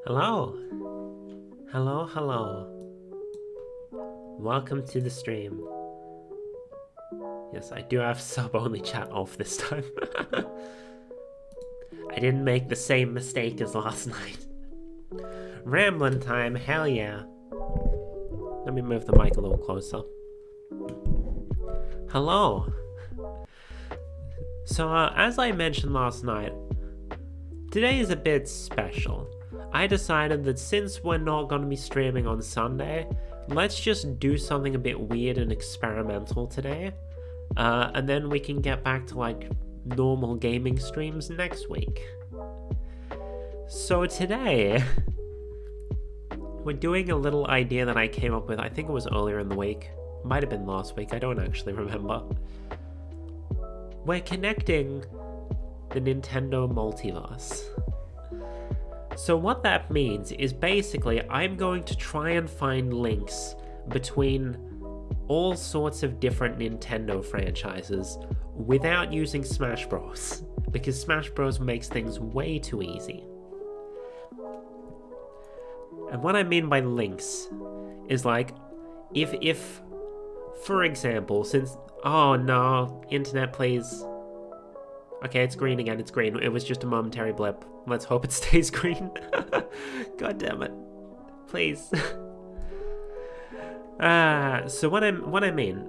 Hello. Hello, hello. Welcome to the stream. Yes, I do have sub-only chat off this time. I didn't make the same mistake as last night. Rambling time, hell yeah. Let me move the mic a little closer. Hello. So, as I mentioned last night, today is a bit special. I decided that since we're not going to be streaming on Sunday, let's just do something a bit weird and experimental today. And then we can get back to like normal gaming streams next week. So today, we're doing a little idea that I came up with, I think it was earlier in the week. Might have been last week, I don't actually remember. We're connecting the Nintendo Multiverse. So what that means is basically I'm going to try and find links between all sorts of different Nintendo franchises without using Smash Bros. Because Smash Bros makes things way too easy. And what I mean by links is like, if for example, since, oh no, internet please. Okay, it's green again, it's green. It was just a momentary blip. Let's hope it stays green. God damn it. Please. So what I mean,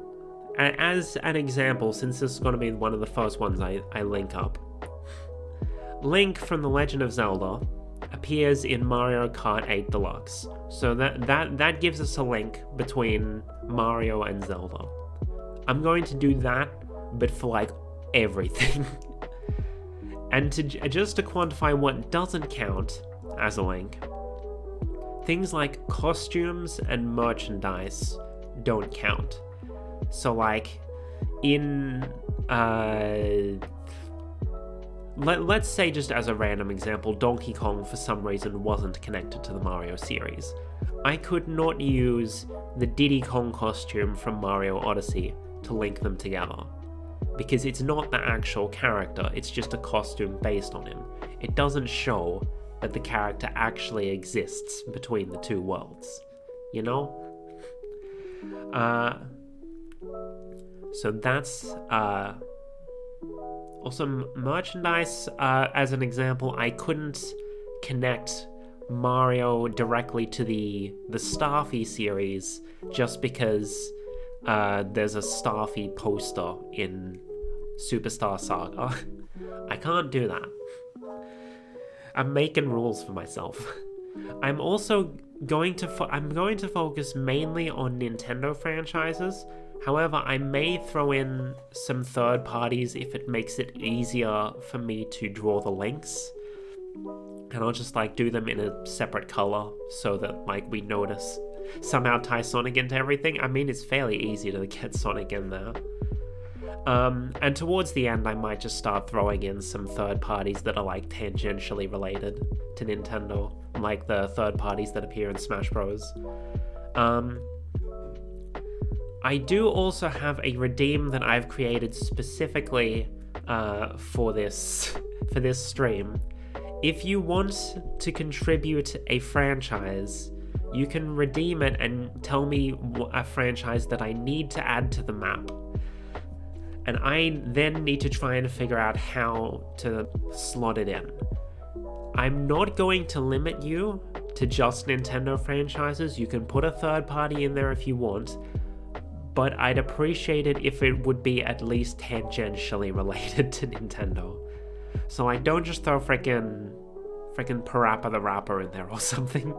as an example, since this is going to be one of the first ones I link up, Link from The Legend of Zelda appears in Mario Kart 8 Deluxe. So that gives us a link between Mario and Zelda. I'm going to do that, but for like everything. And just to quantify what doesn't count as a link, things like costumes and merchandise don't count. So like in let's say, just as a random example, Donkey Kong for some reason wasn't connected to the Mario series. I could not use the Diddy Kong costume from Mario Odyssey to link them together, because it's not the actual character, it's just a costume based on him. It doesn't show that the character actually exists between the two worlds, you know? So that's, also merchandise, as an example, I couldn't connect Mario directly to the Starfy series just because there's a Starfy poster in Superstar Saga. I can't do that. I'm making rules for myself. I'm also going to focus mainly on Nintendo franchises. However, I may throw in some third parties if it makes it easier for me to draw the links. And I'll just like do them in a separate color so that like we notice. Somehow tie Sonic into everything. I mean, it's fairly easy to get Sonic in there. And towards the end, I might just start throwing in some third parties that are like tangentially related to Nintendo, like the third parties that appear in Smash Bros. I do also have a redeem that I've created specifically for this stream. If you want to contribute a franchise, you can redeem it and tell me a franchise that I need to add to the map. And I then need to try and figure out how to slot it in. I'm not going to limit you to just Nintendo franchises. You can put a third party in there if you want, but I'd appreciate it if it would be at least tangentially related to Nintendo. So like, don't just throw frickin' Parappa the Rapper in there or something.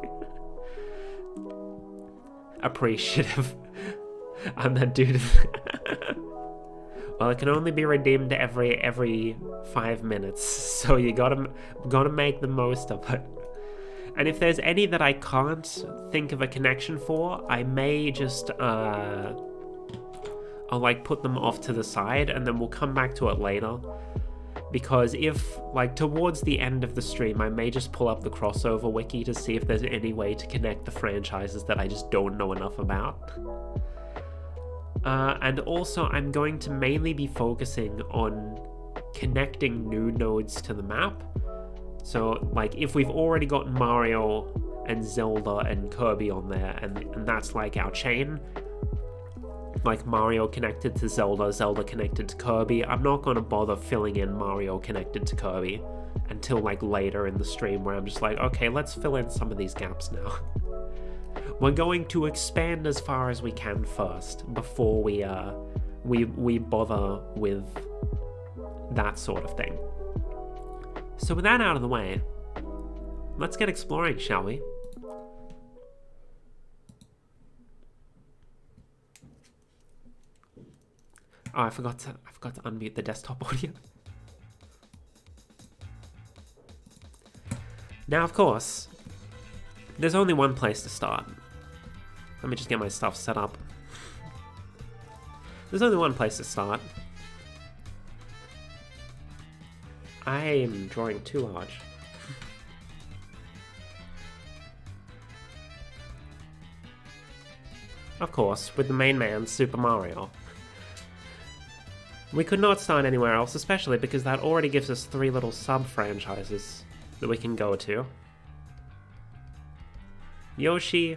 Appreciative. I'm that dude. Well, it can only be redeemed every 5 minutes, so you gotta make the most of it. And if there's any that I can't think of a connection for, I may just I'll like put them off to the side and then we'll come back to it later. Because if, like, towards the end of the stream, I may just pull up the crossover wiki to see if there's any way to connect the franchises that I just don't know enough about. And also, I'm going to mainly be focusing on connecting new nodes to the map. So, like, if we've already got Mario and Zelda and Kirby on there, and that's like our chain, like Mario connected to Zelda, Zelda connected to Kirby, I'm not going to bother filling in Mario connected to Kirby until like later in the stream, where I'm just like, okay, let's fill in some of these gaps now. We're going to expand as far as we can first before we bother with that sort of thing. So with that out of the way, let's get exploring, shall we? Oh, I forgot to unmute the desktop audio. Now, of course, there's only one place to start. Let me just get my stuff set up. There's only one place to start. I'm drawing too large. Of course, with the main man, Super Mario. We could not start anywhere else, especially because that already gives us 3 little sub-franchises that we can go to. Yoshi.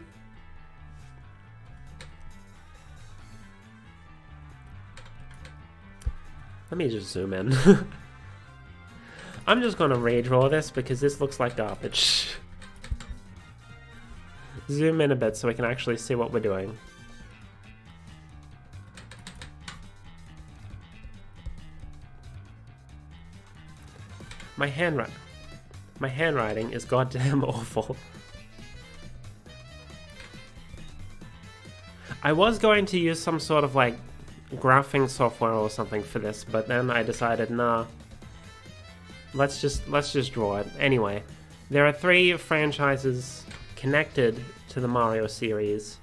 Let me just zoom in. I'm just gonna redraw this because this looks like garbage. Zoom in a bit so we can actually see what we're doing. My handwriting is goddamn awful. I was going to use some sort of like graphing software or something for this, but then I decided, nah. Let's just draw it. Anyway, there are 3 franchises connected to the Mario series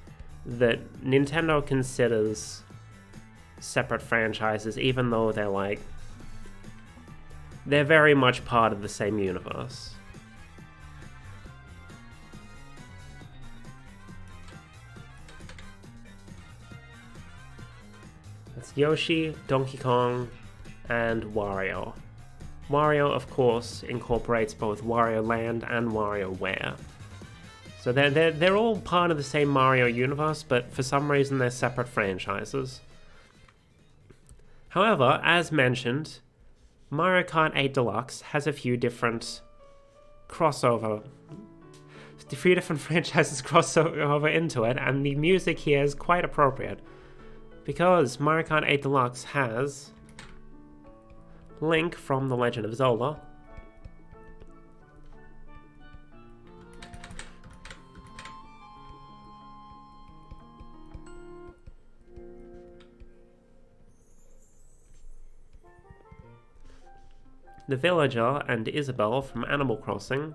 that Nintendo considers separate franchises, even though they're very much part of the same universe. That's Yoshi, Donkey Kong, and Wario. Wario, of course, incorporates both Wario Land and WarioWare. So they're all part of the same Mario universe, but for some reason they're separate franchises. However, as mentioned, Mario Kart 8 Deluxe has a few different franchises cross over into it, and the music here is quite appropriate. Because Mario Kart 8 Deluxe has Link from The Legend of Zelda, the Villager and Isabelle from Animal Crossing.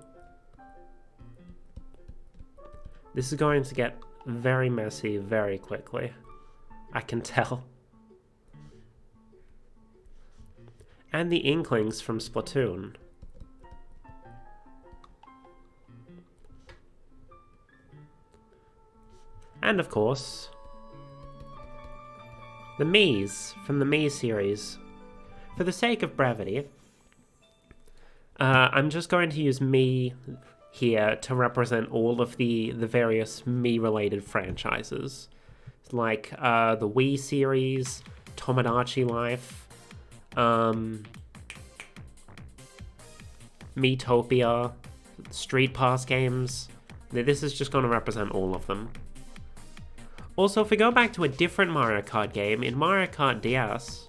This is going to get very messy very quickly. I can tell. And the Inklings from Splatoon. And of course, the Miis from the Mii series. For the sake of brevity, I'm just going to use Mii here to represent all of the various Mii-related franchises. Like the Wii series, Tomodachi Life, Miitopia, Street Pass games. This is just going to represent all of them. Also, if we go back to a different Mario Kart game, in Mario Kart DS,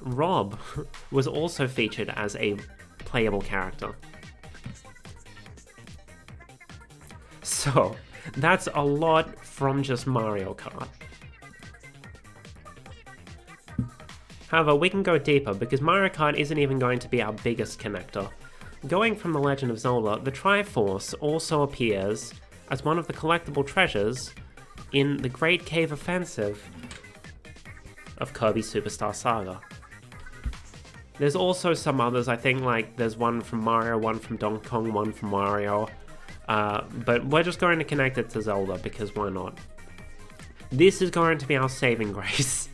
Rob was also featured as a playable character. So, that's a lot from just Mario Kart. However, we can go deeper because Mario Kart isn't even going to be our biggest connector. Going from The Legend of Zelda, the Triforce also appears as one of the collectible treasures in the Great Cave Offensive of Kirby Superstar Saga. There's also some others, I think, like there's one from Mario, one from Donkey Kong, one from Mario. But we're just going to connect it to Zelda, because why not? This is going to be our saving grace.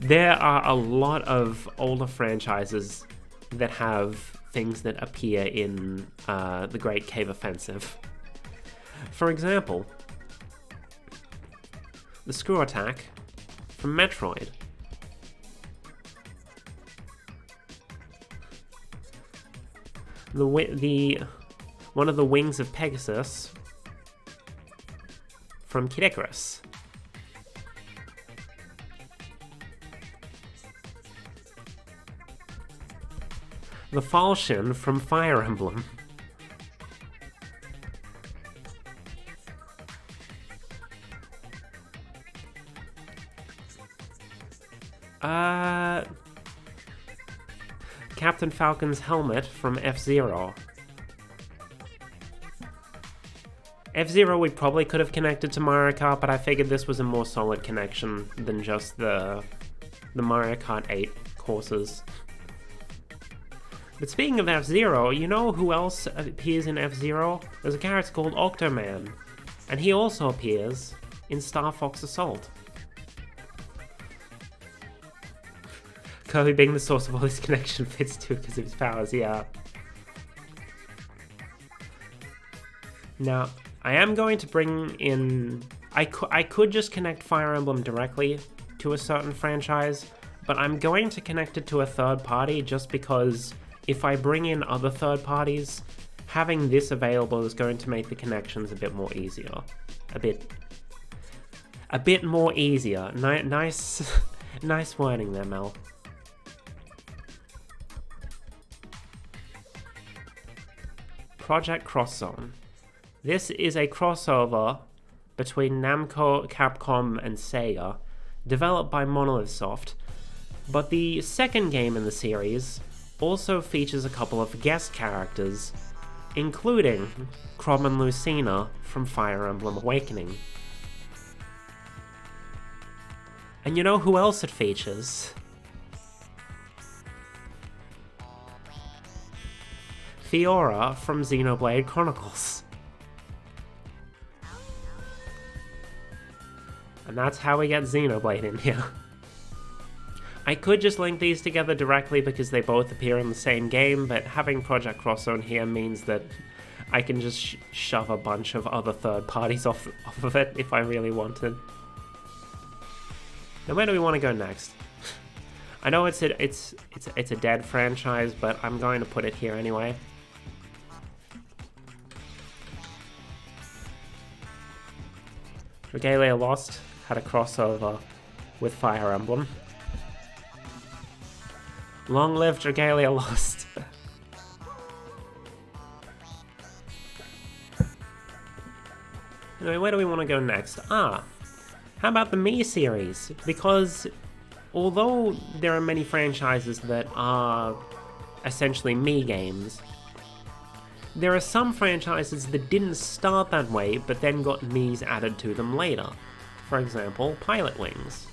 There are a lot of older franchises that have things that appear in the Great Cave Offensive. For example, the screw attack from Metroid. One of the wings of Pegasus from Kid Icarus. The falchion from Fire Emblem. Captain Falcon's helmet from F-Zero. F-Zero we probably could have connected to Mario Kart, but I figured this was a more solid connection than just the Mario Kart 8 courses. But speaking of F-Zero, you know who else appears in F-Zero? There's a character called Octoman, and he also appears in Star Fox Assault. Kirby being the source of all this connection fits too because of his powers, yeah. Now, I am going to bring in... I could just connect Fire Emblem directly to a certain franchise, but I'm going to connect it to a third party just because if I bring in other third parties, having this available is going to make the connections a bit more easier. A bit more easier. Nice, nice wording there, Mel. Project Cross Zone. This is a crossover between Namco, Capcom, and Sega, developed by Monolith Soft, but the second game in the series also features a couple of guest characters, including Chrom and Lucina from Fire Emblem Awakening. And you know who else it features? Fiora from Xenoblade Chronicles. And that's how we get Xenoblade in here. I could just link these together directly because they both appear in the same game, but having Project Cross Zone here means that I can just shove a bunch of other third parties off of it if I really wanted. Now where do we want to go next? I know it's a dead franchise, but I'm going to put it here anyway. Regalia Lost had a crossover with Fire Emblem. Long live Regalia Lost. Anyway, where do we want to go next? How about the Mii series? Because although there are many franchises that are essentially Mii games, there are some franchises that didn't start that way, but then got Mii's added to them later. For example, Pilot Wings,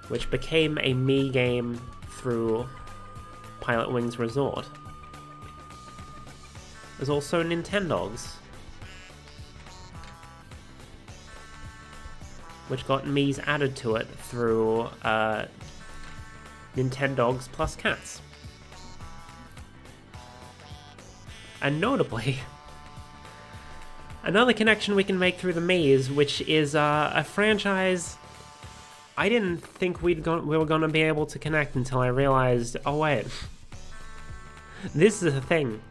which became a Mii game through Pilot Wings Resort. There's also Nintendogs, which got Mii's added to it through Nintendogs plus Cats. And notably, another connection we can make through the Mii's, which is a franchise I didn't think we were going to be able to connect until I realized, oh wait, this is a thing.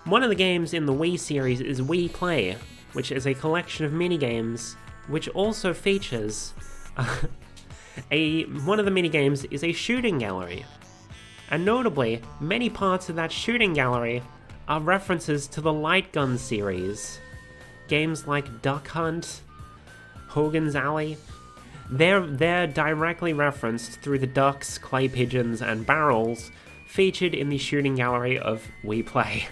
One of the games in the Wii series is Wii Play, which is a collection of minigames, which also features one of the minigames is a shooting gallery. And notably, many parts of that shooting gallery are references to the Light Gun series. Games like Duck Hunt, Hogan's Alley, they're directly referenced through the ducks, clay pigeons, and barrels featured in the shooting gallery of Wii Play.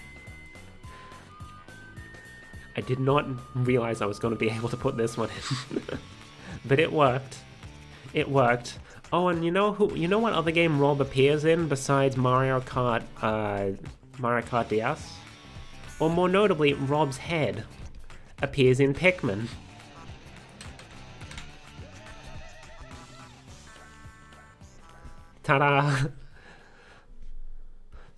I did not realize I was going to be able to put this one in. But it worked. It worked. Oh, and you know what other game Rob appears in besides Mario Kart DS? Or more notably, Rob's head appears in Pikmin. Ta-da!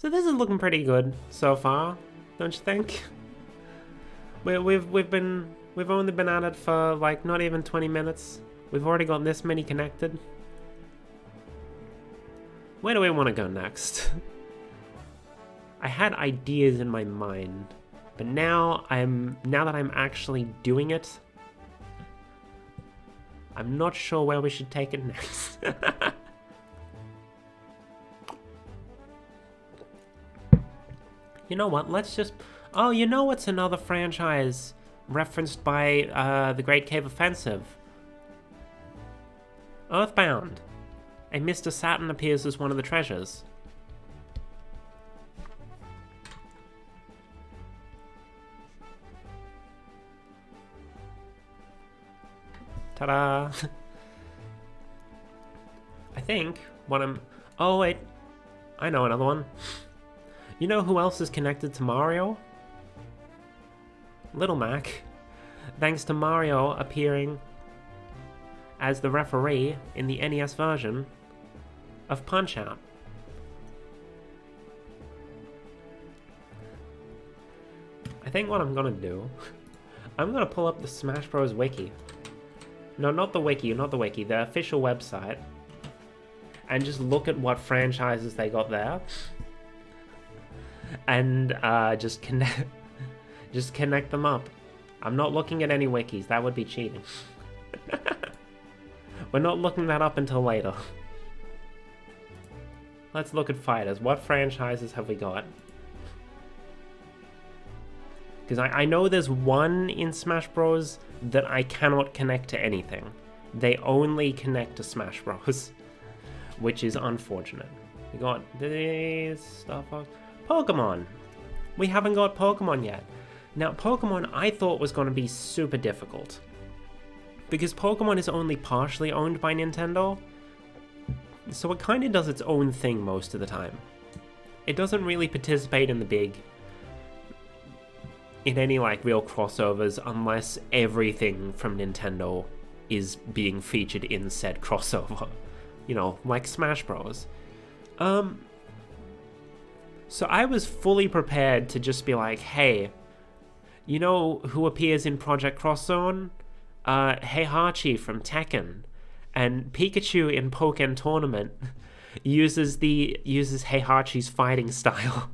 So this is looking pretty good so far, don't you think? We've only been at it for like not even 20 minutes. We've already got this many connected. Where do we want to go next? I had ideas in my mind, but now that I'm actually doing it, I'm not sure where we should take it next. You know what? Let's just... Oh, you know what's another franchise referenced by the Great Cave Offensive? Earthbound. A Mr. Saturn appears as one of the treasures. Ta-da! I think what I'm... Oh, wait. I know another one. You know who else is connected to Mario? Little Mac. Thanks to Mario appearing as the referee in the NES version of Punch-Out. I think what I'm gonna do... I'm gonna pull up the Smash Bros. Wiki. No, not the wiki, the official website. And just look at what franchises they got there. And just connect them up. I'm not looking at any wikis, that would be cheating. We're not looking that up until later. Let's look at fighters. What franchises have we got? Because I know there's one in Smash Bros. That I cannot connect to anything. They only connect to Smash Bros. Which is unfortunate. We got this stuff. Pokemon. We haven't got Pokemon yet. Now, Pokemon I thought was going to be super difficult. Because Pokemon is only partially owned by Nintendo. So it kind of does its own thing most of the time. It doesn't really participate in any like real crossovers unless everything from Nintendo is being featured in said crossover. You know, like Smash Bros. So I was fully prepared to just be like, hey, you know who appears in Project Cross Zone? Heihachi from Tekken. And Pikachu in Pokken Tournament uses Heihachi's fighting style.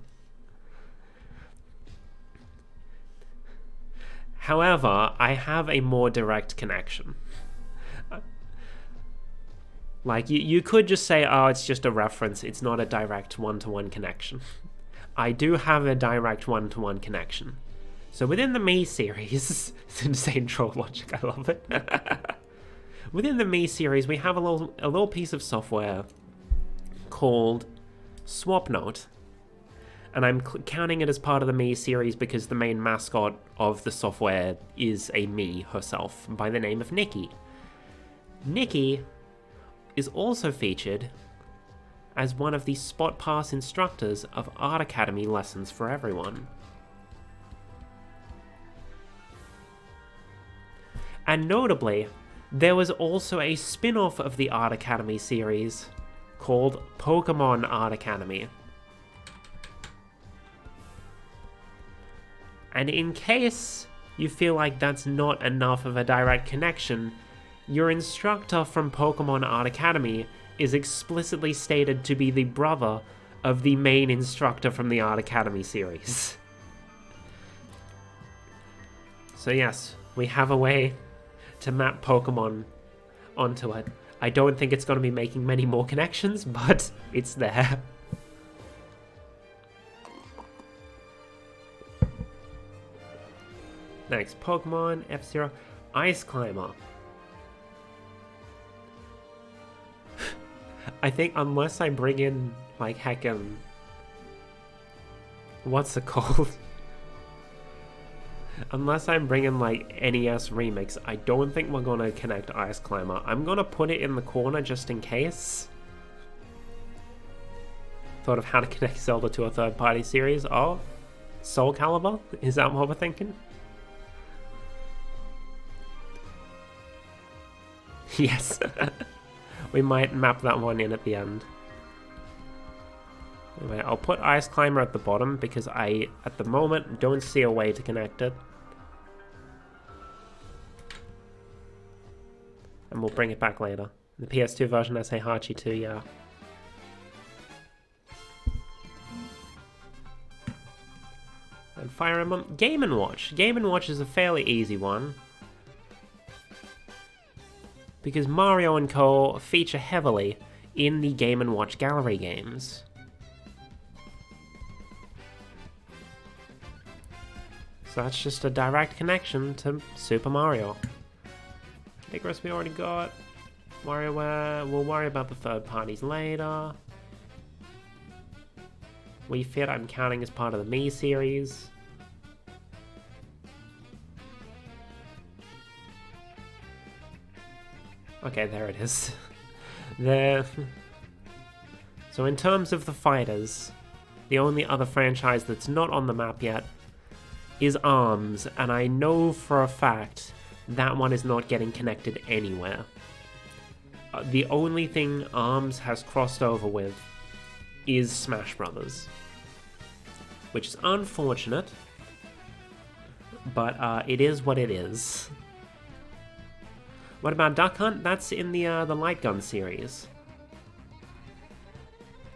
However, I have a more direct connection. Like, you could just say, oh, it's just a reference, it's not a direct one-to-one connection. I do have a direct one-to-one connection. So within the Mii series, it's insane troll logic, I love it. Within the Mii series, we have a little piece of software called SwapNote. And I'm counting it as part of the Mii series because the main mascot of the software is a Mii herself by the name of Nikki. Nikki is also featured as one of the Spot Pass instructors of Art Academy Lessons for Everyone. And notably, there was also a spin-off of the Art Academy series called Pokemon Art Academy. And in case you feel like that's not enough of a direct connection, your instructor from Pokemon Art Academy is explicitly stated to be the brother of the main instructor from the Art Academy series. So yes, we have a way to map Pokemon onto it. I don't think it's going to be making many more connections, but it's there. Next, Pokemon, F-Zero, Ice Climber. I think unless I bring in, like, heckin'... what's it called? Unless I'm bringing, like, NES Remix, I don't think we're gonna connect Ice Climber. I'm gonna put it in the corner just in case. Thought of how to connect Zelda to a third-party series. Oh, Soul Calibur? Is that what we're thinking? Yes. We might map that one in at the end. Anyway, I'll put Ice Climber at the bottom because I, at the moment, don't see a way to connect it. And we'll bring it back later. The PS2 version has Heihachi too, yeah. And Fire Emblem, Game & Watch. Game & Watch is a fairly easy one. Because Mario and Co. feature heavily in the Game & Watch gallery games. So that's just a direct connection to Super Mario. Icarus we already got. WarioWare, we'll worry about the third parties later. Wii Fit I'm counting as part of the Me series. Okay, there it is. There. So in terms of the fighters, the only other franchise that's not on the map yet is ARMS, and I know for a fact that one is not getting connected anywhere. The only thing ARMS has crossed over with is Smash Brothers, which is unfortunate, but it is what it is. What about Duck Hunt? That's in the Light Gun series.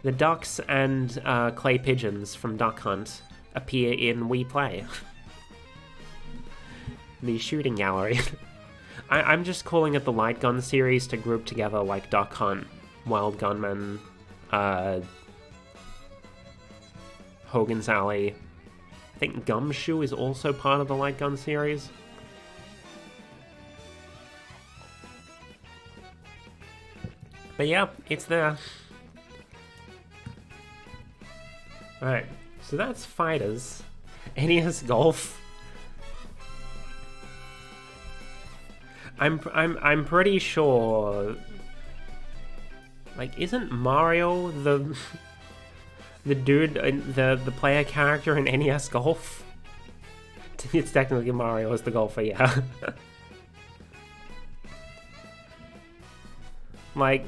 The ducks and clay pigeons from Duck Hunt appear in We Play. The shooting gallery. I'm just calling it the Light Gun series to group together like Duck Hunt, Wild Gunman, Hogan's Alley. I think Gumshoe is also part of the Light Gun series. But yeah, it's there. Alright, so that's fighters. NES Golf. I'm pretty sure. Like, isn't Mario the dude, the player character in NES Golf? It's technically Mario as the golfer, yeah. Like,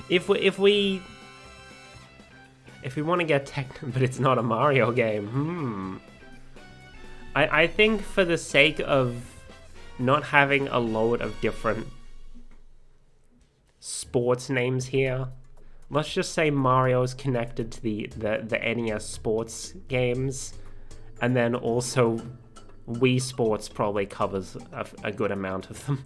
if we want to get technical, but it's not a Mario game. I think for the sake of not having a load of different sports names here, let's just say Mario's connected to the NES sports games, and then also Wii Sports probably covers a good amount of them.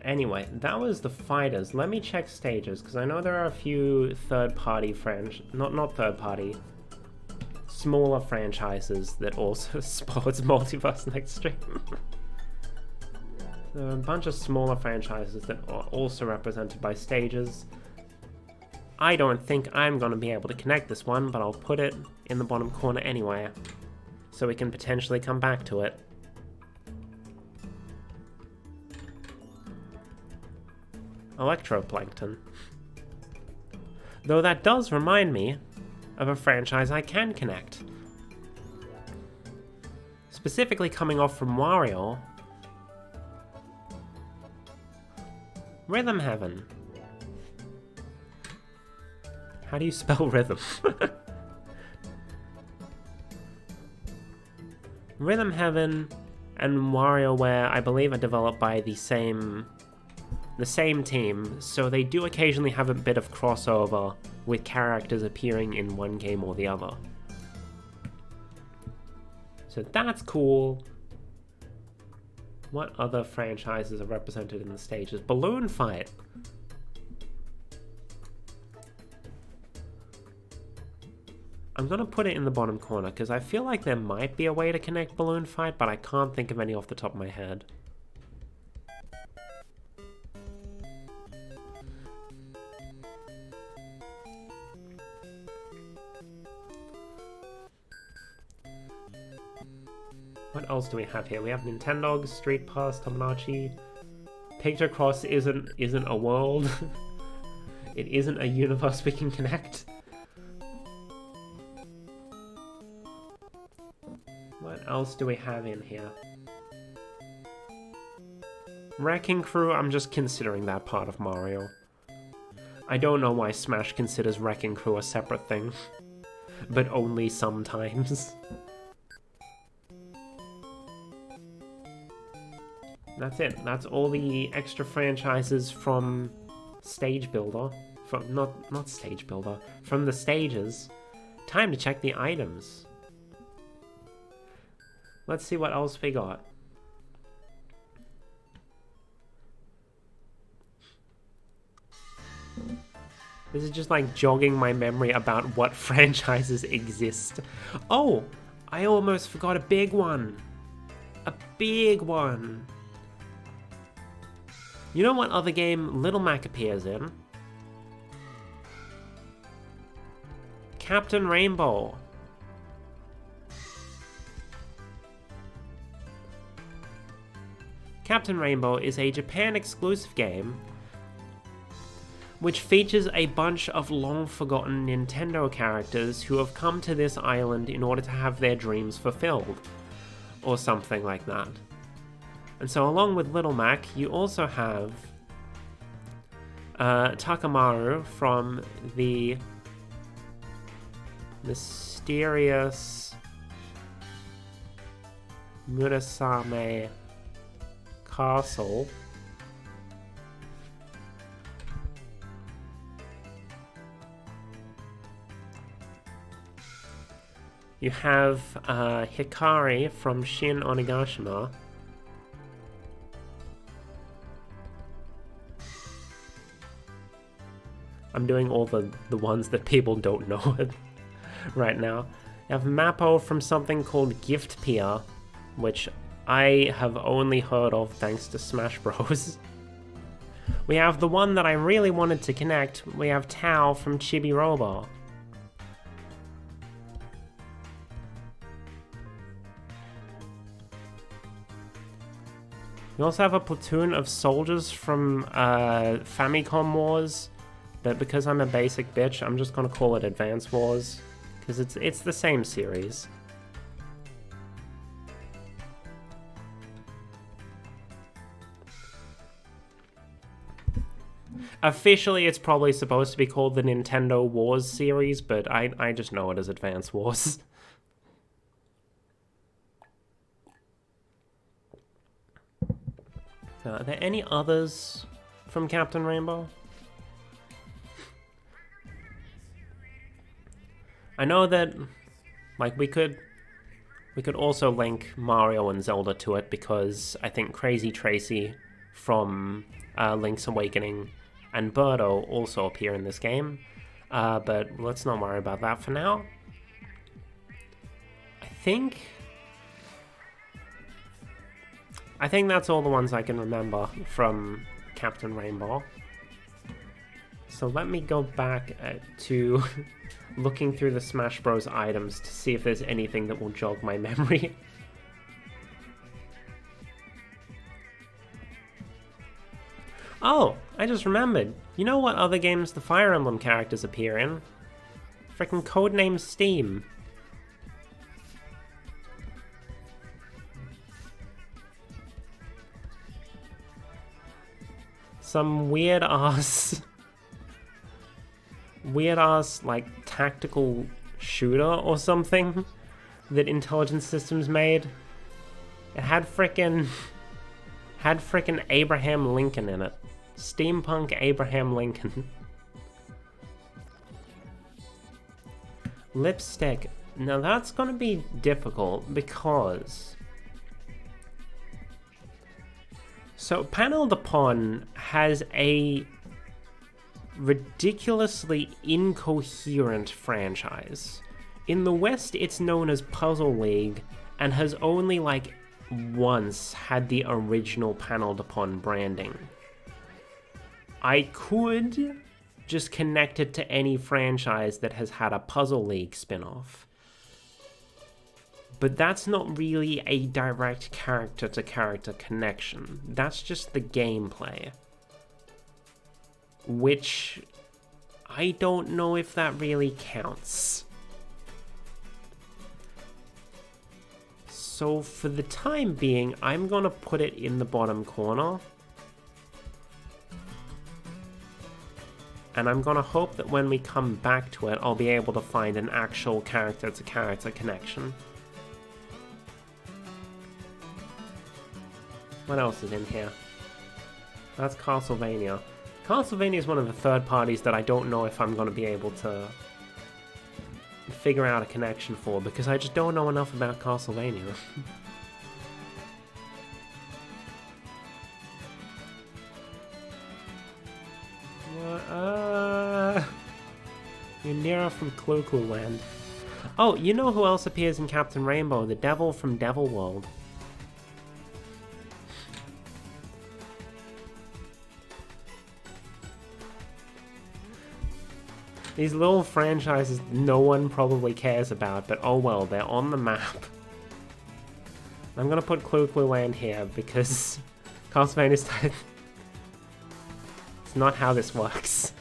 Anyway, that was the fighters. Let me check stages, because I know there are a few third-party not third-party, smaller franchises that also sports Multiverse next stream. There are a bunch of smaller franchises that are also represented by stages. I don't think I'm going to be able to connect this one, but I'll put it in the bottom corner anyway, so we can potentially come back to it. Electroplankton. Though that does remind me of a franchise I can connect. Specifically coming off from Wario, Rhythm Heaven. How do you spell rhythm? Rhythm Heaven and WarioWare, I believe, are developed by the same team, so they do occasionally have a bit of crossover with characters appearing in one game or the other. So that's cool. What other franchises are represented in the stages? Balloon Fight. I'm gonna put it in the bottom corner because I feel like there might be a way to connect Balloon Fight, but I can't think of any off the top of my head. What else do we have here? We have Nintendo, Street Pass, Tomodachi. Picture Cross isn't a world. It isn't a universe we can connect. What else do we have in here? Wrecking Crew, I'm just considering that part of Mario. I don't know why Smash considers Wrecking Crew a separate thing, but only sometimes. That's it. That's all the extra franchises from Stage Builder. From not Stage Builder. From the stages. Time to check the items. Let's see what else we got. This is just like jogging my memory about what franchises exist. Oh, I almost forgot a big one. A big one. You know what other game Little Mac appears in? Captain Rainbow. Captain Rainbow is a Japan-exclusive game which features a bunch of long-forgotten Nintendo characters who have come to this island in order to have their dreams fulfilled, or something like that. And so along with Little Mac, you also have Takamaru from the mysterious Murasame Castle. You have Hikari from Shin Onigashima. I'm doing all the ones that people don't know right now. You have Mappo from something called Gift Pier, which I have only heard of thanks to Smash Bros. We have the one that I really wanted to connect. We have Tao from Chibi Robo. We also have a platoon of soldiers from Famicom Wars, but because I'm a basic bitch, I'm just gonna call it Advance Wars, because it's the same series. Officially, it's probably supposed to be called the Nintendo Wars series, but I just know it as Advance Wars. Are there any others from Captain Rainbow? I know that, like, we could also link Mario and Zelda to it, because I think Crazy Tracy from Link's Awakening and Birdo also appear in this game, but let's not worry about that for now. I think that's all the ones I can remember from Captain Rainbow. So let me go back to looking through the Smash Bros. Items to see if there's anything that will jog my memory. Oh, I just remembered. You know what other games the Fire Emblem characters appear in? Frickin' Codename Steam. Some weird-ass, like, tactical shooter or something that Intelligent Systems made. It had frickin' Abraham Lincoln in it. Steampunk Abraham Lincoln. Lipstick. Now that's gonna be difficult because... So, Panel de Pon has a ridiculously incoherent franchise. In the West, it's known as Puzzle League, and has only, like, once had the original Panel de Pon branding. I could just connect it to any franchise that has had a Puzzle League spin-off. But that's not really a direct character-to-character connection. That's just the gameplay. Which... I don't know if that really counts. So for the time being, I'm gonna put it in the bottom corner. And I'm gonna hope that when we come back to it, I'll be able to find an actual character-to-character connection. What else is in here? That's Castlevania. Castlevania is one of the third parties that I don't know if I'm gonna be able to figure out a connection for, because I just don't know enough about Castlevania. Ynira from Clu Land. Oh, you know who else appears in Captain Rainbow? The devil from Devil World. These little franchises no one probably cares about, but oh well, they're on the map. I'm gonna put Clu Land here because Castlevania's it's not how this works.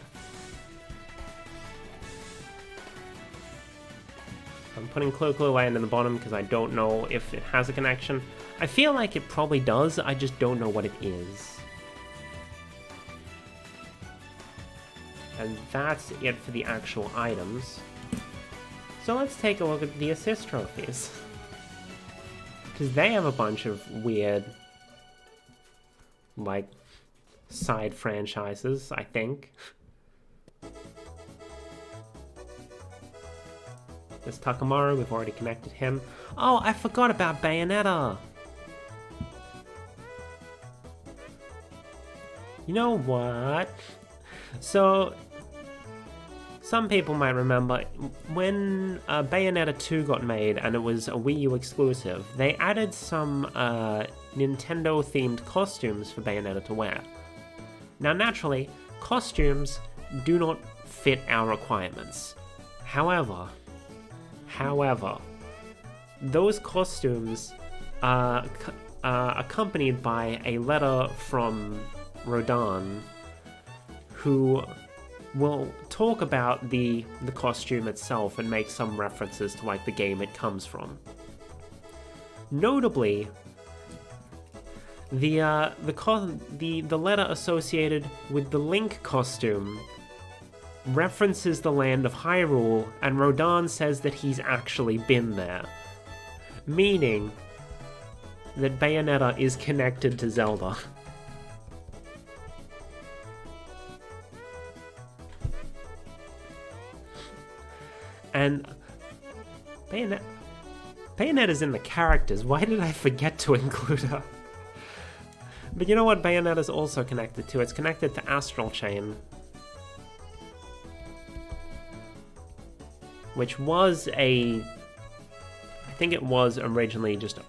I'm putting Clu Land in the bottom because I don't know if it has a connection. I feel like it probably does, I just don't know what it is. And that's it for the actual items. So let's take a look at the assist trophies. Because they have a bunch of weird, like, side franchises, I think. There's Takamaru, we've already connected him. Oh, I forgot about Bayonetta! You know what? So, some people might remember, when Bayonetta 2 got made and it was a Wii U exclusive, they added some Nintendo-themed costumes for Bayonetta to wear. Now naturally, costumes do not fit our requirements. However, those costumes are accompanied by a letter from Rodan, who will talk about the costume itself and make some references to like the game it comes from. Notably, the letter associated with the Link costume references the land of Hyrule, and Rodan says that he's actually been there, meaning that Bayonetta is connected to Zelda. And Bayonetta's in the characters. Why did I forget to include her? But you know what Bayonetta's also connected to? It's connected to Astral Chain, which was I think it was originally just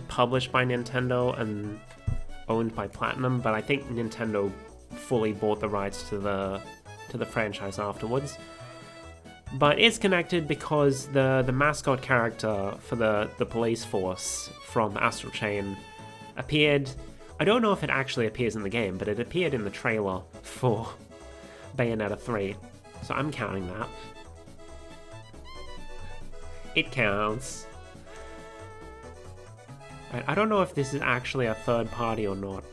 published by Nintendo and owned by Platinum, but I think Nintendo fully bought the rights to the franchise afterwards. But it's connected because the mascot character for the police force from Astral Chain appeared. I don't know if it actually appears in the game, but it appeared in the trailer for Bayonetta 3. So I'm counting that. It counts. I don't know if this is actually a third party or not.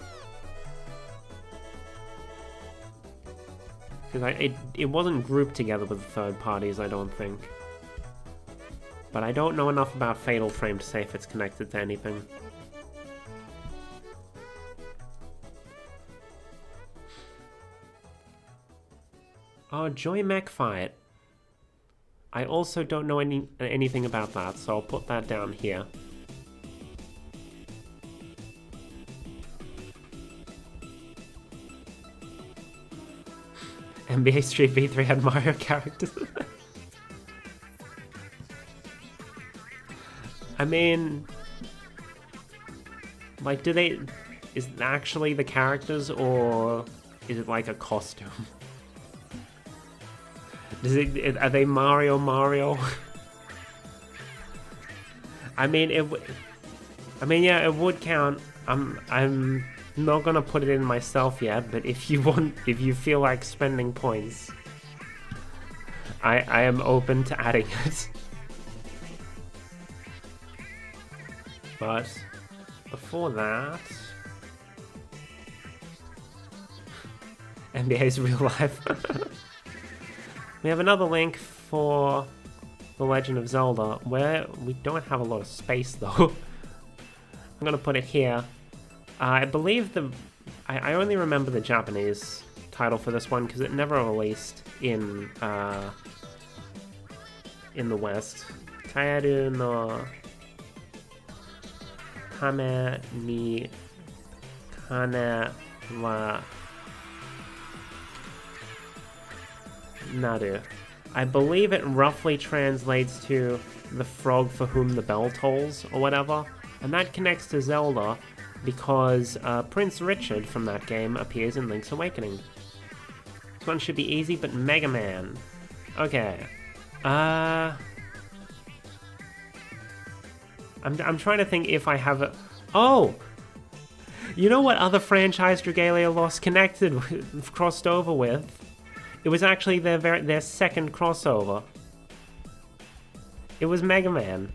Because it wasn't grouped together with the third parties, I don't think. But I don't know enough about Fatal Frame to say if it's connected to anything. Oh, Joy Mech Fight. I also don't know anything about that, so I'll put that down here. NBA Street V3 had Mario characters. I mean, like, is it actually the characters, or is it like a costume? Are they Mario? I mean, yeah, it would count. I'm not gonna put it in myself yet, but if you feel like spending points, I am open to adding it. But before that, NBA's real life. We have another link for The Legend of Zelda, where we don't have a lot of space though. I'm gonna put it here. I believe I only remember the Japanese title for this one because it never released in the West. Kaeru no Kame ni Kane wa Naru. I believe it roughly translates to the frog for whom the bell tolls, or whatever, and that connects to Zelda because Prince Richard from that game appears in Link's Awakening. This one should be easy, but Mega Man. Okay. I'm trying to think if I have a... Oh! You know what other franchise Dragalia Lost crossed over with? It was actually their second crossover. It was Mega Man.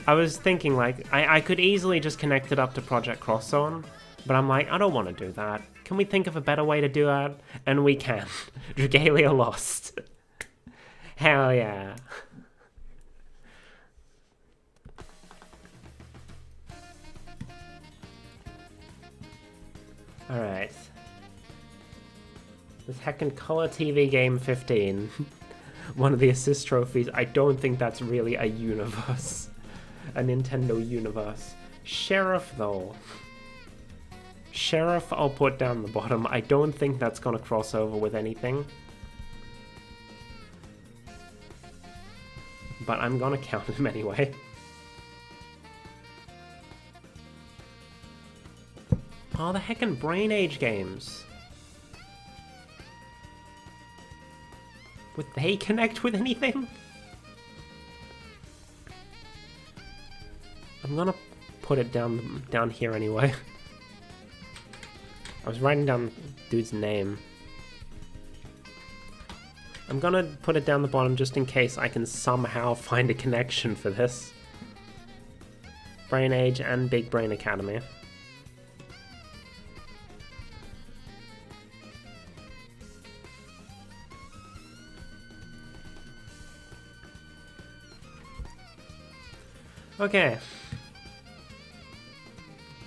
I was thinking, like, I could easily just connect it up to Project Cross Zone, but I'm like, I don't want to do that. Can we think of a better way to do that? And we can. Dragalia Lost. Hell yeah. Alright. This heckin' Color TV Game 15. One of the assist trophies. I don't think that's really a universe. A Nintendo universe. Sheriff, though. Sheriff, I'll put down the bottom. I don't think that's gonna cross over with anything. But I'm gonna count him anyway. Oh, the heckin' Brain Age games. Would they connect with anything? I'm gonna put it down here anyway. I was writing down the dude's name. I'm gonna put it down the bottom just in case I can somehow find a connection for this. Brain Age and Big Brain Academy. Okay.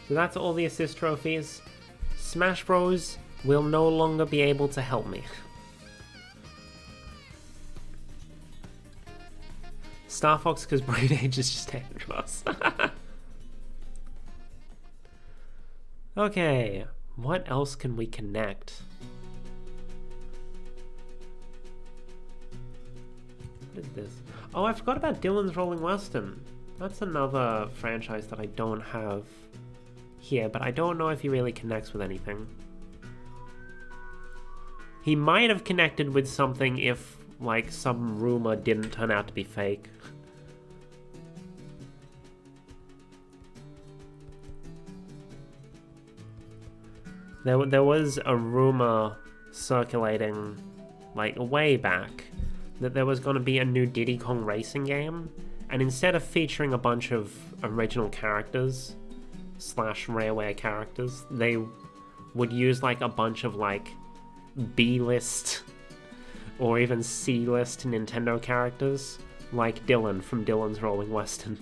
So that's all the assist trophies. Smash Bros will no longer be able to help me. Star Fox, because Brain Age is just dangerous. Okay, what else can we connect? What is this? Oh, I forgot about Dylan's Rolling Western. That's another franchise that I don't have here, but I don't know if he really connects with anything. He might have connected with something if, like, some rumor didn't turn out to be fake. There was a rumor circulating, like, way back, that there was going to be a new Diddy Kong racing game, and instead of featuring a bunch of original characters / rareware characters, they would use like a bunch of like B-list or even C-list Nintendo characters, like Dylan from Dylan's Rolling Western.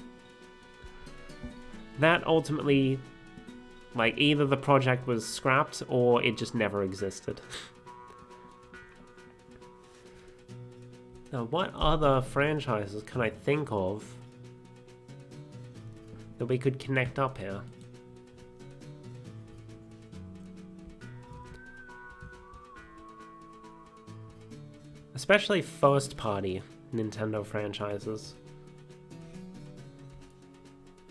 That ultimately, like, either the project was scrapped or it just never existed. Now, what other franchises can I think of that we could connect up here? Especially first-party Nintendo franchises.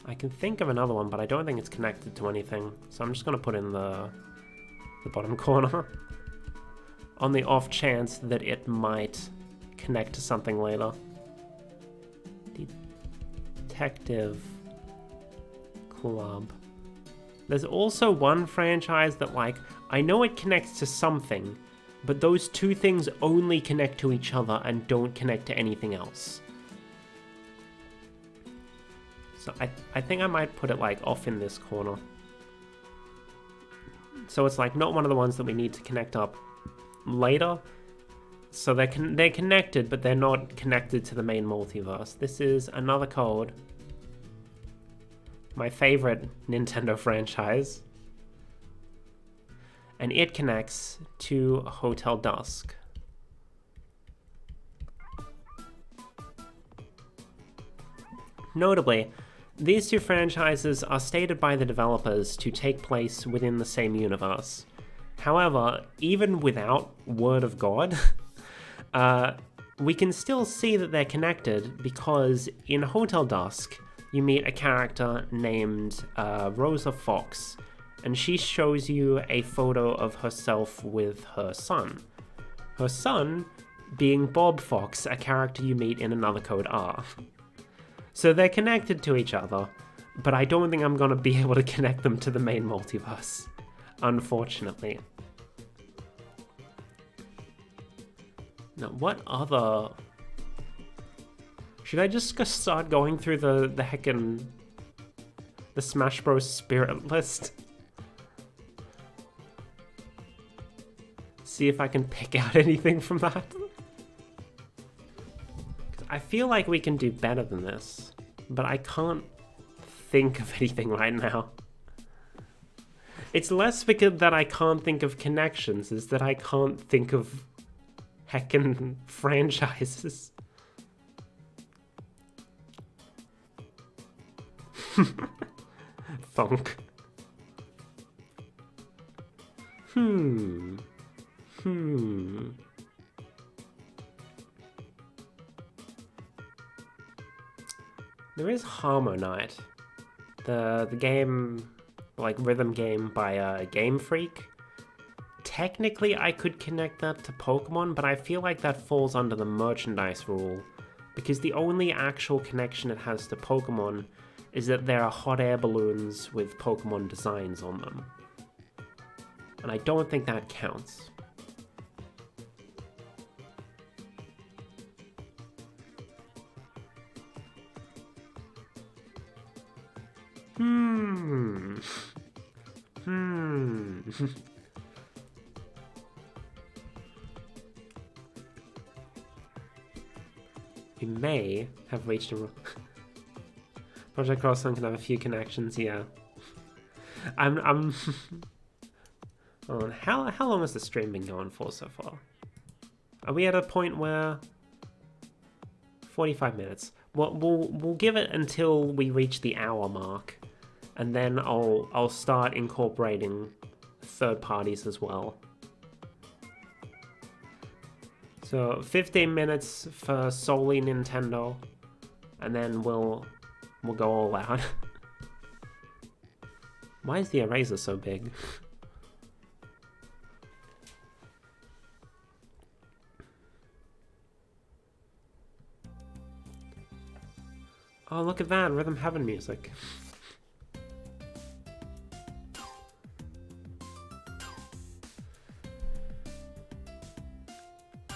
I can think of another one, but I don't think it's connected to anything, so I'm just going to put in the bottom corner on the off chance that it might connect to something later. Detective Club. There's also one franchise that, like, I know it connects to something, but those two things only connect to each other and don't connect to anything else. So I think I might put it, like, off in this corner. So it's like not one of the ones that we need to connect up later. So they're connected, but they're not connected to the main multiverse. This is another code. My favorite Nintendo franchise. And it connects to Hotel Dusk. Notably, these two franchises are stated by the developers to take place within the same universe. However, even without Word of God, we can still see that they're connected because in Hotel Dusk, you meet a character named Rosa Fox, and she shows you a photo of herself with her son. Her son being Bob Fox, a character you meet in Another Code R. So they're connected to each other, but I don't think I'm going to be able to connect them to the main multiverse, unfortunately. Now, what other... Should I just start going through the heckin' the Smash Bros. Spirit list? See if I can pick out anything from that. I feel like we can do better than this, but I can't think of anything right now. It's less because that I can't think of connections, is that I can't think of heckin' franchises. Thunk. There is Harmonite, the game, like rhythm game by Game Freak. Technically, I could connect that to Pokemon, but I feel like that falls under the merchandise rule, because the only actual connection it has to Pokemon is that there are hot air balloons with Pokemon designs on them. And I don't think that counts. We may have reached a... Project Crossland can have a few connections, yeah. I'm... Oh, how long has the stream been going for so far? Are we at a point where... 45 minutes. We'll give it until we reach the hour mark, and then I'll start incorporating third parties as well. So 15 minutes for solely Nintendo, and then we'll go all out. Why is the eraser so big? Oh, look at that, Rhythm Heaven music.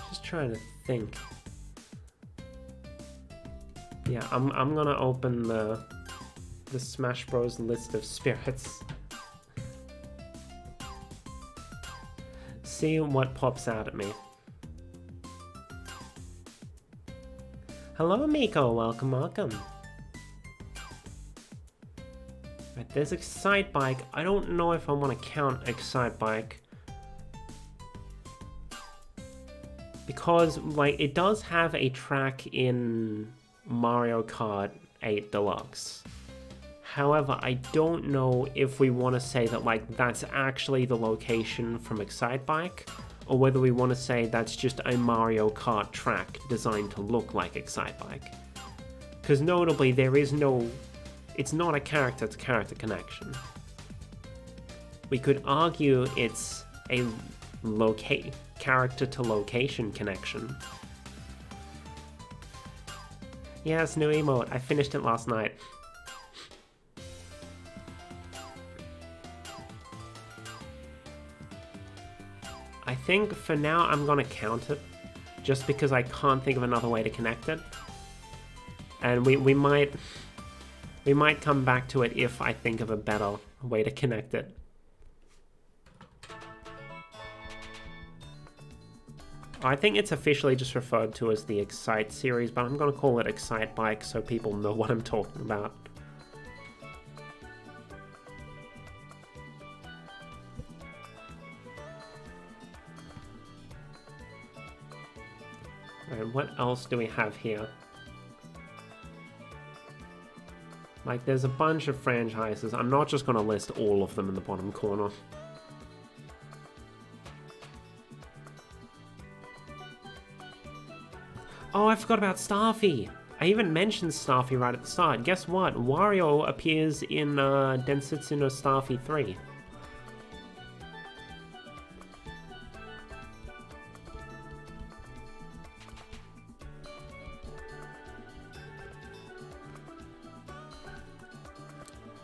Just trying to think. Yeah, I'm gonna open the Smash Bros. List of spirits. See what pops out at me. Hello, Miko. Welcome. Right, there's Excite Bike. I don't know if I want to count Excite Bike, because like it does have a track in Mario Kart 8 Deluxe. However, I don't know if we want to say that like that's actually the location from Excite Bike, or whether we want to say that's just a Mario Kart track designed to look like Excite Bike. Because notably, there is no... It's not a character-to-character connection. We could argue it's a character-to-location connection. Yes, new emote. I finished it last night. I think for now I'm gonna count it, just because I can't think of another way to connect it. And we might come back to it if I think of a better way to connect it. I think it's officially just referred to as the Excite series, but I'm going to call it Excite Bike so people know what I'm talking about. Alright, what else do we have here? Like, there's a bunch of franchises. I'm not just going to list all of them in the bottom corner. Oh, I forgot about Starfy. I even mentioned Starfy right at the start. Guess what? Wario appears in Densetsu no Starfy 3.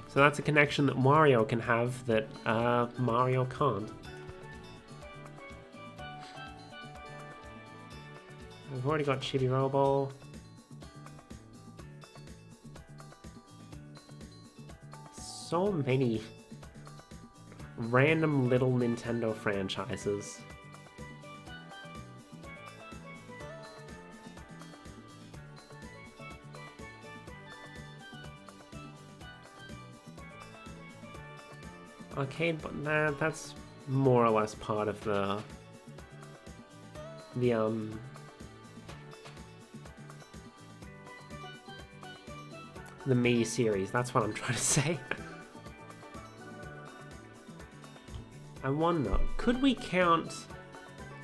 So that's a connection that Wario can have that Mario can't. We've already got Chibi Robo. So many random little Nintendo franchises. Arcade, but that's more or less part of the Mii series. That's what I'm trying to say. I wonder, could we count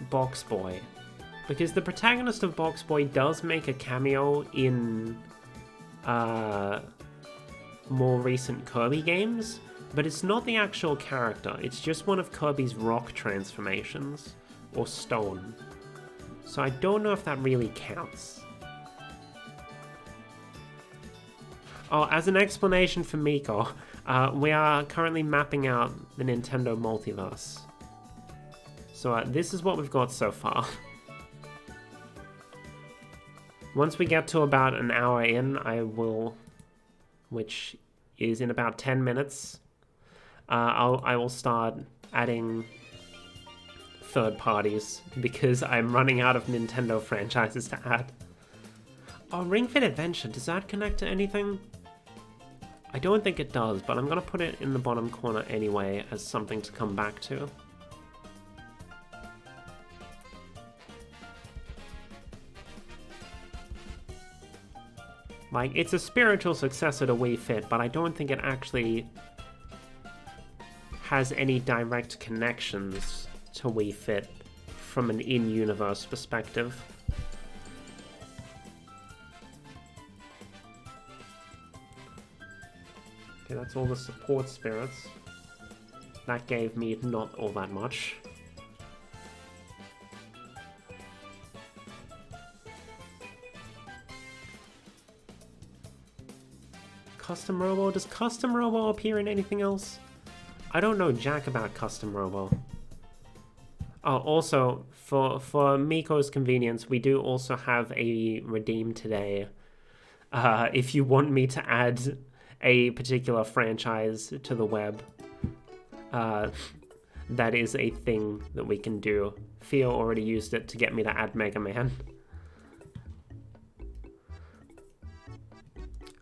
Box Boy? Because the protagonist of Box Boy does make a cameo in more recent Kirby games, but it's not the actual character. It's just one of Kirby's rock transformations, or stone. So I don't know if that really counts. Oh, as an explanation for Miko, we are currently mapping out the Nintendo Multiverse. So this is what we've got so far. Once we get to about an hour in, I will, which is in about 10 minutes, I will start adding third parties because I'm running out of Nintendo franchises to add. Oh, Ring Fit Adventure, does that connect to anything? I don't think it does, but I'm going to put it in the bottom corner anyway as something to come back to. Like, it's a spiritual successor to Wii Fit, but I don't think it actually has any direct connections to Wii Fit from an in-universe perspective. Okay, that's all the support spirits. That gave me not all that much. Custom Robo? Does Custom Robo appear in anything else? I don't know jack about Custom Robo. Oh, also, for Miko's convenience, we do also have a redeem today. If you want me to add a particular franchise to the web, that is a thing that we can do. Theo already used it to get me to add Mega Man.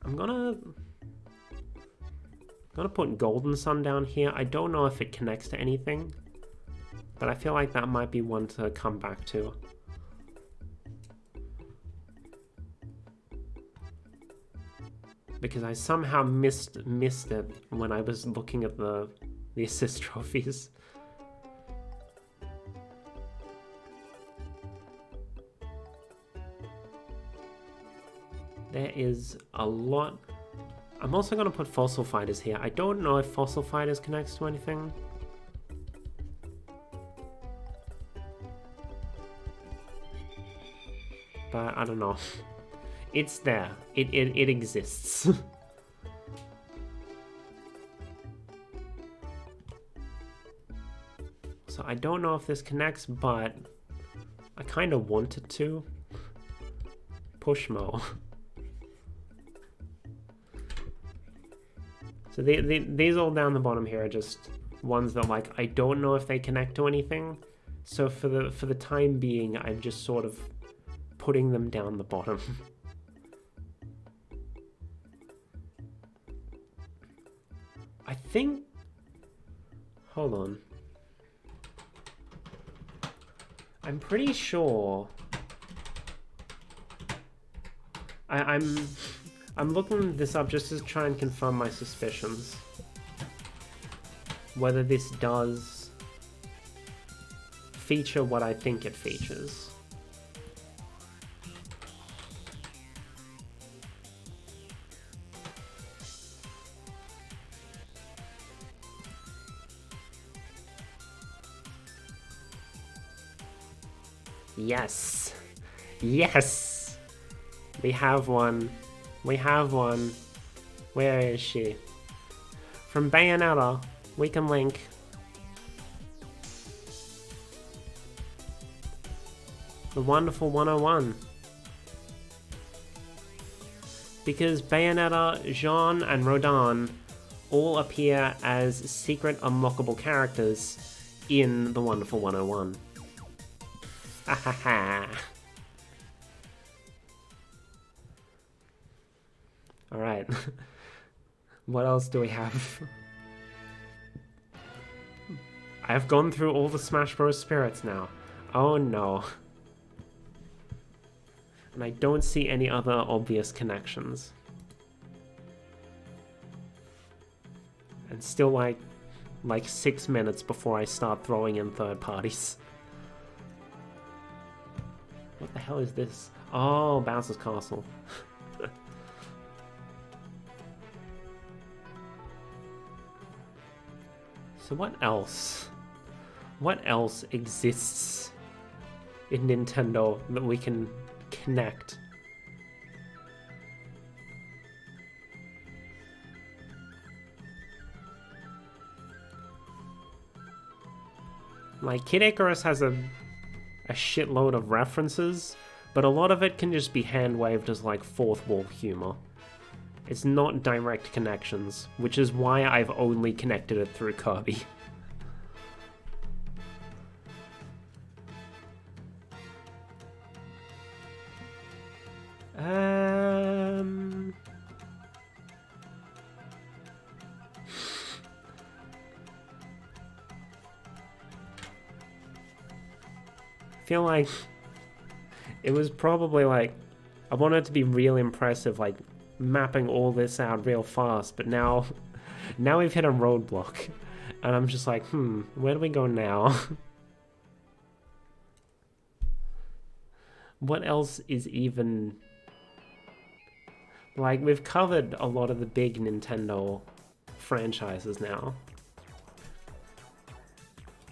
I'm gonna put Golden Sun down here. I don't know if it connects to anything, but I feel like that might be one to come back to. Because I somehow missed it when I was looking at the assist trophies. There is a lot. I'm also going to put Fossil Fighters here. I don't know if Fossil Fighters connects to anything. But I don't know. It's there. It exists. So I don't know if this connects, but I kind of want it to. Pushmo. So these all down the bottom here are just ones that, like, I don't know if they connect to anything, So for the time being, I'm just sort of putting them down the bottom. I think... Hold on. I'm pretty sure... I'm looking this up just to try and confirm my suspicions. Whether this does feature what I think it features. Yes! Yes! We have one. We have one. Where is she? From Bayonetta, we can link. The Wonderful 101. Because Bayonetta, Jean, and Rodin all appear as secret unlockable characters in The Wonderful 101. Ha ha ha. Alright. What else do we have? I've gone through all the Smash Bros. Spirits now. Oh no. And I don't see any other obvious connections. And still like 6 minutes before I start throwing in third parties. What the hell is this? Oh, Bowser's Castle. So what else? What else exists in Nintendo that we can connect? Like, Kid Icarus has a shitload of references, but a lot of it can just be hand-waved as like fourth wall humor. It's not direct connections, which is why I've only connected it through Kirby. I feel like it was probably like, I wanted it to be real impressive, like mapping all this out real fast, but now we've hit a roadblock, and I'm just like, where do we go now? What else is even... Like, we've covered a lot of the big Nintendo franchises now.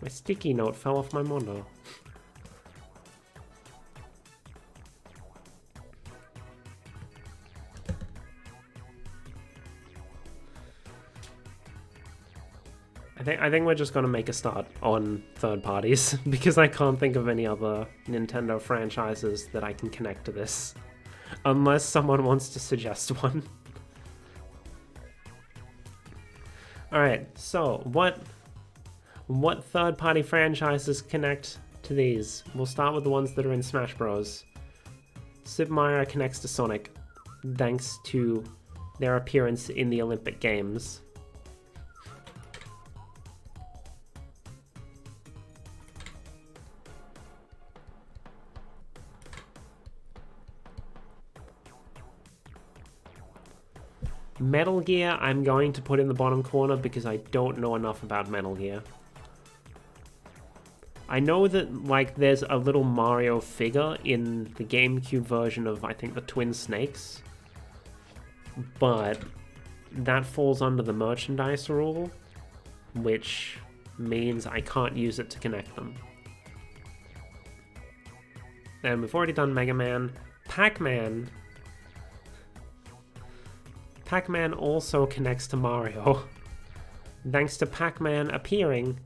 My sticky note fell off my Mondo. I think we're just going to make a start on third parties, because I can't think of any other Nintendo franchises that I can connect to this. Unless someone wants to suggest one. Alright, so what third-party franchises connect to these? We'll start with the ones that are in Smash Bros. Super Mario connects to Sonic, thanks to their appearance in the Olympic Games. Metal Gear, I'm going to put in the bottom corner because I don't know enough about Metal Gear. I know that, like, there's a little Mario figure in the GameCube version of, I think, the Twin Snakes. But that falls under the merchandise rule, which means I can't use it to connect them. And we've already done Mega Man. Pac-Man also connects to Mario, thanks to Pac-Man appearing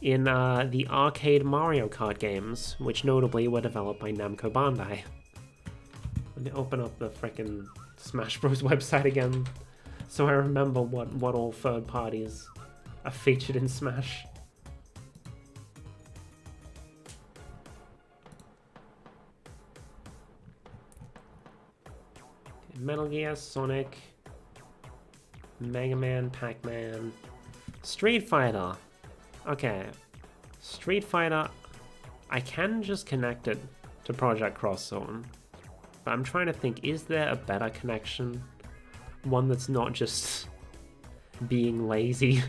in the arcade Mario Kart games, which notably were developed by Namco Bandai. Let me open up the frickin' Smash Bros. Website again, so I remember what all third parties are featured in Smash. Metal Gear, Sonic, Mega Man, Pac-Man, Street Fighter. Okay, Street Fighter, I can just connect it to Project Cross Zone, but I'm trying to think, is there a better connection? One that's not just being lazy.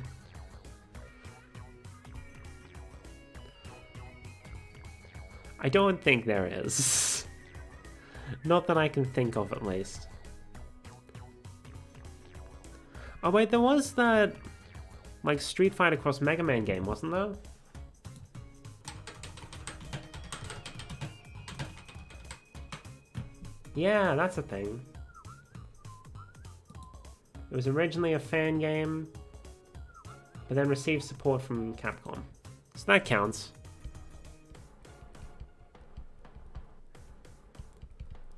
I don't think there is. Not that I can think of, at least. Oh wait, there was that, like, Street Fighter Cross Mega Man game, wasn't there? Yeah, that's a thing. It was originally a fan game, but then received support from Capcom. So that counts.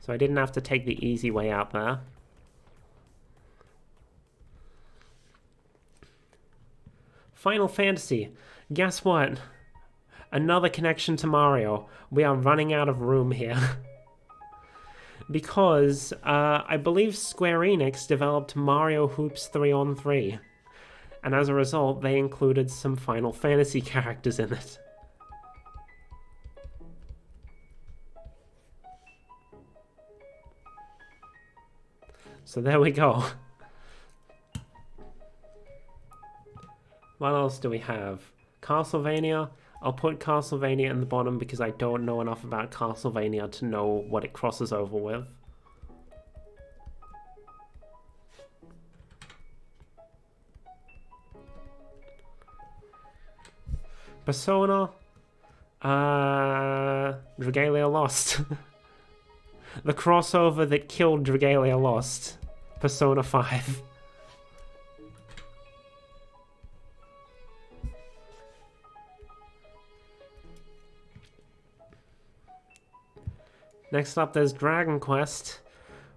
So I didn't have to take the easy way out there. Final Fantasy. Guess what? Another connection to Mario. We are running out of room here. Because I believe Square Enix developed Mario Hoops 3-on-3. And as a result, they included some Final Fantasy characters in it. So there we go. What else do we have? Castlevania. I'll put Castlevania in the bottom because I don't know enough about Castlevania to know what it crosses over with. Persona. Dragalia Lost. The crossover that killed Dragalia Lost. Persona 5. Next up, there's Dragon Quest,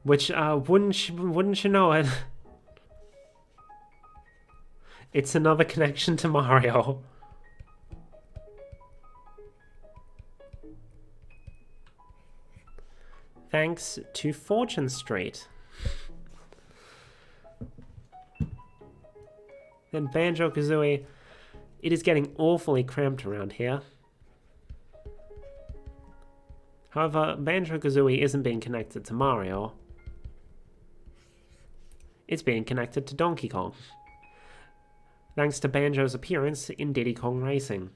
which, wouldn't you know it, it's another connection to Mario. Thanks to Fortune Street. Then Banjo-Kazooie. It is getting awfully cramped around here. However, Banjo-Kazooie isn't being connected to Mario. It's being connected to Donkey Kong. Thanks to Banjo's appearance in Diddy Kong Racing.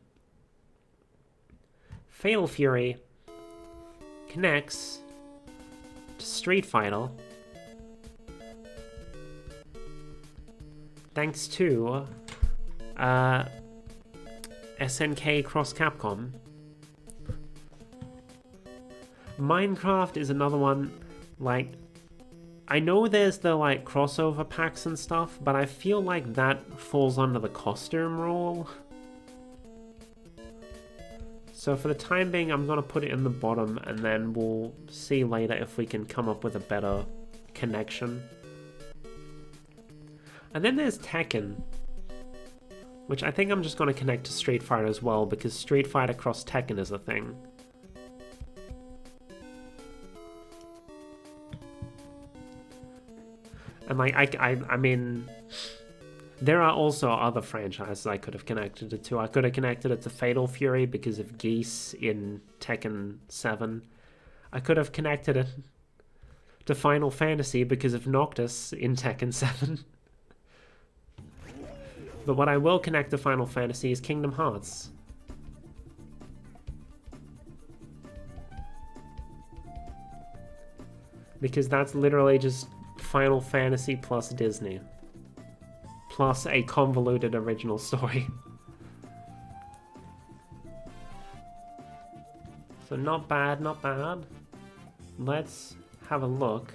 Fatal Fury connects to Street Fighter thanks to SNK Cross Capcom. Minecraft is another one, like, I know there's the, like, crossover packs and stuff, but I feel like that falls under the costume rule. So for the time being, I'm gonna put it in the bottom, and then we'll see later if we can come up with a better connection. And then there's Tekken, which I think I'm just gonna connect to Street Fighter as well, because Street Fighter Cross Tekken is a thing. And like, I mean, there are also other franchises I could have connected it to. I could have connected it to Fatal Fury because of Geese in Tekken 7. I could have connected it to Final Fantasy because of Noctis in Tekken 7. But what I will connect to Final Fantasy is Kingdom Hearts. Because that's literally just Final Fantasy plus Disney. Plus a convoluted original story. So not bad, not bad. Let's have a look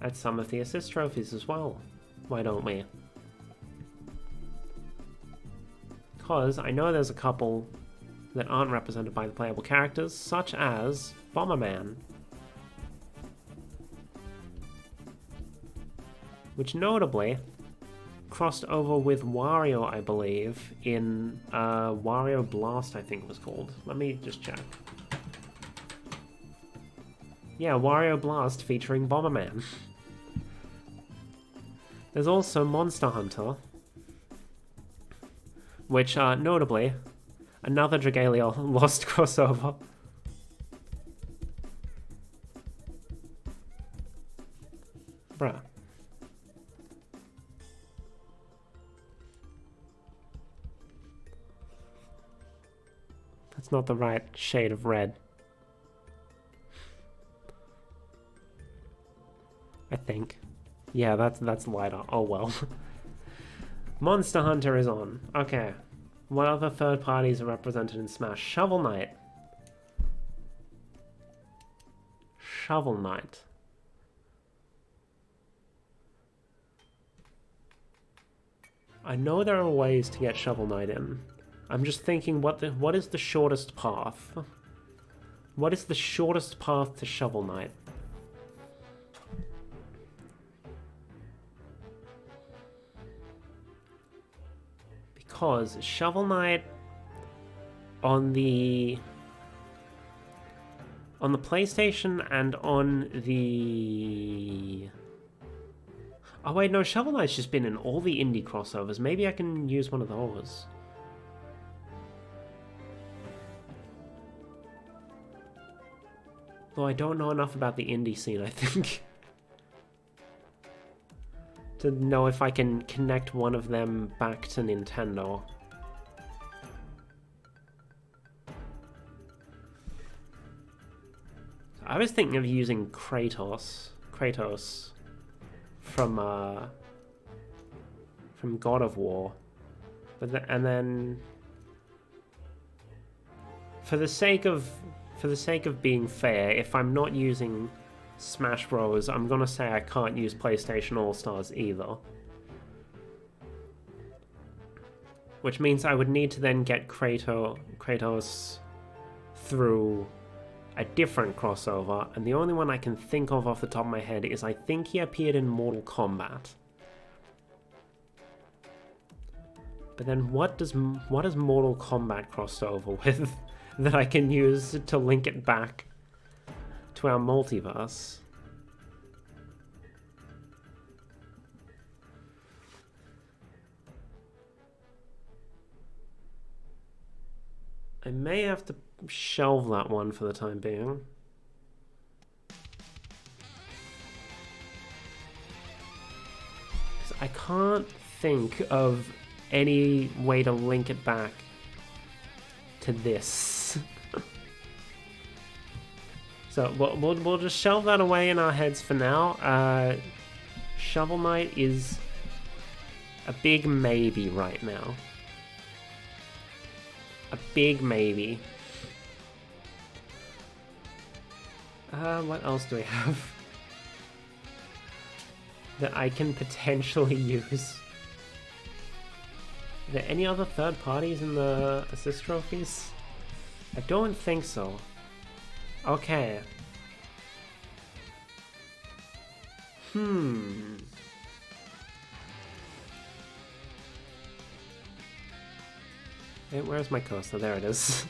at some of the assist trophies as well. Why don't we? Because I know there's a couple that aren't represented by the playable characters, such as Bomberman. Which notably crossed over with Wario, I believe, in Wario Blast, I think it was called. Let me just check. Yeah, Wario Blast featuring Bomberman. There's also Monster Hunter, which, notably, another Dragalia Lost crossover. Bruh. That's not the right shade of red. I think. Yeah, that's lighter. Oh well. Monster Hunter is on. Okay. What other third parties are represented in Smash? Shovel Knight. Shovel Knight. I know there are ways to get Shovel Knight in. I'm just thinking, what is the shortest path? What is the shortest path to Shovel Knight? Because Shovel Knight on the PlayStation and on the... Oh wait, no, Shovel Knight's just been in all the indie crossovers. Maybe I can use one of those. Though I don't know enough about the indie scene, I think, to know if I can connect one of them back to Nintendo. I was thinking of using Kratos from God of War, but and then for the sake of being fair, if I'm not using Smash Bros, I'm gonna say I can't use PlayStation All-Stars either. Which means I would need to then get Kratos through a different crossover, and the only one I can think of off the top of my head is I think he appeared in Mortal Kombat. But then what does Mortal Kombat crossover with that I can use to link it back to our multiverse? I may have to shelve that one for the time being. Because I can't think of any way to link it back to this. So we'll just shelve that away in our heads for now. Shovel Knight is a big maybe right now. A big maybe. What else do we have that I can potentially use? Are there any other third parties in the assist trophies? I don't think so. Okay. Where's my cursor? There it is.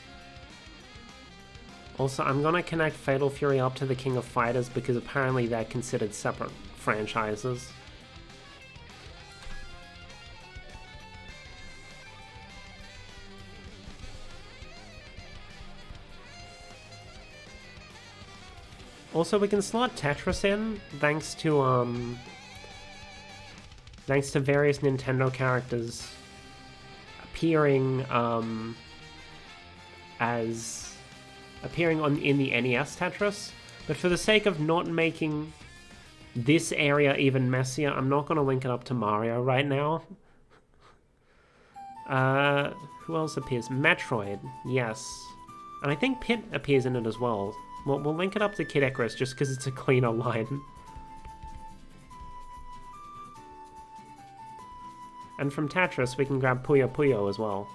Also, I'm gonna connect Fatal Fury up to the King of Fighters because apparently they're considered separate franchises. Also, we can slot Tetris in thanks to various Nintendo characters appearing in the NES Tetris, but for the sake of not making this area even messier, I'm not going to link it up to Mario right now. Who else appears? Metroid, yes. And I think Pit appears in it as well. We'll link it up to Kid Icarus just because it's a cleaner line. And from Tetris, we can grab Puyo Puyo as well.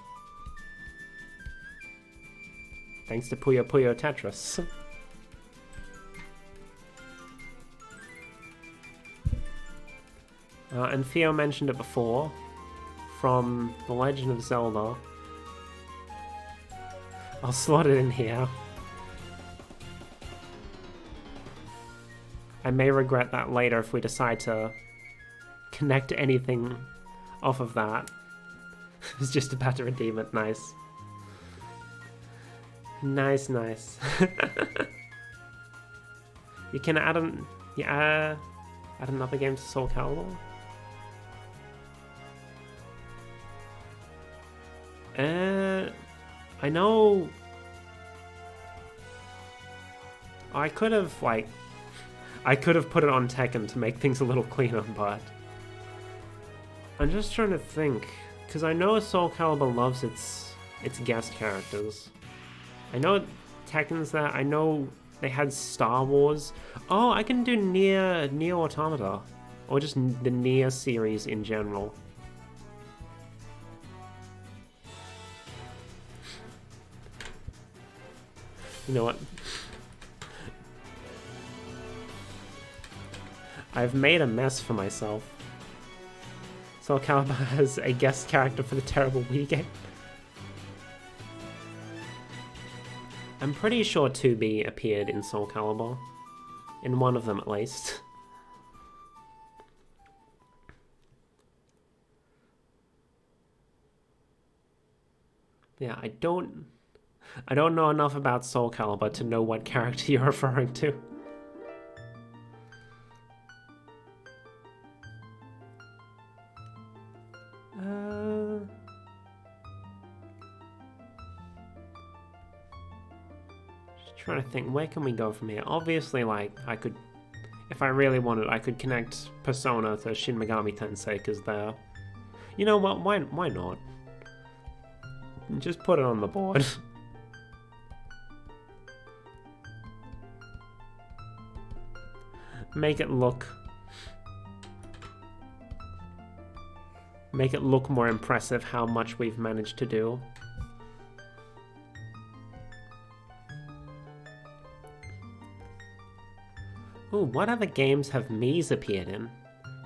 Thanks to Puyo Puyo Tetris. And Theo mentioned it before, from The Legend of Zelda. I'll slot it in here. I may regret that later if we decide to connect anything off of that. I was just about to redeem it. Nice. Nice, nice. You can add add another game to Soul Calibur. I know. I could have put it on Tekken to make things a little cleaner, but I'm just trying to think, because I know Soul Calibur loves its guest characters. I know Tekken's there. I know they had Star Wars. Oh, I can do Nier Automata, or just the Nier series in general. You know what? I've made a mess for myself. Soul Calibur has a guest character for the terrible Wii game. I'm pretty sure 2B appeared in Soul Calibur. In one of them, at least. Yeah, I don't know enough about Soul Calibur to know what character you're referring to. Just trying to think, where can we go from here? Obviously, like, I could, if I really wanted, I could connect Persona to Shin Megami Tensei, because they're... You know what, why not? Just put it on the board. Make it look more impressive how much we've managed to do. Ooh, what other games have Mii's appeared in?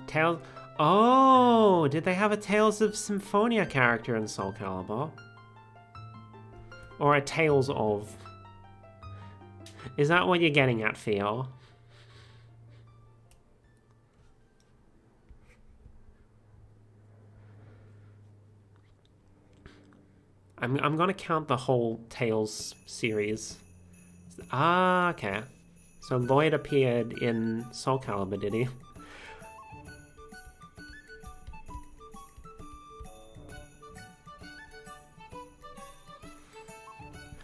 Tales... Oh, did they have a Tales of Symphonia character in Soul Calibur? Or a Tales of? Is that what you're getting at, Theo? I'm gonna count the whole Tales series. Ah, okay. So Lloyd appeared in Soul Calibur, did he?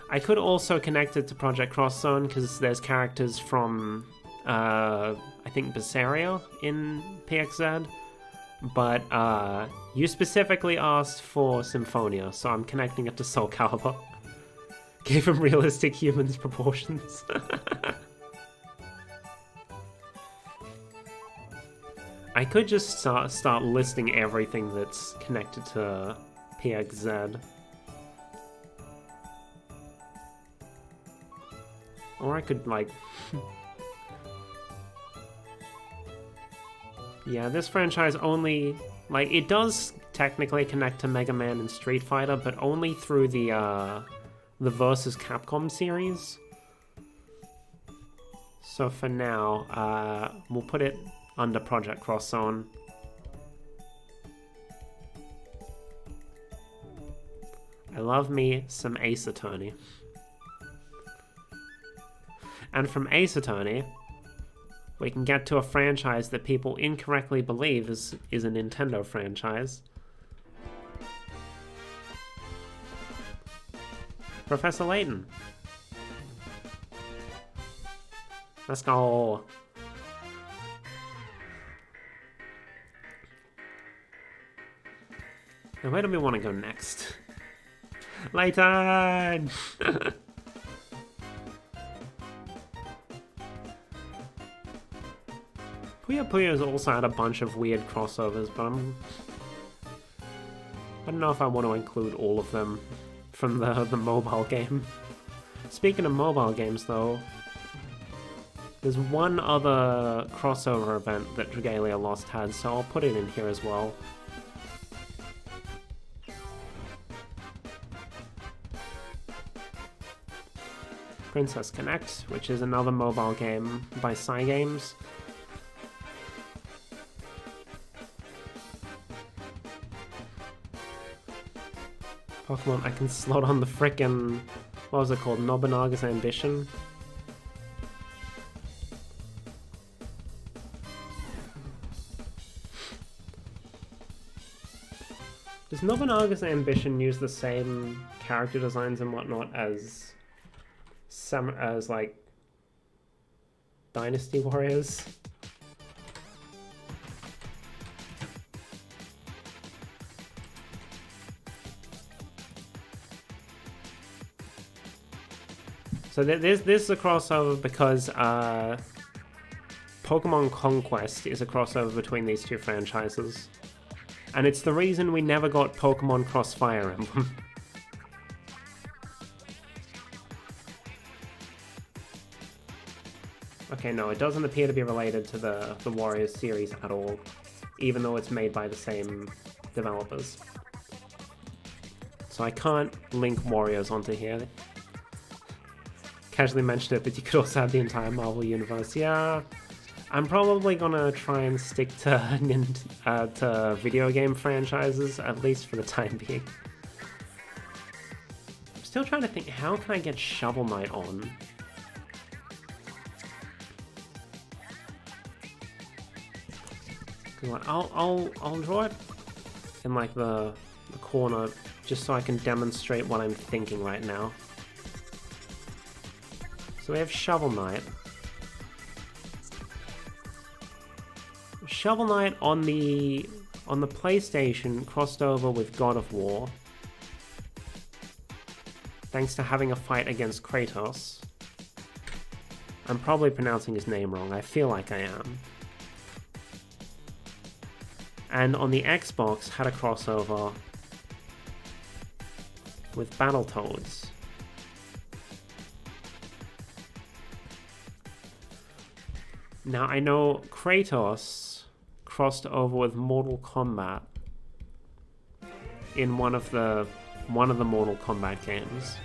I could also connect it to Project Cross Zone because there's characters from, I think, Berseria in PXZ. But you specifically asked for Symphonia, so I'm connecting it to Soul Calibur. Gave him realistic humans proportions. I could just start listing everything that's connected to PXZ. Or I could, like... Yeah, this franchise only... Like, it does technically connect to Mega Man and Street Fighter, but only through the Versus Capcom series. So for now, we'll put it under Project Cross Zone. I love me some Ace Attorney. And from Ace Attorney, we can get to a franchise that people incorrectly believe is a Nintendo franchise. Professor Layton. Let's go. Now, where do we want to go next? Layton! Puyo Puyo's also had a bunch of weird crossovers, but I don't know if I want to include all of them from the mobile game. Speaking of mobile games, though, there's one other crossover event that Dragalia Lost had, so I'll put it in here as well. Princess Connect, which is another mobile game by Cygames. Pokemon, I can slot on the frickin'... What was it called? Nobunaga's Ambition? Does Nobunaga's Ambition use the same character designs and whatnot as like Dynasty Warriors? So this is a crossover because Pokemon Conquest is a crossover between these two franchises. And it's the reason we never got Pokemon Cross Fire Emblem. Okay, no, it doesn't appear to be related to the Warriors series at all, even though it's made by the same developers. So I can't link Warriors onto here. Casually mentioned it, but you could also have the entire Marvel Universe. Yeah, I'm probably gonna try and stick to video game franchises, at least for the time being. I'm still trying to think, how can I get Shovel Knight on? I'll draw it in like the corner just so I can demonstrate what I'm thinking right now. So we have Shovel Knight. Shovel Knight on the PlayStation crossed over with God of War, thanks to having a fight against Kratos. I'm probably pronouncing his name wrong, I feel like I am. And on the Xbox had a crossover with Battletoads. Now I know Kratos crossed over with Mortal Kombat in one of the Mortal Kombat games.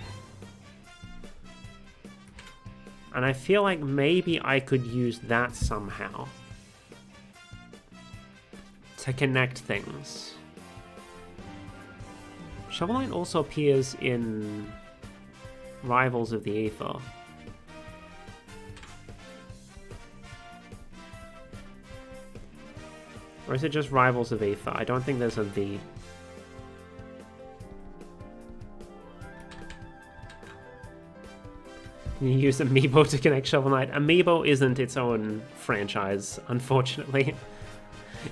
And I feel like maybe I could use that somehow to connect things. Shovel Knight also appears in Rivals of the Aether. Or is it just Rivals of Aether? I don't think there's a V. Can you use Amiibo to connect Shovel Knight? Amiibo isn't its own franchise, unfortunately.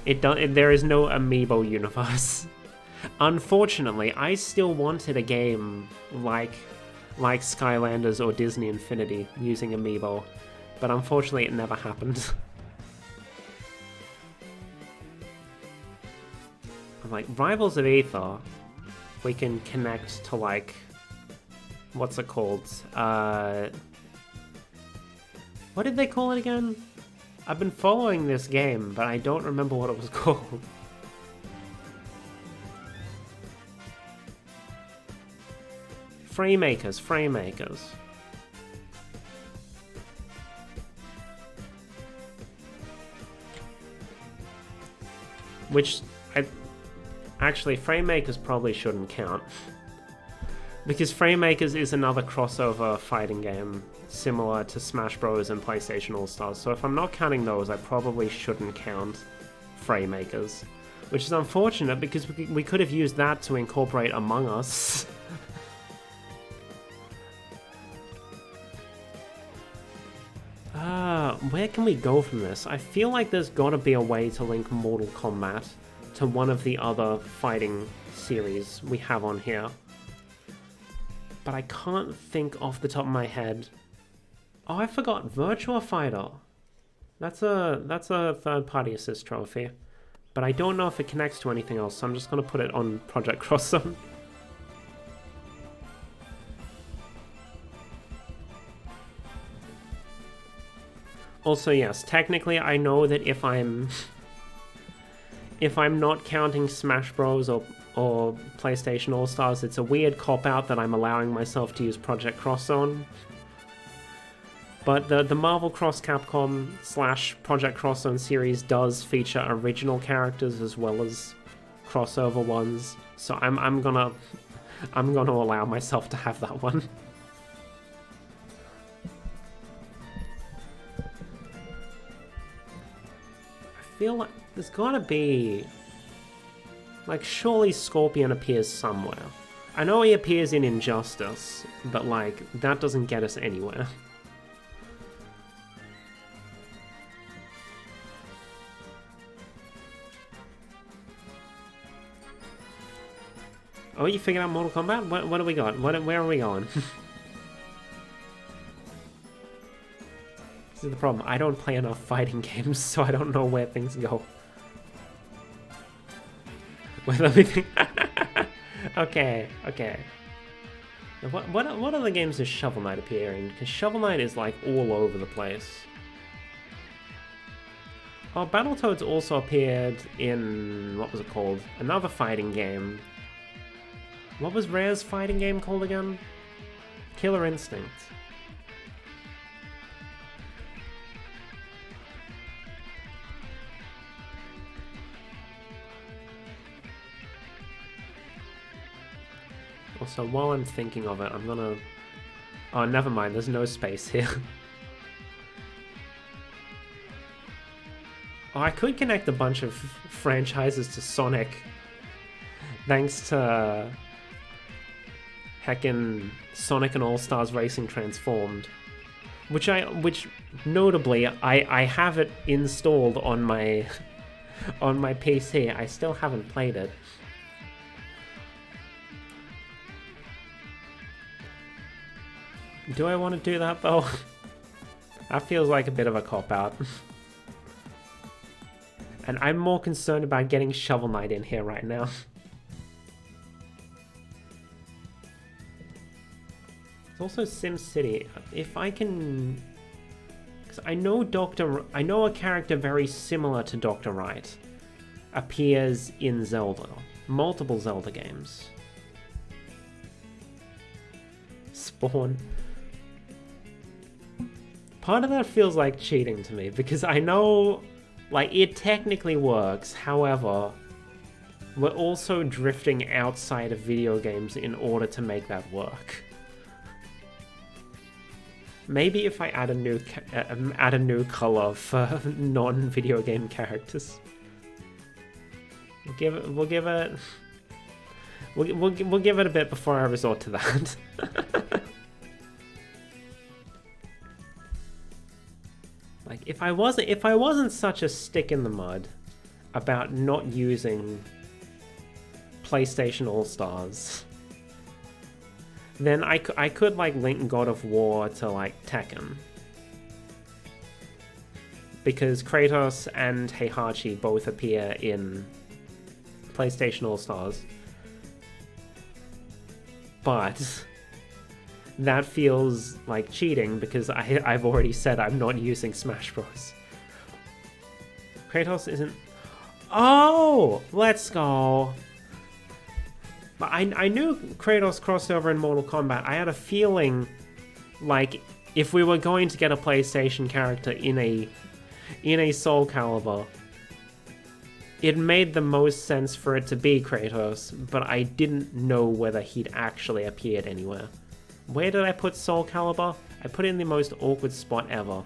There is no Amiibo universe. Unfortunately, I still wanted a game like Skylanders or Disney Infinity using Amiibo, but unfortunately it never happened. Like, Rivals of Aether, we can connect to, like, what's it called? What did they call it again? I've been following this game, but I don't remember what it was called. Framemakers. Which, actually, Framemakers probably shouldn't count. Because Framemakers is another crossover fighting game, similar to Smash Bros. And PlayStation All-Stars, so if I'm not counting those, I probably shouldn't count Framemakers. Which is unfortunate, because we could have used that to incorporate Among Us. Where can we go from this? I feel like there's gotta be a way to link Mortal Kombat to one of the other fighting series we have on here. But I can't think off the top of my head. Oh, I forgot, Virtua Fighter. That's a third-party assist trophy. But I don't know if it connects to anything else, so I'm just gonna put it on Project Cross Zone. Also, yes, technically I know that if I'm not counting Smash Bros. or PlayStation All-Stars, it's a weird cop-out that I'm allowing myself to use Project Cross Zone. But the Marvel Cross Capcom / Project Cross Zone series does feature original characters as well as crossover ones, so I'm gonna I'm gonna allow myself to have that one. I feel like there's gotta be... Like, surely Scorpion appears somewhere. I know he appears in Injustice, but, like, that doesn't get us anywhere. Oh, you figured out Mortal Kombat? What do we got? Where are we going? This is the problem. I don't play enough fighting games, so I don't know where things go. Wait, let me think. Okay. What other games does Shovel Knight appear in? Because Shovel Knight is like all over the place. Oh, Battletoads also appeared in... what was it called? Another fighting game. What was Rare's fighting game called again? Killer Instinct. Also, while I'm thinking of it, I'm gonna... Oh, never mind, there's no space here. Oh, I could connect a bunch of franchises to Sonic. Thanks to... heckin' Sonic and All-Stars Racing Transformed. Which notably, I have it installed on my... on my PC. I still haven't played it. Do I want to do that, though? That feels like a bit of a cop-out. And I'm more concerned about getting Shovel Knight in here right now. There's also SimCity. If I can... Because I know a character very similar to Dr. Wright appears in Zelda. Multiple Zelda games. Spawn. Part of that feels like cheating to me, because I know, like, it technically works, however, we're also drifting outside of video games in order to make that work. Maybe if I add a new color for non-video game characters. We'll give it a bit before I resort to that. Like, if I wasn't such a stick in the mud about not using PlayStation All-Stars, then I could like link God of War to like Tekken, because Kratos and Heihachi both appear in PlayStation All-Stars, but that feels like cheating because I've already said I'm not using Smash Bros. Kratos isn't... Oh! Let's go! But I knew Kratos crossed over in Mortal Kombat. I had a feeling like if we were going to get a PlayStation character in a Soul Calibur, it made the most sense for it to be Kratos, but I didn't know whether he'd actually appeared anywhere. Where did I put Soul Calibur? I put it in the most awkward spot ever.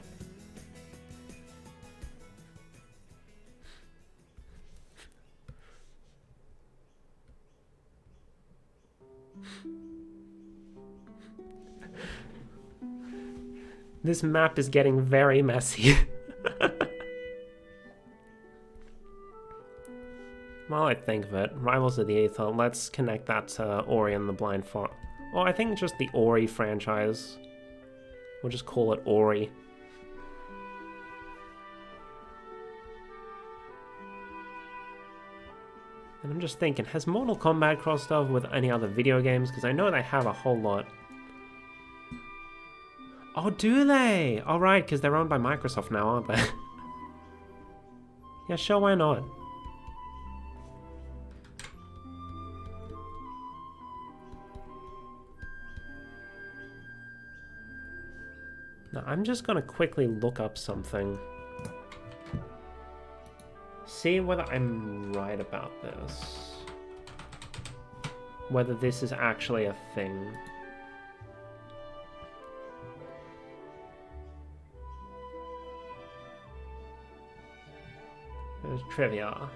This map is getting very messy. While I think of it, Rivals of the Aether, let's connect that to Ori and the Blind Forest. Or I think just the Ori franchise. We'll just call it Ori. And I'm just thinking, has Mortal Kombat crossed over with any other video games? Because I know they have a whole lot. Oh, do they? All right, because they're owned by Microsoft now, aren't they? Yeah, sure, why not? Now, I'm just going to quickly look up something. See whether I'm right about this. whether this is actually a thing. There's trivia.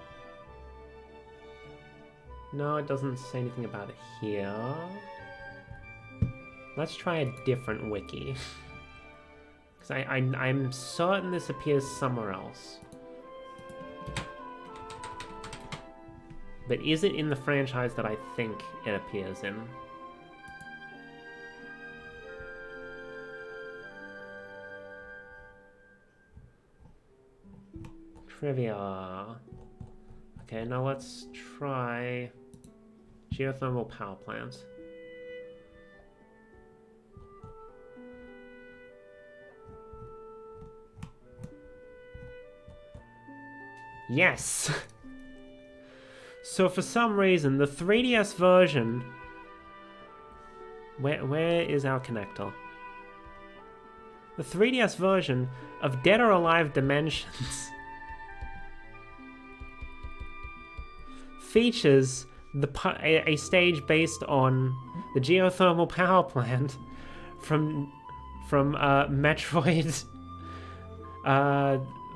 No, it doesn't say anything about it here. Let's try a different wiki. Because I'm certain this appears somewhere else. But is it in the franchise that I think it appears in? Trivia. Okay, now let's try geothermal power plant. Yes! So for some reason, the 3DS version... Where is our connector? The 3DS version of Dead or Alive Dimensions features a stage based on the geothermal power plant from Metroid...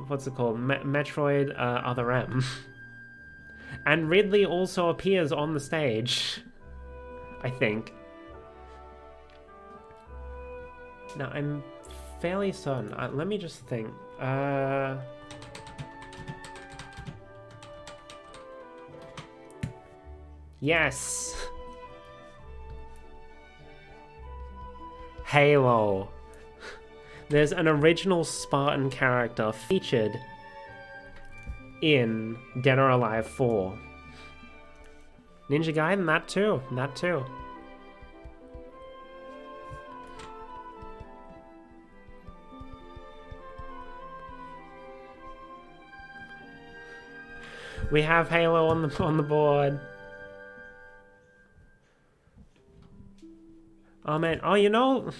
what's it called? Metroid Other M. And Ridley also appears on the stage, I think. Now, I'm fairly certain. Let me just think. Yes! Halo. There's an original Spartan character featured in Dead or Alive 4. Ninja Gaiden, that too. That too. We have Halo on the board. Oh man, oh you know,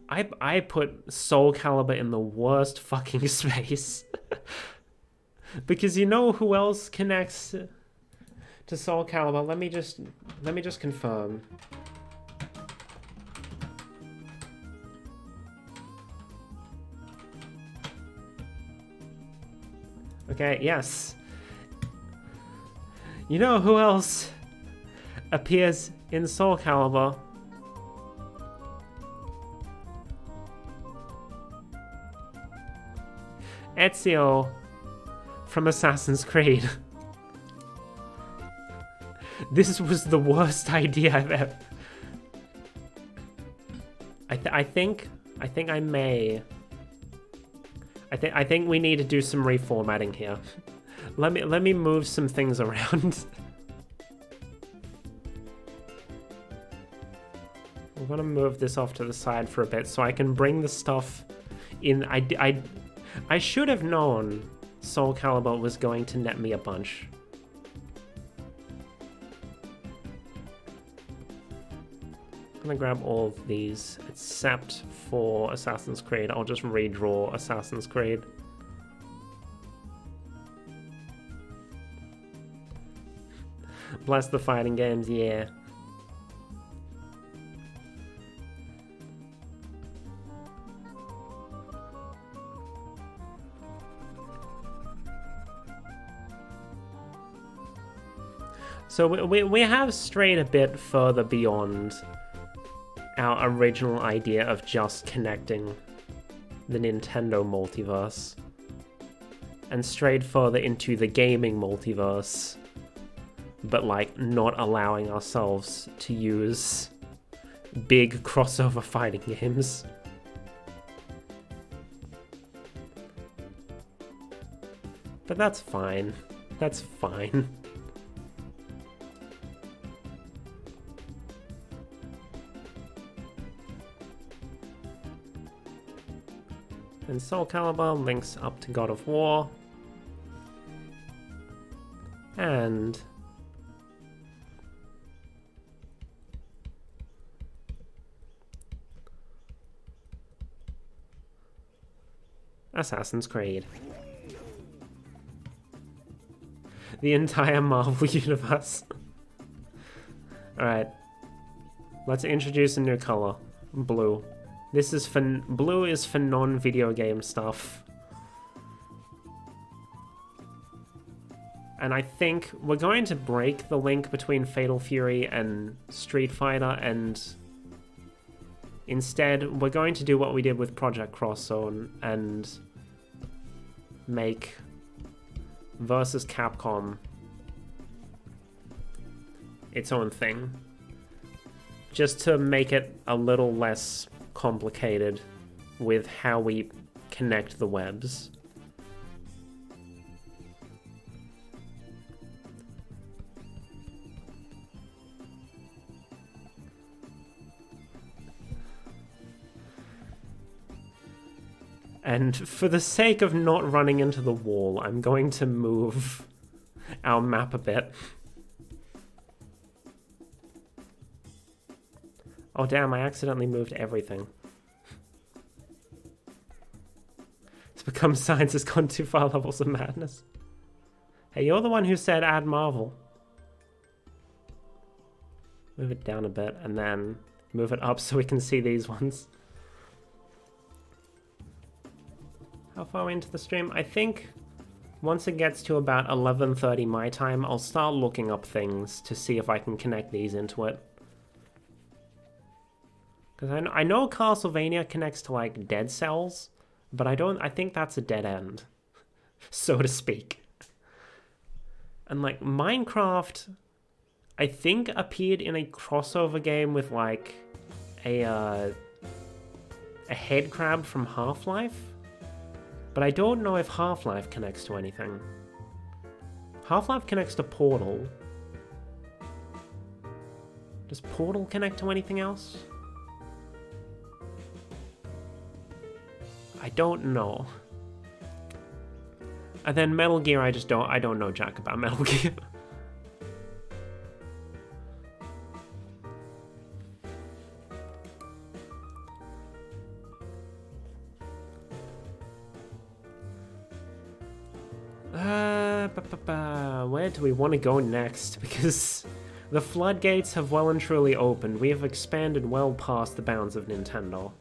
I put Soul Calibur in the worst fucking space. Because you know who else connects to Soul Calibur? Let me just confirm. Okay, yes. You know who else appears in Soul Calibur? Ezio from Assassin's Creed. This was the worst idea I've ever... I think we need to do some reformatting here. Let me move some things around. I'm gonna move this off to the side for a bit so I can bring the stuff in. I should have known Soul Calibur was going to net me a bunch. I'm gonna grab all of these, except for Assassin's Creed. I'll just redraw Assassin's Creed. Bless the fighting games, yeah. So we have strayed a bit further beyond our original idea of just connecting the Nintendo multiverse and strayed further into the gaming multiverse, but like not allowing ourselves to use big crossover fighting games. But that's fine. That's fine. And Soul Calibur links up to God of War. And Assassin's Creed. The entire Marvel universe. Alright. Let's introduce a new color. Blue. This is for... Blue is for non-video game stuff. And I think we're going to break the link between Fatal Fury and Street Fighter, and instead we're going to do what we did with Project Cross Zone and make versus Capcom its own thing. Just to make it a little less complicated with how we connect the webs. And for the sake of not running into the wall, I'm going to move our map a bit. Oh damn, I accidentally moved everything. It's become science has gone too far levels of madness. Hey, you're the one who said add Marvel. Move it down a bit and then move it up so we can see these ones. How far are we into the stream? I think once it gets to about 11:30 my time, I'll start looking up things to see if I can connect these into it. Because I know Castlevania connects to, like, Dead Cells, but I think that's a dead end, so to speak. And, like, Minecraft, I think appeared in a crossover game with, like, a head crab from Half-Life. But I don't know if Half-Life connects to anything. Half-Life connects to Portal. Does Portal connect to anything else? I don't know. And then Metal Gear, I don't know jack about Metal Gear. Where do we want to go next? Because the floodgates have well and truly opened. We have expanded well past the bounds of Nintendo.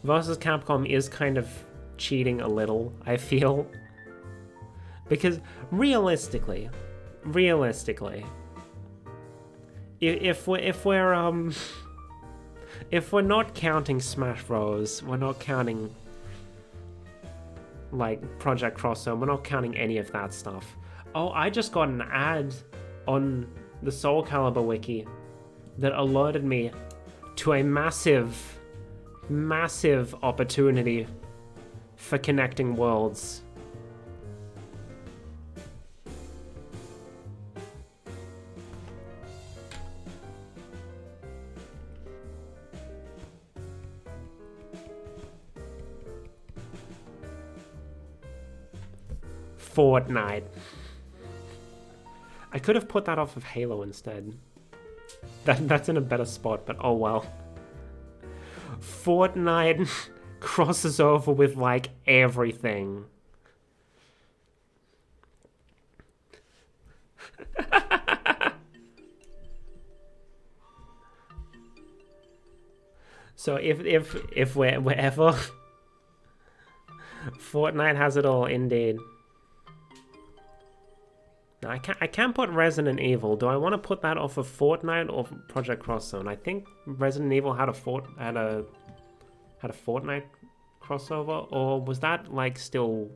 Versus Capcom is kind of cheating a little, I feel. Because realistically, if we're not counting Smash Bros, we're not counting like Project Cross Zone, we're not counting any of that stuff. Oh, I just got an ad on the Soul Calibur wiki that alerted me to a massive opportunity for connecting worlds. Fortnite. I could have put that off of Halo instead. That's in a better spot, but oh well. Fortnite crosses over with, like, everything. So if we're ever... Fortnite has it all, indeed. No, I can't put Resident Evil. Do I want to put that off of Fortnite or Project Cross Zone? I think Resident Evil had a Fortnite crossover, or was that like still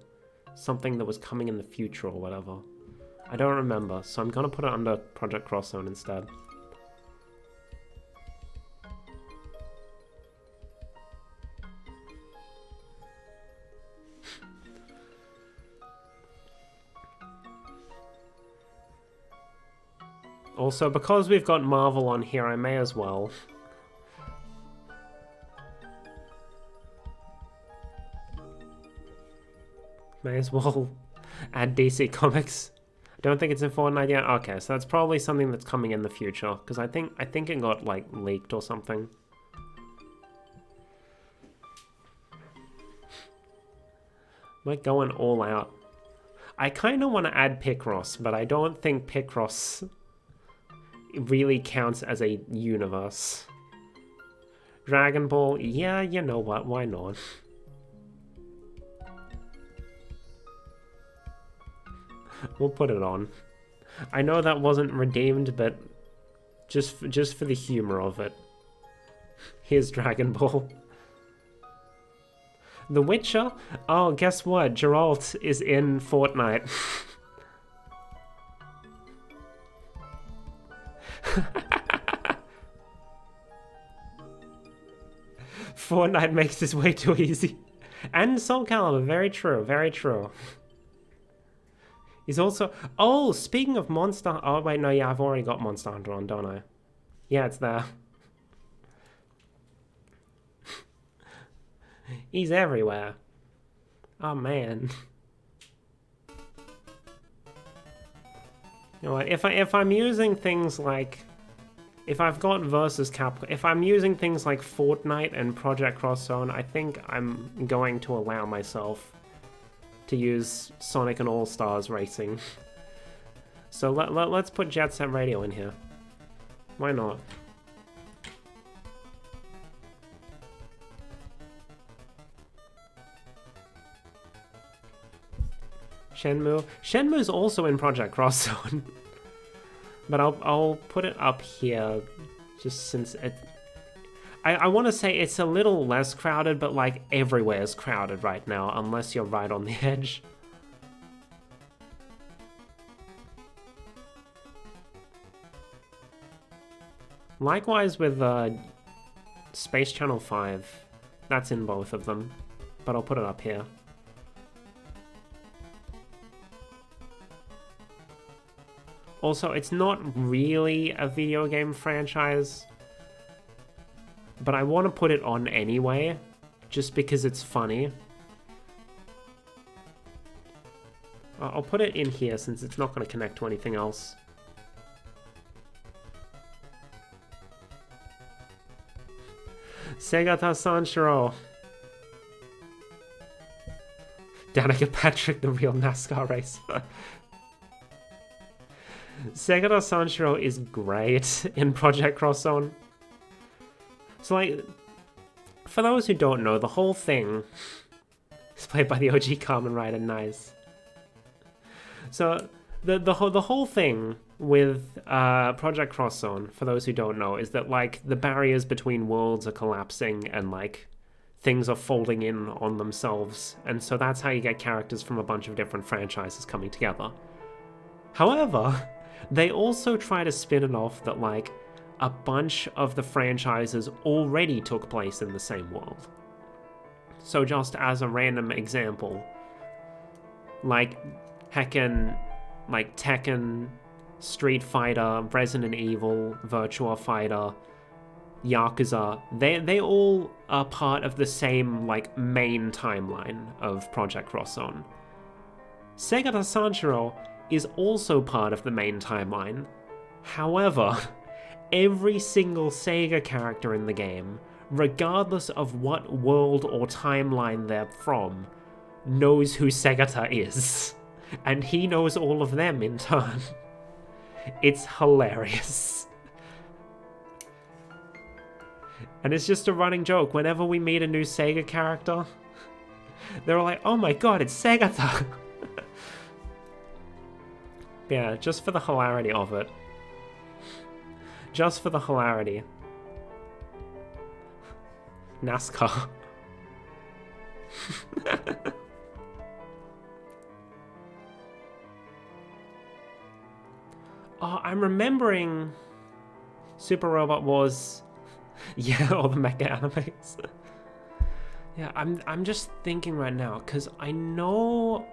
something that was coming in the future or whatever? I don't remember, so I'm gonna put it under Project Cross Zone instead. Also, because we've got Marvel on here, I may as well. May as well add DC Comics. I don't think it's in Fortnite yet. Okay, so that's probably something that's coming in the future, because I think it got, like, leaked or something. We're going all out. I kind of want to add Picross, but I don't think Picross really counts as a universe. Dragon Ball, yeah, you know what, why not? We'll put it on. I know that wasn't redeemed, but just for the humor of it. Here's Dragon Ball. The Witcher? Oh, guess what? Geralt is in Fortnite. Fortnite makes this way too easy. And Soul Calibur, very true, very true. He's also... Oh, speaking of Monster... Oh, wait, no, yeah, I've already got Monster Hunter on, don't I? Yeah, it's there. He's everywhere. Oh, man. You know what, if I'm using things like... If I've got versus Capcom... If I'm using things like Fortnite and Project Cross Zone, I think I'm going to allow myself to use Sonic and All-Stars Racing. So let's put Jet Set Radio in here. Why not? Shenmue. Shenmue's also in Project Cross Zone. But I'll put it up here just since it... I want to say it's a little less crowded, but like everywhere's crowded right now, unless you're right on the edge. Likewise with Space Channel 5. That's in both of them, but I'll put it up here. Also, it's not really a video game franchise, but I want to put it on anyway, just because it's funny. I'll put it in here since it's not going to connect to anything else. Segata Sanshiro. Danica Patrick, the real NASCAR racer. Segata Sanshiro is great in Project Cross Zone. So, like, for those who don't know, the whole thing is played by the OG Kamen Rider. Nice. So, the whole thing with Project Cross Zone, for those who don't know, is that, like, the barriers between worlds are collapsing and, like, things are folding in on themselves. And so that's how you get characters from a bunch of different franchises coming together. However, they also try to spin it off that, like, a bunch of the franchises already took place in the same world. So just as a random example, like, heckin', like, Tekken, Street Fighter, Resident Evil, Virtua Fighter, Yakuza, they all are part of the same, like, main timeline of Project Cross Zone. Segata Sanshiro is also part of the main timeline. However, every single Sega character in the game, regardless of what world or timeline they're from, knows who Segata is. And he knows all of them in turn. It's hilarious. And it's just a running joke. Whenever we meet a new Sega character, they're all like, oh my god, it's Segata! Yeah, just for the hilarity of it. Just for the hilarity. NASCAR. Oh, I'm remembering Super Robot Wars. Yeah, all the mecha animes. Yeah, I'm just thinking right now, because I know...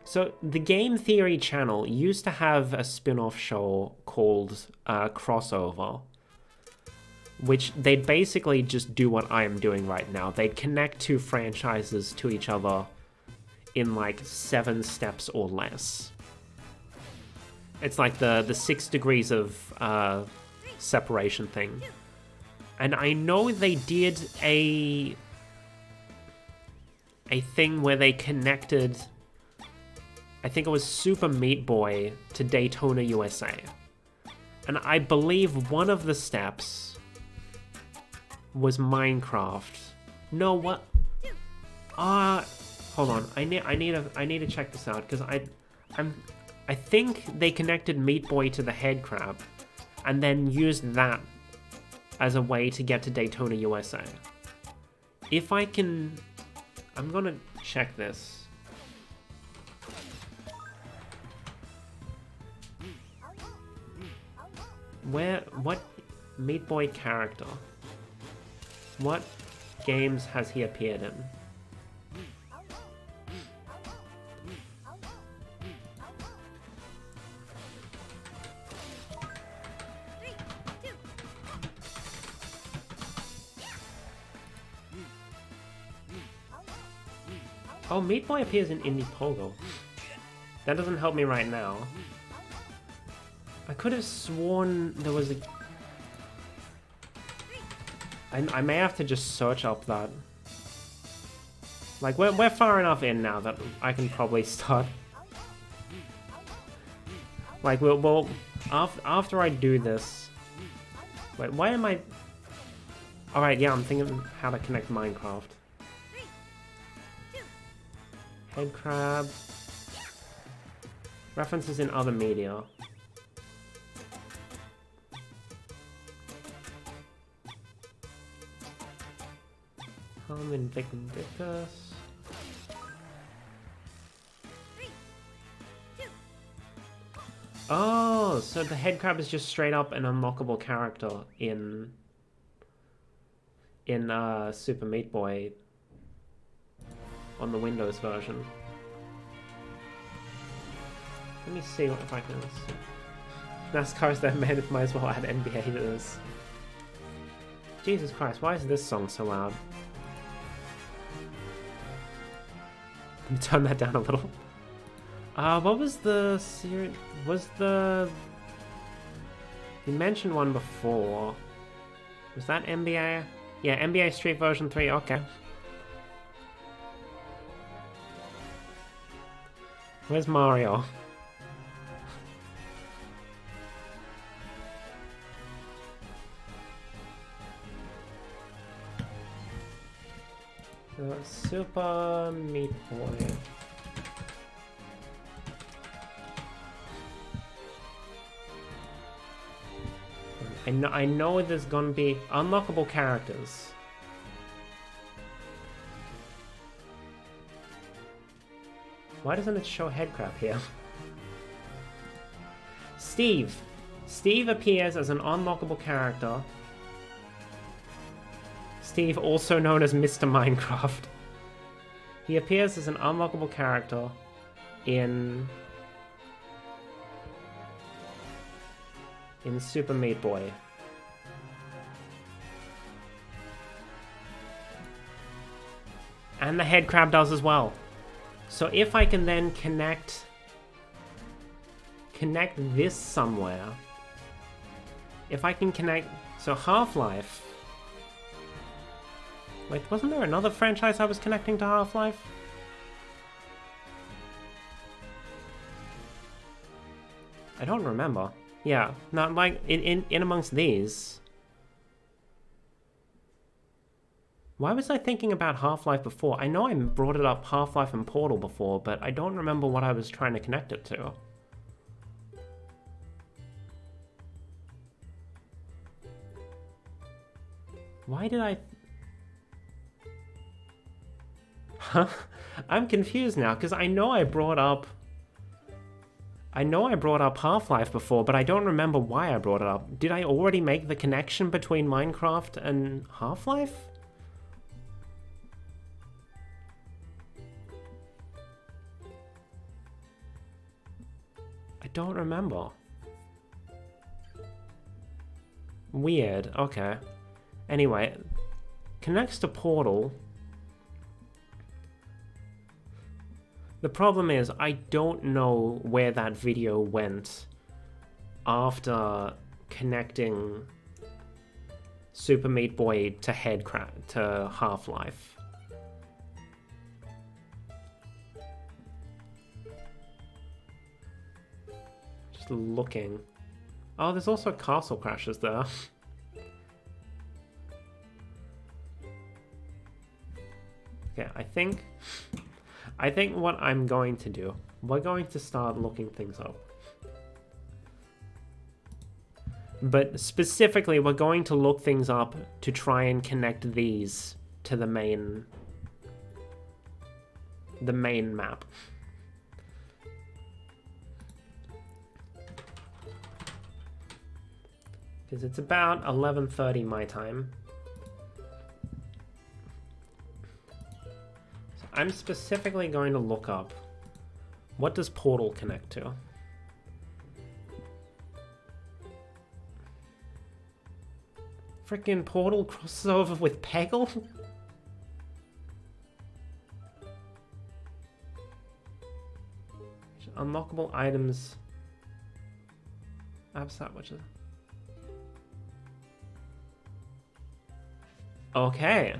So, the Game Theory channel used to have a spin-off show called Crossover, which they'd basically just do what I am doing right now. They'd connect two franchises to each other in, like, 7 steps or less. It's like the 6 degrees of separation thing. And I know they did a thing where they connected, I think it was Super Meat Boy to Daytona, USA. And I believe one of the steps was Minecraft. No, what? Hold on. I need to check this out because I think they connected Meat Boy to the head crab and then used that as a way to get to Daytona, USA. If I can, I'm gonna check this. What Meat Boy character? What games has he appeared in? Oh, Meat Boy appears in Indie Pogo. That doesn't help me right now. I could have sworn there was a... I may have to just search up that. Like, we're far enough in now that I can probably start. Like, we'll after I do this... Wait, why am I... Alright, yeah, I'm thinking how to connect Minecraft. Head crab. References in other media. Home Invictus. Oh, so the head crab is just straight up an unlockable character in Super Meat Boy on the Windows version. Let me see if I can... NASCAR's that man, might as well add NBA to this. Jesus Christ, why is this song so loud? Let me turn that down a little. What was the series? You mentioned one before. Was that NBA? Yeah, NBA Street version 3, okay. Where's Mario? Super Meat Boy. I know there's gonna be unlockable characters. Why doesn't it show headcrab here? Steve. Steve appears as an unlockable character. Steve, also known as Mr. Minecraft. He appears as an unlockable character in Super Meat Boy. And the head crab does as well. So if I can then connect this somewhere, if I can connect, so Half-Life. Wait, wasn't there another franchise I was connecting to Half-Life? I don't remember. Yeah, not like in amongst these. Why was I thinking about Half-Life before? I know I brought it up Half-Life and Portal before, but I don't remember what I was trying to connect it to. Why did I... Huh? I'm confused now, because I know I brought up Half-Life before, but I don't remember why I brought it up. Did I already make the connection between Minecraft and Half-Life? I don't remember. Weird, okay. Anyway, connects to Portal. The problem is, I don't know where that video went after connecting Super Meat Boy to to Half-Life. just looking. Oh, there's also castle crashes there. Okay, I think what I'm going to do, we're going to start looking things up. But specifically, we're going to look things up to try and connect these to the main map. Because it's about 11:30 my time. So I'm specifically going to look up, what does Portal connect to? Frickin' Portal crosses over with Peggle? Unlockable items. Absat, which is... Okay.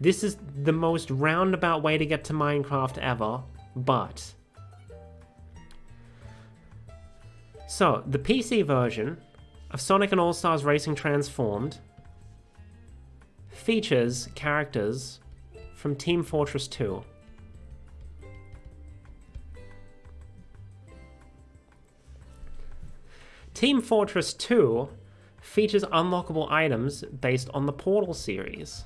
This is the most roundabout way to get to Minecraft ever, but... So, the PC version of Sonic and All-Stars Racing Transformed features characters from Team Fortress 2. Team Fortress 2 features unlockable items based on the Portal series.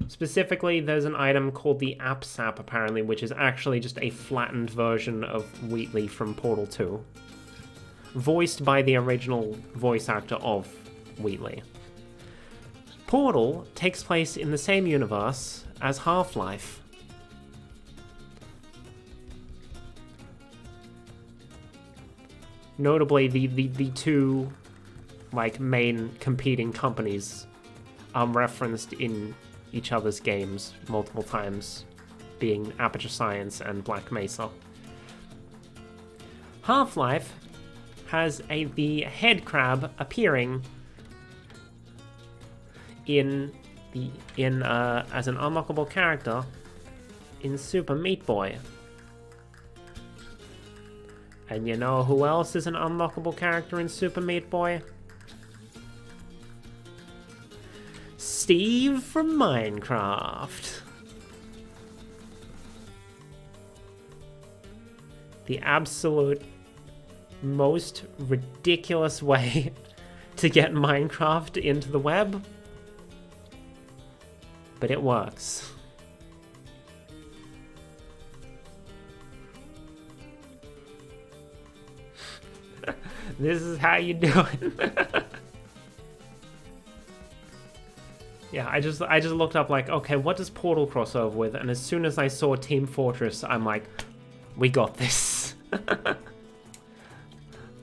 Specifically, there's an item called the AppSap, apparently, which is actually just a flattened version of Wheatley from Portal 2, voiced by the original voice actor of Wheatley. Portal takes place in the same universe as Half-Life. Notably, the two main competing companies are referenced in each other's games multiple times, being Aperture Science and Black Mesa. Half-Life has the head crab appearing as an unlockable character in Super Meat Boy. And you know who else is an unlockable character in Super Meat Boy? Steve from Minecraft. The absolute most ridiculous way to get Minecraft into the web. But it works. This is how you do it. Yeah, I just looked up okay, what does Portal cross over with? And as soon as I saw Team Fortress, I'm like, we got this. All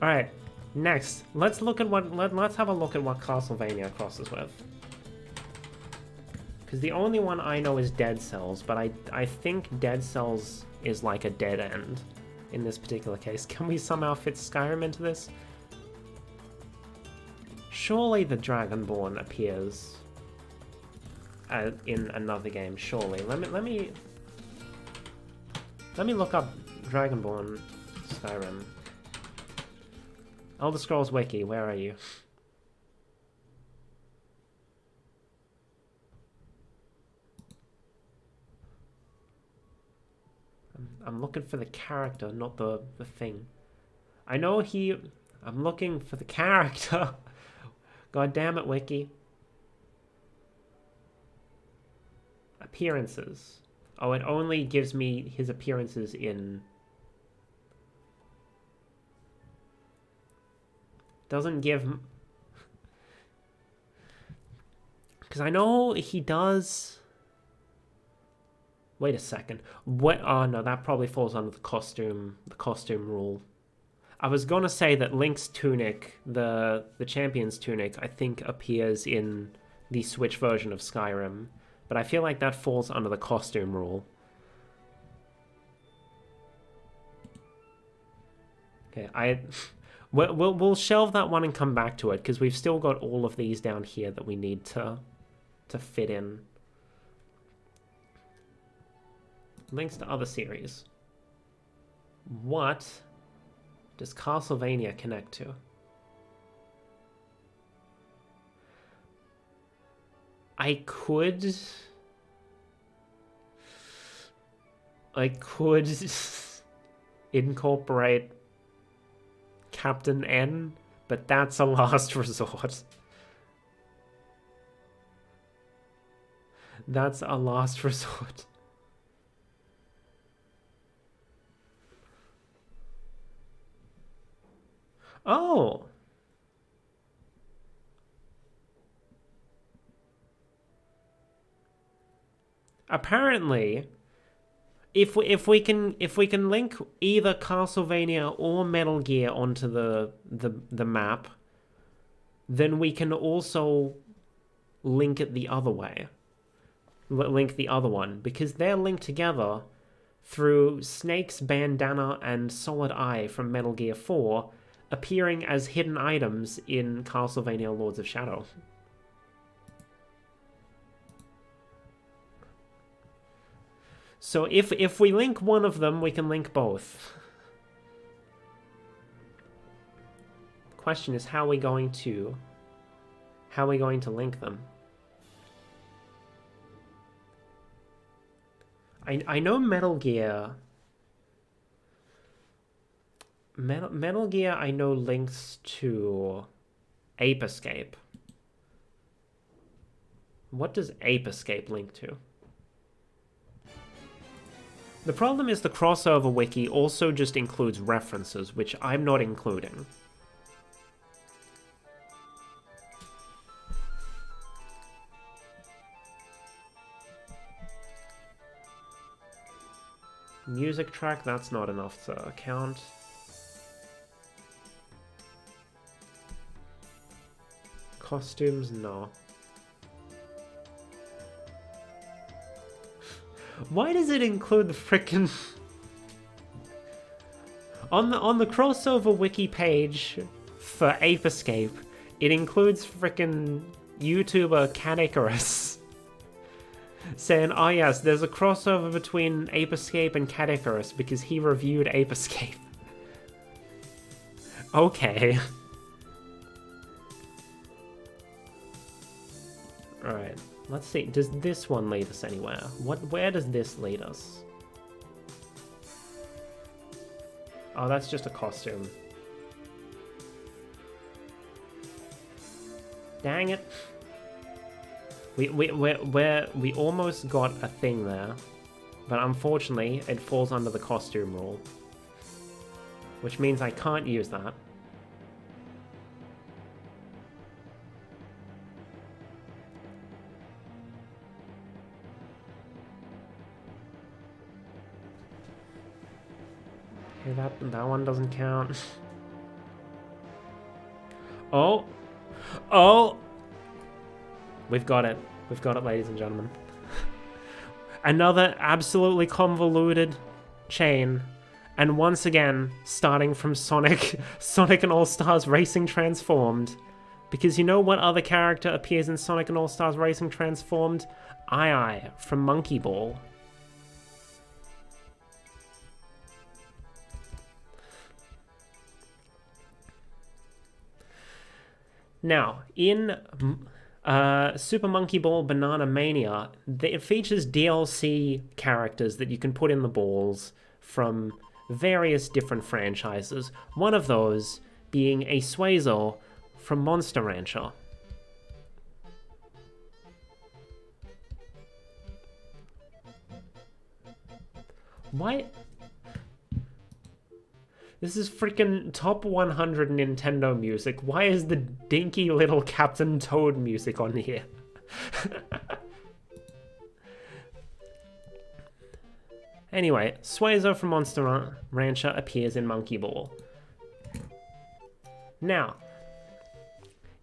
right, next, let's have a look at what Castlevania crosses with. Because the only one I know is Dead Cells, but I think Dead Cells is like a dead end in this particular case. Can we somehow fit Skyrim into this? Surely the Dragonborn appears in another game. Surely. Let me look up Dragonborn Skyrim. Elder Scrolls Wiki, where are you? I'm looking for the character, not the thing. I know I'm looking for the character. God damn it, Wiki. Appearances. Oh, it only gives me his appearances in... Doesn't give... Because I know he does... Wait a second. What? Oh no, that probably falls under the costume rule. I was gonna say that Link's tunic, the champion's tunic, I think appears in the Switch version of Skyrim, but I feel like that falls under the costume rule. Okay, we'll shelve that one and come back to it because we've still got all of these down here that we need to fit in. links to other series. What does Castlevania connect to? I could incorporate Captain N, but that's a last resort. That's a last resort. Oh. Apparently, if we can link either Castlevania or Metal Gear onto the map, then we can also link it the other way. Link the other one, because they're linked together through Snake's bandana and Solid Eye from Metal Gear 4 appearing as hidden items in Castlevania Lords of Shadow. So if we link one of them, we can link both. The question is, how are we going to link them? I know Metal Gear. Metal Gear, I know links to Ape Escape. What does Ape Escape link to? The problem is the crossover wiki also just includes references, which I'm not including. Music track, that's not enough to count. Costumes, no. Why does it include the frickin' on the crossover wiki page for Ape Escape? It includes frickin' YouTuber Cat Icarus saying, "Oh yes, there's a crossover between Ape Escape and Cat Icarus because he reviewed Ape Escape." Okay. All right. Let's see, does this one lead us anywhere? Where does this lead us? Oh, that's just a costume. Dang it. We almost got a thing there, but unfortunately it falls under the costume rule, which means I can't use that. That one doesn't count. Oh! Oh! We've got it. We've got it, ladies and gentlemen. Another absolutely convoluted chain. And once again, starting from Sonic and All-Stars Racing Transformed. Because you know what other character appears in Sonic and All-Stars Racing Transformed? Ai from Monkey Ball. Now, in Super Monkey Ball Banana Mania, it features DLC characters that you can put in the balls from various different franchises. One of those being a Suezo from Monster Rancher. Why? This is freaking top 100 Nintendo music. Why is the dinky little Captain Toad music on here? Anyway, Suezo from Monster Rancher appears in Monkey Ball. Now,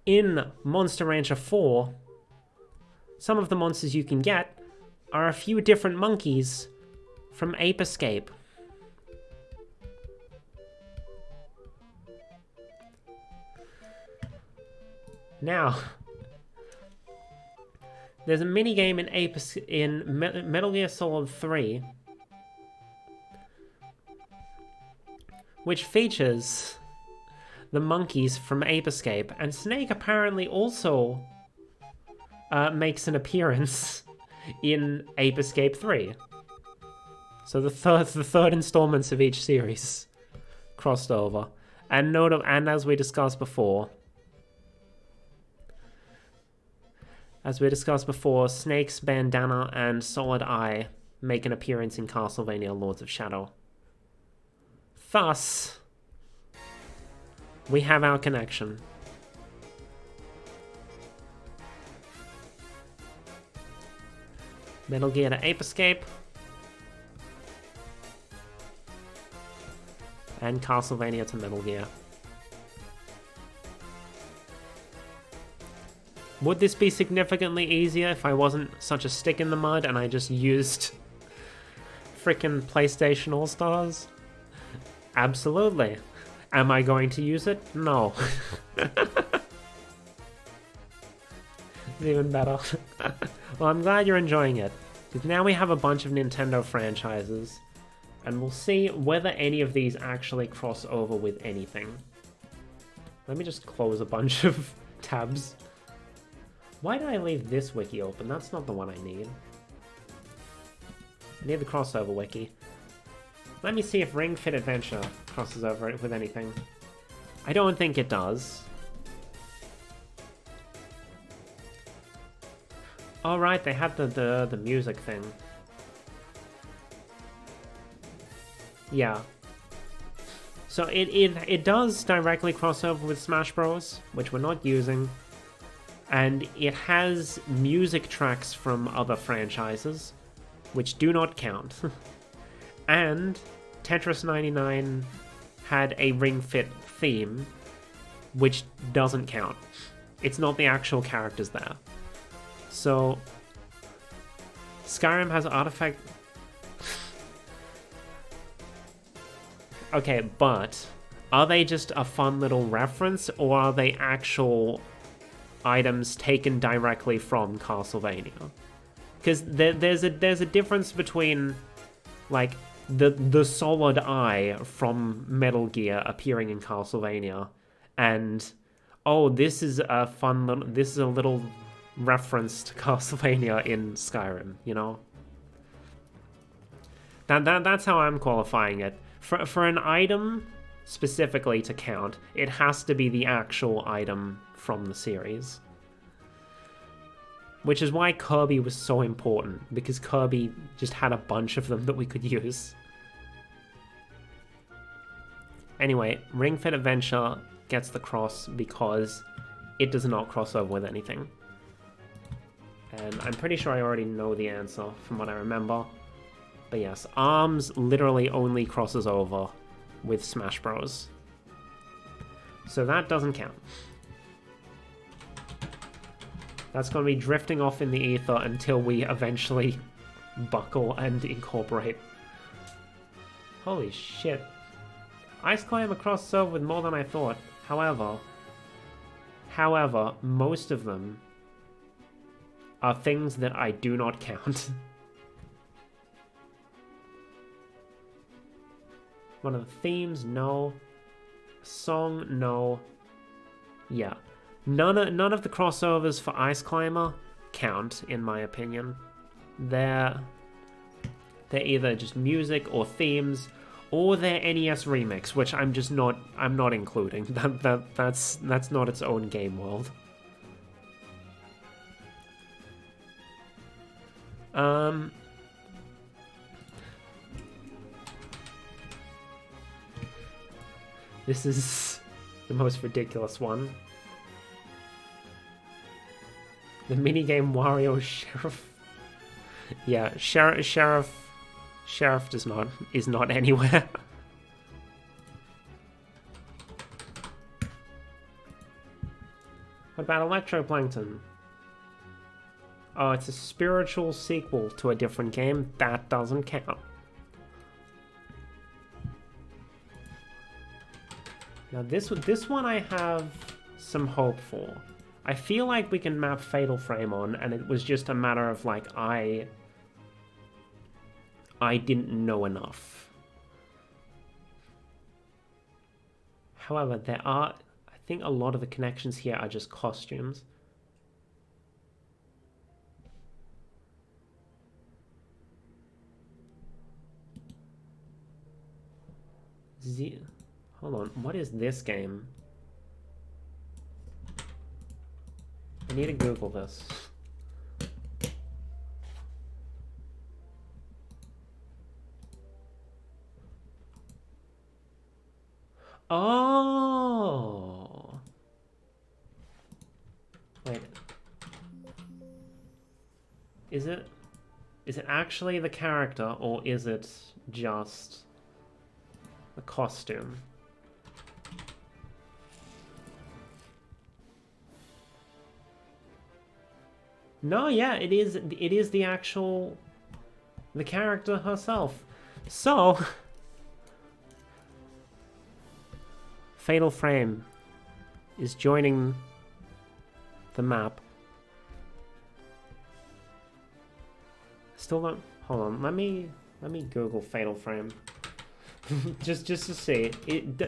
in Monster Rancher 4, some of the monsters you can get are a few different monkeys from Ape Escape. Now, there's a minigame in Metal Gear Solid 3 which features the monkeys from Ape Escape, and Snake apparently also makes an appearance in Ape Escape 3. So the third installments of each series crossed over. And as we discussed before, Snake's bandana and Solid Eye make an appearance in Castlevania Lords of Shadow. Thus, we have our connection. Metal Gear to Ape Escape. And Castlevania to Metal Gear. Would this be significantly easier if I wasn't such a stick in the mud and I just used frickin' PlayStation All-Stars? Absolutely. Am I going to use it? No. It's even better. Well, I'm glad you're enjoying it, because now we have a bunch of Nintendo franchises, and we'll see whether any of these actually cross over with anything. Let me just close a bunch of tabs. Why did I leave this wiki open? That's not the one I need. I need the crossover wiki. Let me see if Ring Fit Adventure crosses over it with anything. I don't think it does. Oh right, they had the music thing. Yeah. So it does directly cross over with Smash Bros, which we're not using. And it has music tracks from other franchises, which do not count. And Tetris 99 had a Ring Fit theme, which doesn't count. It's not the actual characters there. So, Skyrim has artifact... Okay, but are they just a fun little reference, or are they actual items taken directly from Castlevania? Because there's a difference between, like, the Solid Eye from Metal Gear appearing in Castlevania, and oh, this is a little reference to Castlevania in Skyrim, you know? That's how I'm qualifying it. For an item specifically to count, it has to be the actual item from the series. Which is why Kirby was so important, because Kirby just had a bunch of them that we could use. Anyway, Ring Fit Adventure gets the cross because it does not cross over with anything. And I'm pretty sure I already know the answer from what I remember. But yes, ARMS literally only crosses over with Smash Bros. So that doesn't count. That's going to be drifting off in the ether until we eventually buckle and incorporate. Holy shit. Ice Climber crosses over with more than I thought. However, most of them are things that I do not count. One of the themes, no. Song, no. Yeah. None of the crossovers for Ice Climber count, in my opinion. They're either just music or themes, or they're NES remix, which I'm not including. That's not its own game world. This is the most ridiculous one. The minigame Wario Sheriff. Yeah, Sheriff is not anywhere. What about Electroplankton? Oh, it's a spiritual sequel to a different game. That doesn't count. Now this one I have some hope for. I feel like we can map Fatal Frame on, and it was just a matter of, like, I didn't know enough. However, I think a lot of the connections here are just costumes. Hold on, what is this game? I need to Google this. Oh! Wait. Is it actually the character, or is it just the costume? No, yeah, it is the actual the character herself. So Fatal Frame is joining the map. Still don't. Hold on. Let me Google Fatal Frame. just to see.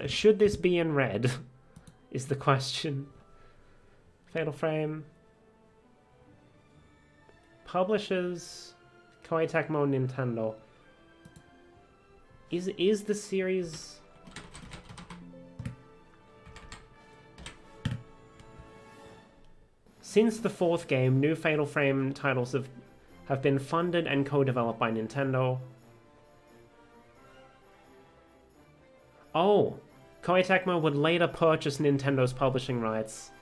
Should this be in red? Is the question. Fatal Frame. Publishers. Koei Tecmo, Nintendo. Is the series? Since the fourth game, new Fatal Frame titles have been funded and co-developed by Nintendo. Oh, Koei Tecmo would later purchase Nintendo's publishing rights.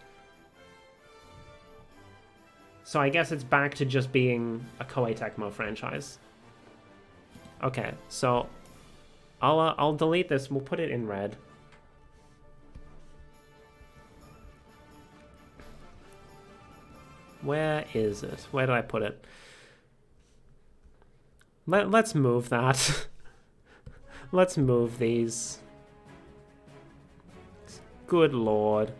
So I guess it's back to just being a Koei Tecmo franchise. Okay, so I'll delete this. We'll put it in red. Where is it? Where did I put it? Let's move that. Let's move these. Good lord.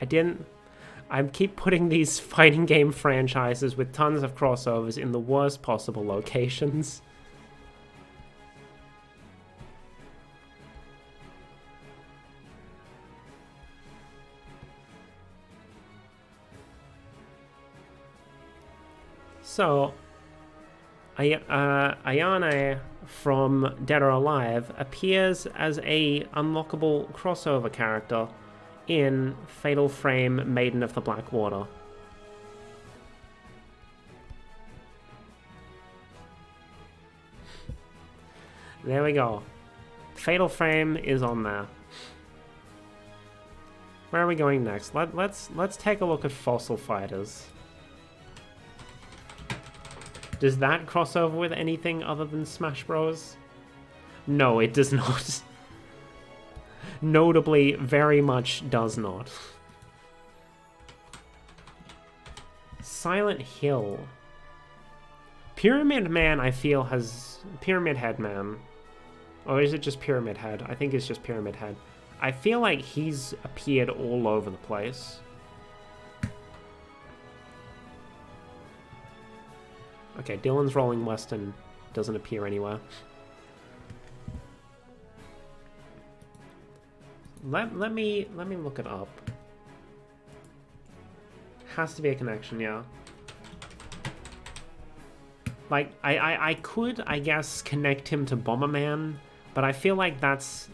I keep putting these fighting game franchises with tons of crossovers in the worst possible locations. So, Ayane from Dead or Alive appears as a unlockable crossover character in Fatal Frame Maiden of the Black Water. There we go. Fatal Frame is on there. Where are we going next? Let's take a look at Fossil Fighters. Does that cross over with anything other than Smash Bros? No, it does not. Notably, very much does not. Silent Hill. Pyramid Man, I feel, has... Pyramid Head Man. Or is it just Pyramid Head? I think it's just Pyramid Head. I feel like he's appeared all over the place. Okay, Dylan's Rolling Western doesn't appear anywhere. Let me look it up. Has to be a connection, yeah. Like, I could, I guess, connect him to Bomberman, but I feel like that's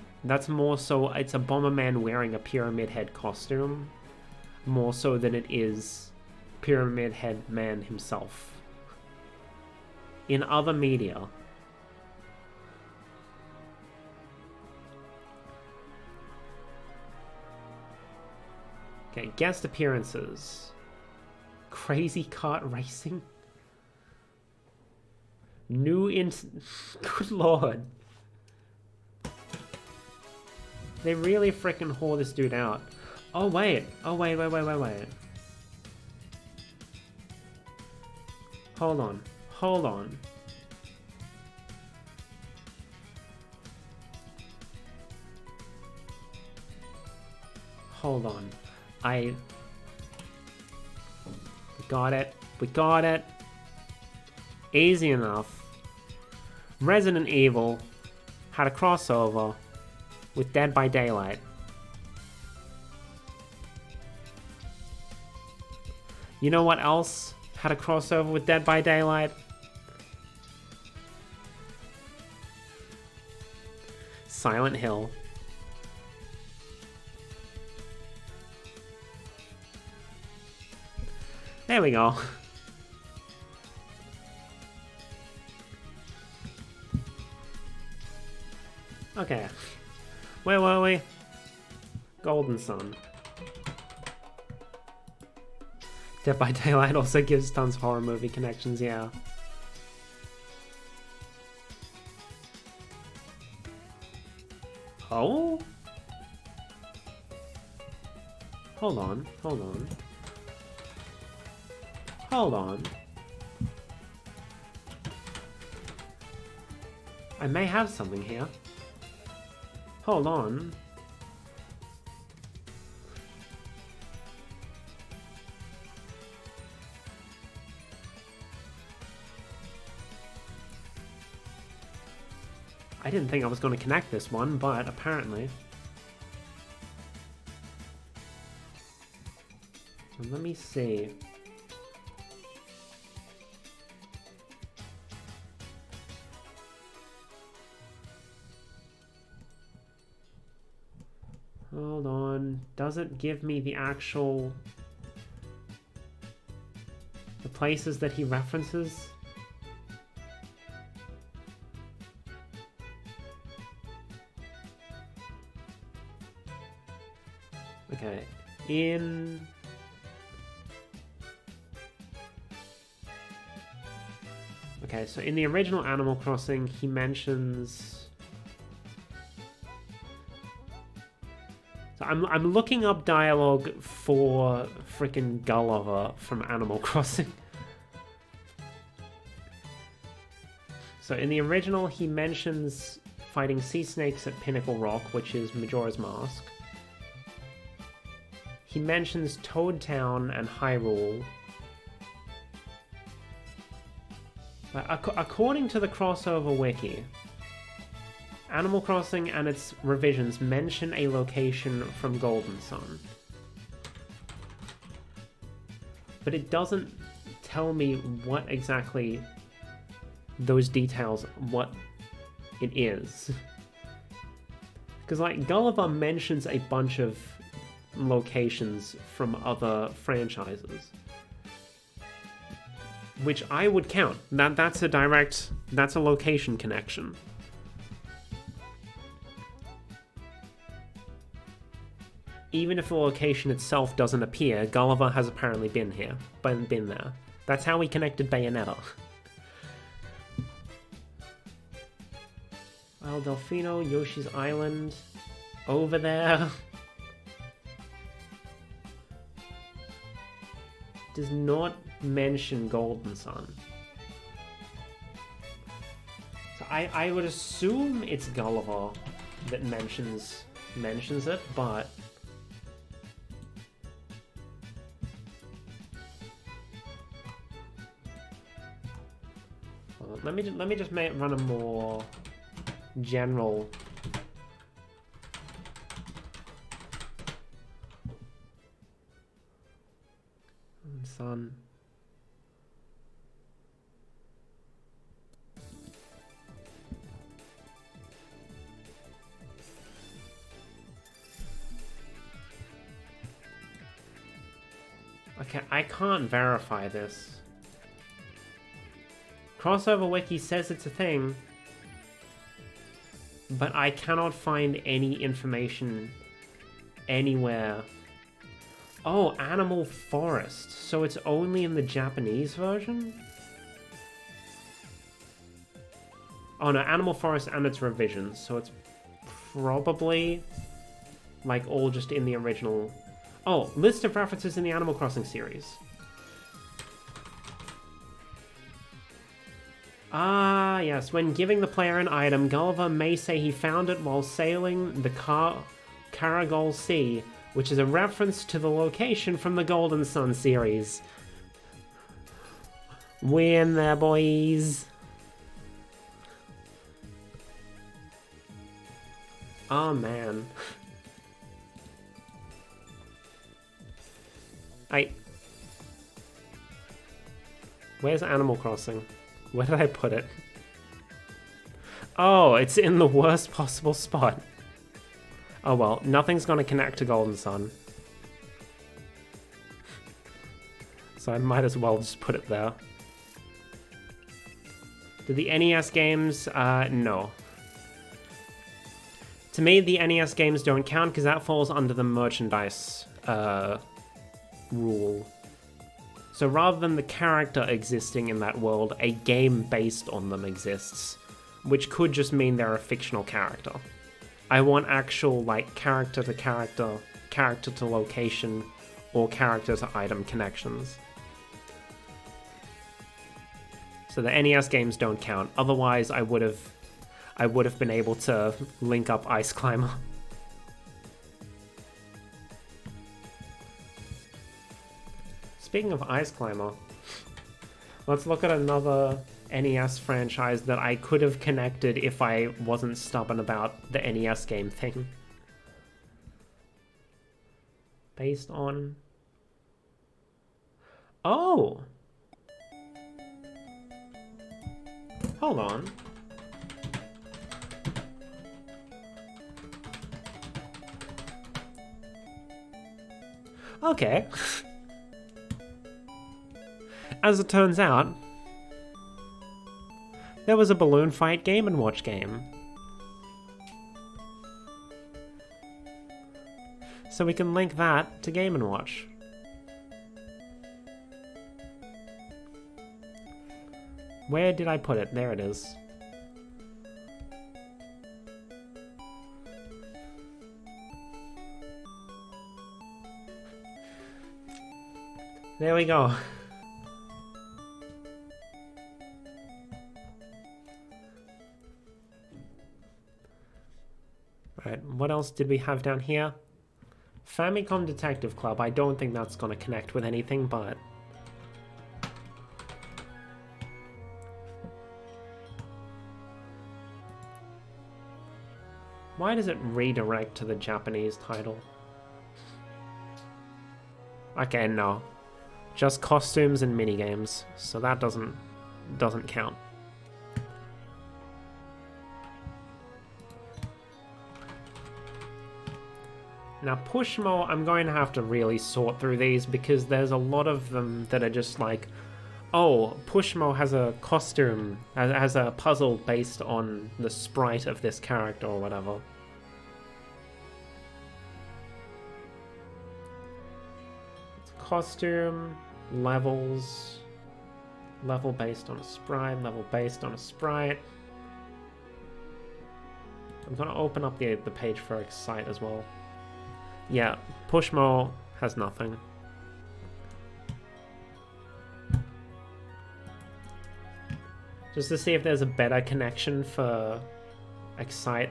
more so, it's a Bomberman wearing a Pyramid Head costume, more so than it is Pyramid Head Man himself. In other media. Okay, guest appearances. Crazy Kart Racing. Good lord. They really frickin' whore this dude out. Oh wait. Oh wait. Hold on. Hold on. Hold on. We got it. We got it. Easy enough. Resident Evil had a crossover with Dead by Daylight. You know what else had a crossover with Dead by Daylight? Silent Hill. There we go. Okay. Where were we? Golden Sun. Dead by Daylight also gives tons of horror movie connections, yeah. Oh? Hold on, hold on. Hold on. I may have something here. Hold on. I didn't think I was going to connect this one, but apparently. So let me see. Hold on. Does it give me the actual... the places that he references? Okay. In... okay, so in the original Animal Crossing, he mentions... so I'm looking up dialogue for frickin' Gulliver from Animal Crossing. So in the original, he mentions fighting sea snakes at Pinnacle Rock, which is Majora's Mask. He mentions Toad Town and Hyrule. But according to the crossover wiki, Animal Crossing and its revisions mention a location from Golden Sun. But it doesn't tell me what exactly those details, what it is. Because, like, Gulliver mentions a bunch of locations from other franchises, which I would count. That's a location connection. Even if the location itself doesn't appear, Gulliver has apparently been here, been there. That's how we connected Bayonetta. Well, Delfino, Yoshi's Island, over there. Does not mention Golden Sun. So I would assume it's Gulliver that mentions it, but let me just run a more general. Sun. Okay, I can't verify this. Crossover Wiki says it's a thing, but I cannot find any information anywhere. Oh, Animal Forest. So it's only in the Japanese version? Oh no, Animal Forest and its revisions. So it's probably like all just in the original. Oh, list of references in the Animal Crossing series. Ah, yes. When giving the player an item, Gulliver may say he found it while sailing the Karagol Sea, which is a reference to the location from the Golden Sun series. We in there, boys. Oh man. Where's Animal Crossing? Where did I put it? Oh, it's in the worst possible spot. Oh well, nothing's gonna connect to Golden Sun. So I might as well just put it there. Did the NES games? No. To me, the NES games don't count because that falls under the merchandise rule. So rather than the character existing in that world, a game based on them exists, which could just mean they're a fictional character. I want actual, like, character to character, character to location, or character to item connections. So the NES games don't count. Otherwise, I would have been able to link up Ice Climber. Speaking of Ice Climber, let's look at another NES franchise that I could have connected if I wasn't stubborn about the NES game thing. Based on... Oh! Hold on. Okay. As it turns out, there was a Balloon Fight Game & Watch game. So we can link that to Game & Watch. Where did I put it? There it is. There we go. Right, what else did we have down here? Famicom Detective Club. I don't think that's gonna connect with anything, but... Why does it redirect to the Japanese title? Okay, no. Just costumes and minigames, so that doesn't count. Now Pushmo, I'm going to have to really sort through these because there's a lot of them that are just like, oh, Pushmo has a costume, has a puzzle based on the sprite of this character or whatever. It's costume, levels, level based on a sprite, level based on a sprite. I'm going to open up the page for Excite as well. Yeah, Pushmo has nothing. Just to see if there's a better connection for Excite.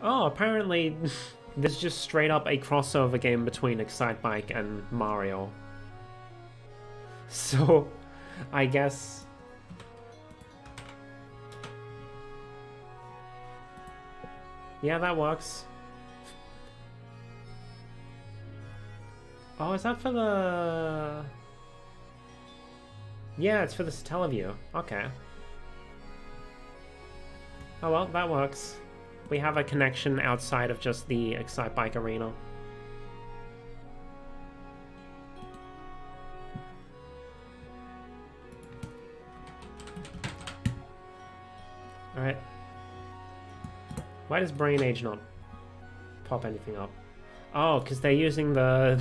Oh, apparently there's just straight up a crossover game between Excitebike and Mario. So, I guess... Yeah, that works. Oh, is that for the... Yeah, it's for the Satellaview. Okay. Oh well, that works. We have a connection outside of just the Excitebike arena. Alright. Why does Brain Age not pop anything up? Oh, because they're using the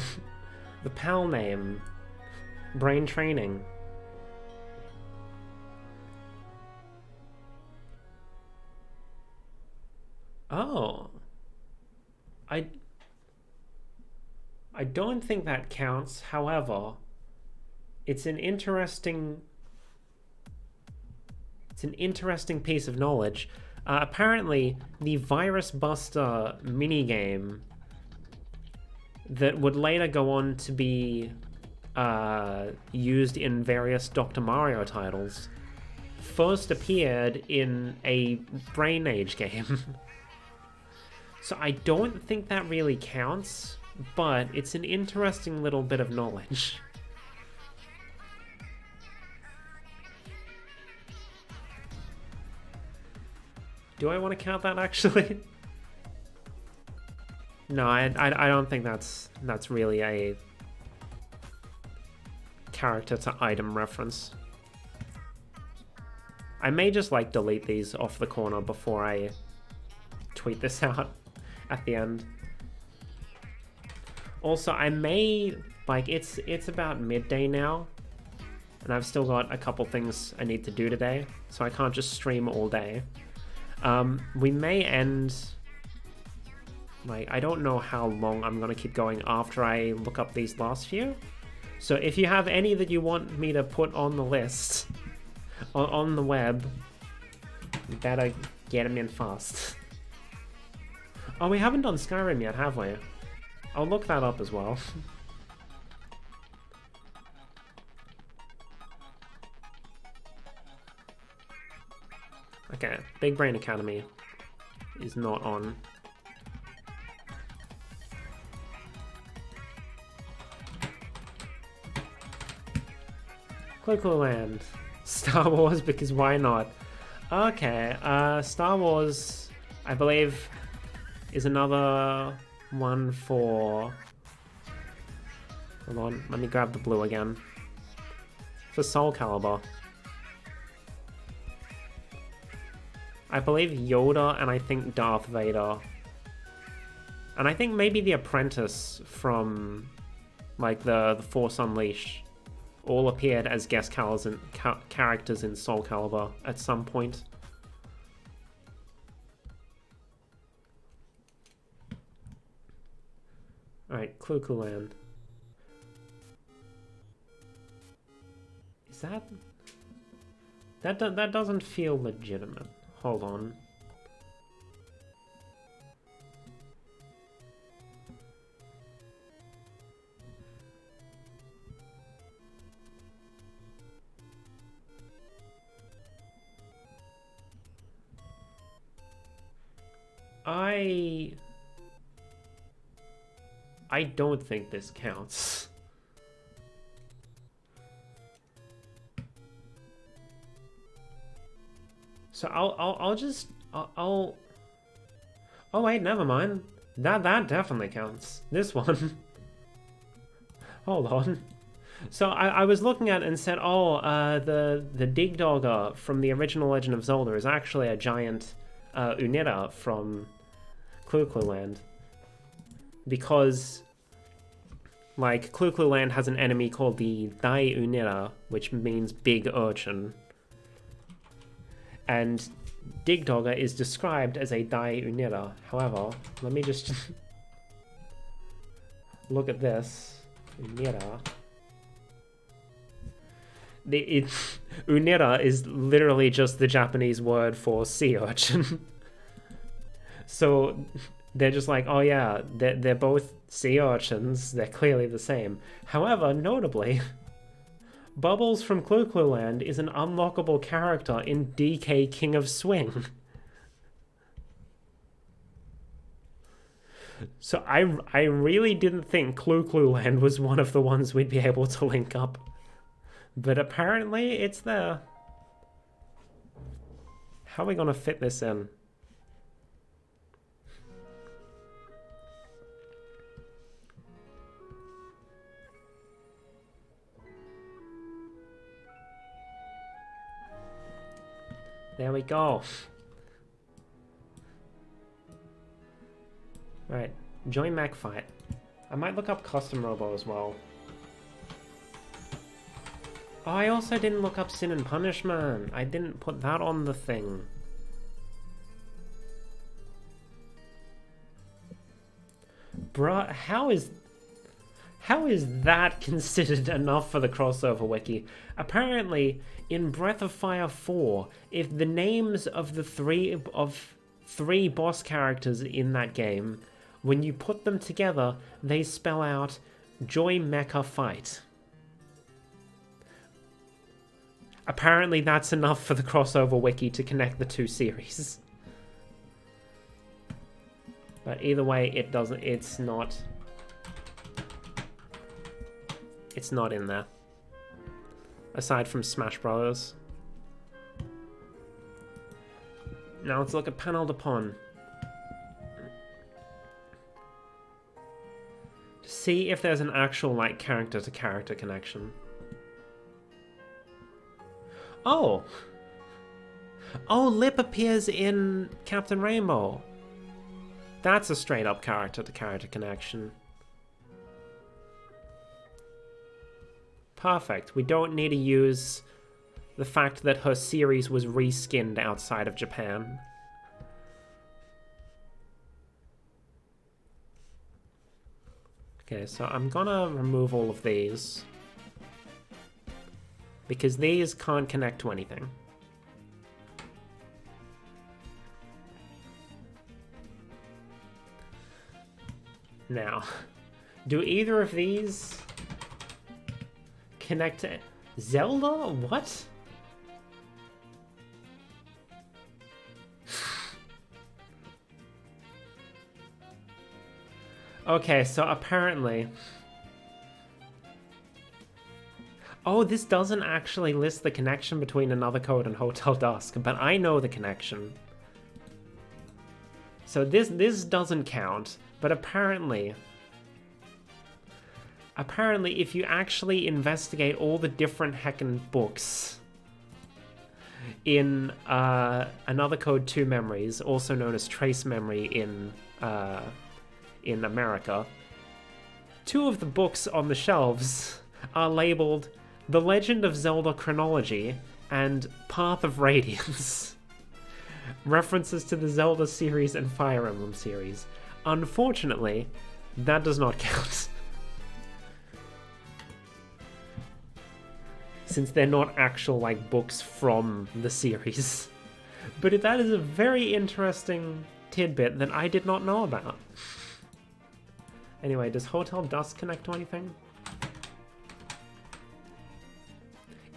PAL name. Brain Training. Oh. I don't think that counts. However, it's an interesting piece of knowledge. Apparently, the Virus Buster minigame that would later go on to be used in various Dr. Mario titles first appeared in a Brain Age game. So I don't think that really counts, but it's an interesting little bit of knowledge. Do I want to count that, actually? No, I don't think that's really a character to item reference. I may just like delete these off the corner before I tweet this out at the end. Also, I may, like, it's about midday now, and I've still got a couple things I need to do today, so I can't just stream all day. We may end, like, I don't know how long I'm gonna keep going after I look up these last few. So if you have any that you want me to put on the list, on the web, you better get them in fast. Oh, we haven't done Skyrim yet, have we? I'll look that up as well. Okay, Big Brain Academy is not on. Land. Star Wars, because why not? Okay, Star Wars, I believe, is another one for... Hold on, let me grab the blue again. For Soul Calibur. I believe Yoda and I think Darth Vader. And I think maybe the Apprentice from, like, the Force Unleashed all appeared as guest characters in Soul Calibur at some point. Alright, Land. Is that... That doesn't feel legitimate. Hold on. I don't think this counts. So I'll oh wait, never mind. That definitely counts. This one. Hold on. So I was looking at it and said, oh, the Dig Dogger from the original Legend of Zelda is actually a giant Unita from Land. Because, like, Land has an enemy called the Dai Unita, which means big urchin. And Dig Dogger is described as a Dai Unita. However, let me just look at this. Unita. Unita is literally just the Japanese word for sea urchin. So they're just like, oh yeah, they're both sea urchins, they're clearly the same. However, notably, Bubbles from Land is an unlockable character in DK King of Swing. So I really didn't think Land was one of the ones we'd be able to link up. But apparently it's there. How are we gonna fit this in? There we go. Alright, join Mac Fight. I might look up Custom Robo as well. Oh, I also didn't look up Sin and Punishment. I didn't put that on the thing. Bruh, how is that considered enough for the crossover wiki? Apparently, in Breath of Fire 4, if the names of the three boss characters in that game, when you put them together, they spell out Joy Mecha Fight. Apparently that's enough for the crossover wiki to connect the two series. But either way, it doesn't, it's not in there. Aside from Smash Bros. Now let's look at Panel de Pon. To see if there's an actual, like, character-to-character connection. Oh! Oh, Lip appears in Captain Rainbow. That's a straight-up character-to-character connection. Perfect. We don't need to use the fact that her series was reskinned outside of Japan. Okay, so I'm gonna remove all of these. Because these can't connect to anything. Now, do either of these connect to Zelda? What? Okay, so apparently... Oh, this doesn't actually list the connection between Another Code and Hotel Dusk, but I know the connection. So this doesn't count, but apparently if you actually investigate all the different heckin' books in Another Code 2 Memories, also known as Trace Memory in America, 2 of the books on the shelves are labeled The Legend of Zelda Chronology and Path of Radiance. References to the Zelda series and Fire Emblem series. Unfortunately, that does not count. Since they're not actual, like, books from the series. But that is a very interesting tidbit that I did not know about. Anyway, does Hotel Dusk connect to anything?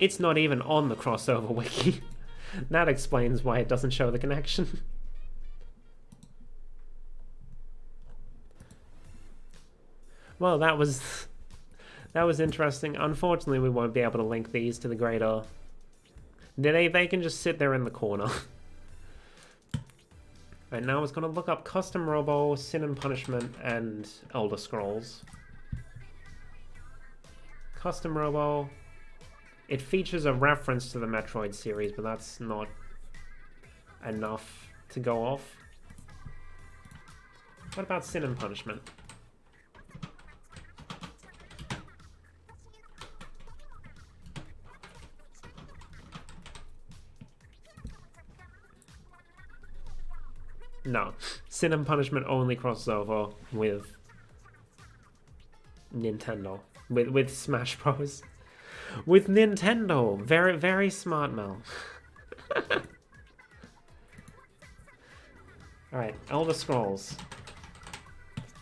It's not even on the crossover wiki. That explains why it doesn't show the connection. Well, that was interesting. Unfortunately, we won't be able to link these to the greater... They can just sit there in the corner. Right, now I was going to look up Custom Robo, Sin and Punishment, and Elder Scrolls. Custom Robo... It features a reference to the Metroid series, but that's not enough to go off. What about Sin and Punishment? No. Sin and Punishment only crosses over with Nintendo. With Smash Bros. With Nintendo! Very, very smart, Mel. Alright, Elder Scrolls.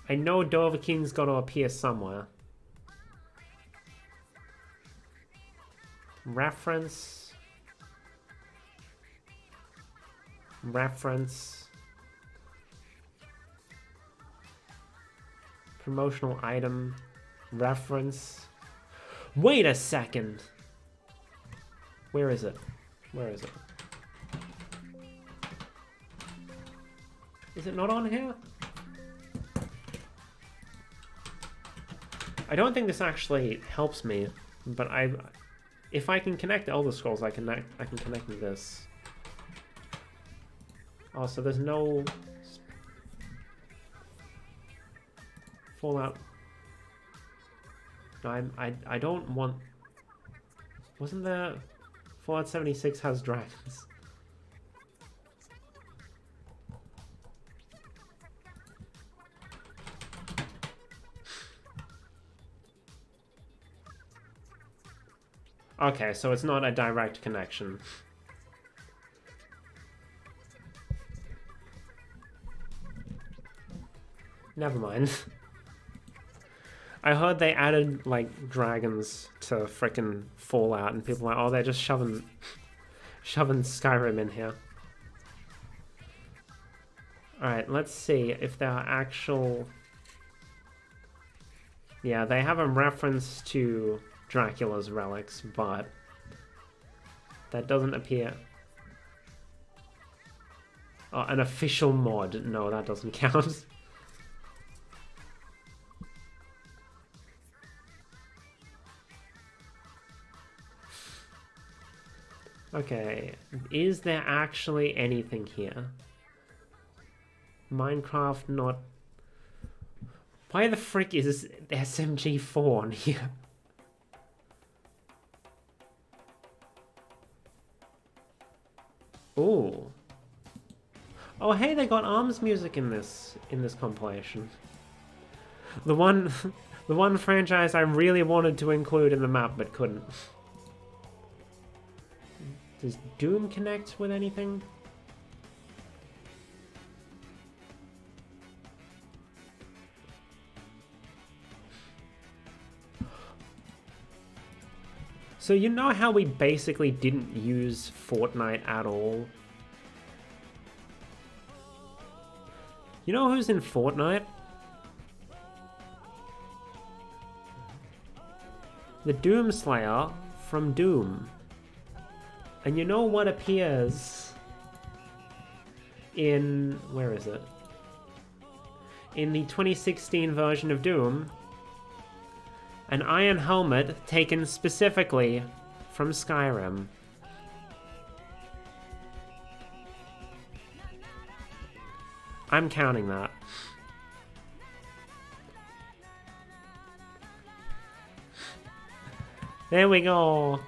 I know Dovahkiin's got to appear somewhere. Reference. Promotional item. Reference. Wait a second! Where is it? Is it not on here? I don't think this actually helps me, but if I can connect Elder Scrolls, I can connect with this. Oh, so there's no Fallout. No, I don't want... Wasn't there... Fallout 76 has dragons. Okay, so it's not a direct connection. Never mind. I heard they added, like, dragons to frickin' Fallout, and people are like, oh, they're just shoving Skyrim in here. Alright, let's see if there are actual... Yeah, they have a reference to Dracula's relics, but that doesn't appear. Oh, an official mod. No, that doesn't count. Okay, is there actually anything here? Minecraft not... Why the frick is SMG4 on here? Ooh. Oh, hey, they got ARMS music in this compilation. The one the one franchise I really wanted to include in the map but couldn't. Does Doom connect with anything? So you know how we basically didn't use Fortnite at all? You know who's in Fortnite? The Doomslayer from Doom. And you know what appears in... where is it? In the 2016 version of Doom? An iron helmet taken specifically from Skyrim. I'm counting that. There we go.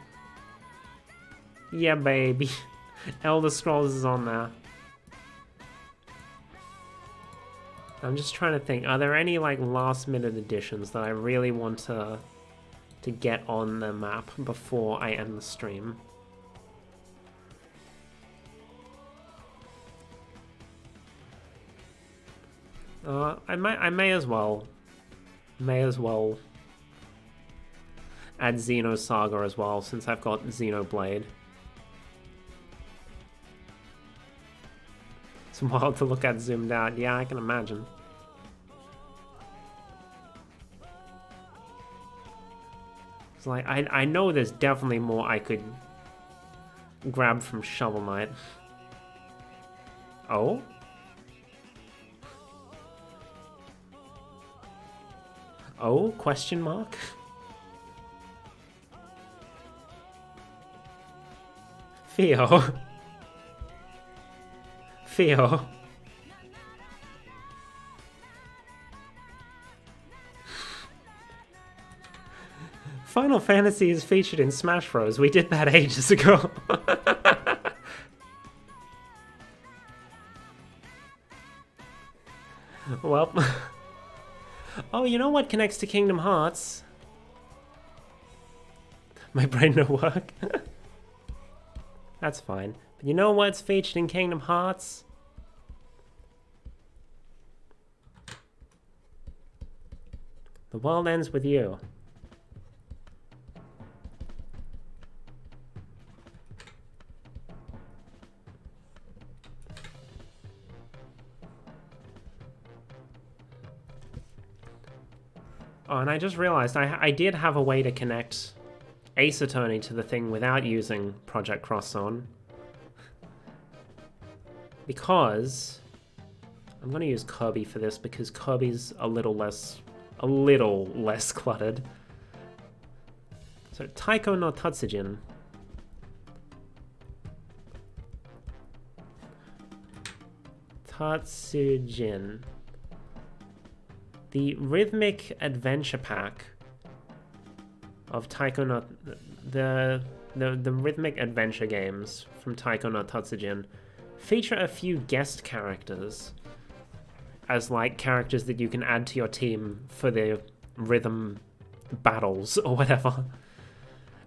Yeah, baby. Elder Scrolls is on there. I'm just trying to think, are there any like last minute additions that I really want to get on the map before I end the stream? I may as well add Xenosaga as well, since I've got Xenoblade. It's wild to look at zoomed out. Yeah, I can imagine. It's like, I know there's definitely more I could grab from Shovel Knight. Oh? Oh? Question mark? Theo. Theo. Final Fantasy is featured in Smash Bros. We did that ages ago. Well. Oh, you know what connects to Kingdom Hearts? My brain no work. That's fine. But you know what's featured in Kingdom Hearts? The world ends with you. Oh, and I just realized I did have a way to connect Ace Attorney to the thing without using Project Cross Zone. Because I'm going to use Kirby for this because Kirby's a little less cluttered. So Taiko no Tatsujin. Tatsujin. The Rhythmic Adventure Pack of Taiko no... The Rhythmic Adventure games from Taiko no Tatsujin feature a few guest characters as like characters that you can add to your team for the rhythm battles or whatever.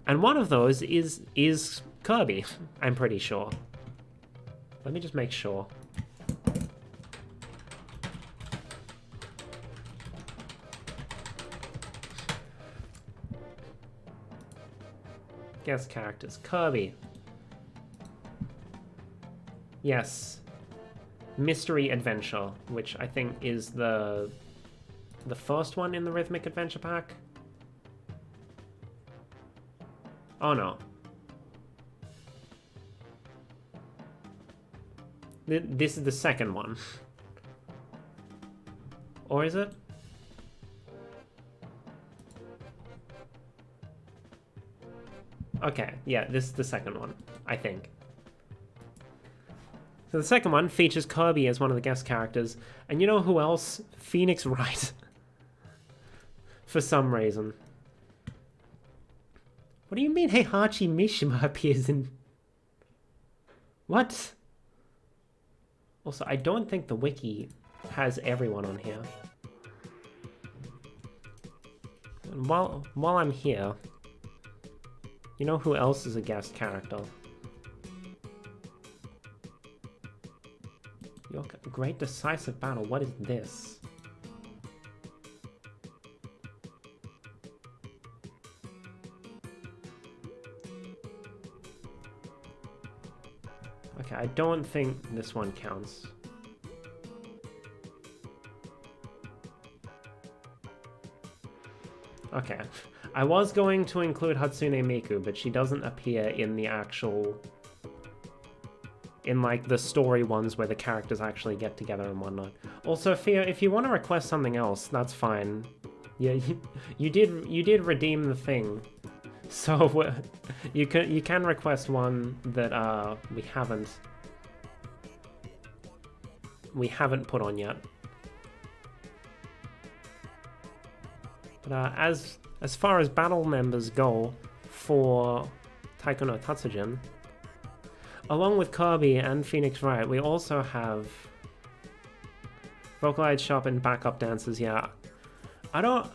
And one of those is Kirby, I'm pretty sure. Let me just make sure. guest characters. Kirby. Yes. Mystery Adventure, which I think is the first one in the Rhythmic Adventure Pack. Oh no. This is the second one. Or is it? Okay, yeah, this is the second one, I think. So the second one features Kirby as one of the guest characters. And you know who else? Phoenix Wright. For some reason. What do you mean Heihachi Mishima appears in... What? Also, I don't think the wiki has everyone on here. And while I'm here, you know who else is a guest character? Your Great Decisive Battle, what is this? Okay, I don't think this one counts. Okay, I was going to include Hatsune Miku, but she doesn't appear in the actual... in, like, the story ones where the characters actually get together and whatnot. Also, if you want to request something else, that's fine. Yeah, you did redeem the thing. So, you can request one that, we haven't put on yet. But as far as battle members go for Taiko no Tatsujin, along with Kirby and Phoenix Wright, we also have Vocaloid Shop and backup dancers. Yeah, I don't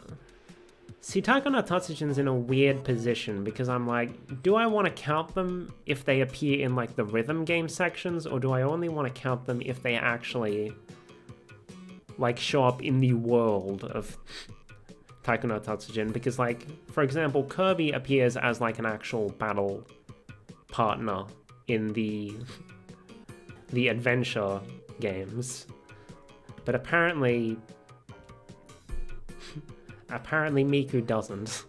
see Taiko no Tatsujin's in a weird position because I'm like, do I want to count them if they appear in like the rhythm game sections, or do I only want to count them if they actually like show up in the world of Taiko no Tatsujin? Because, like, for example, Kirby appears as like an actual battle partner in the adventure games, but apparently Miku doesn't.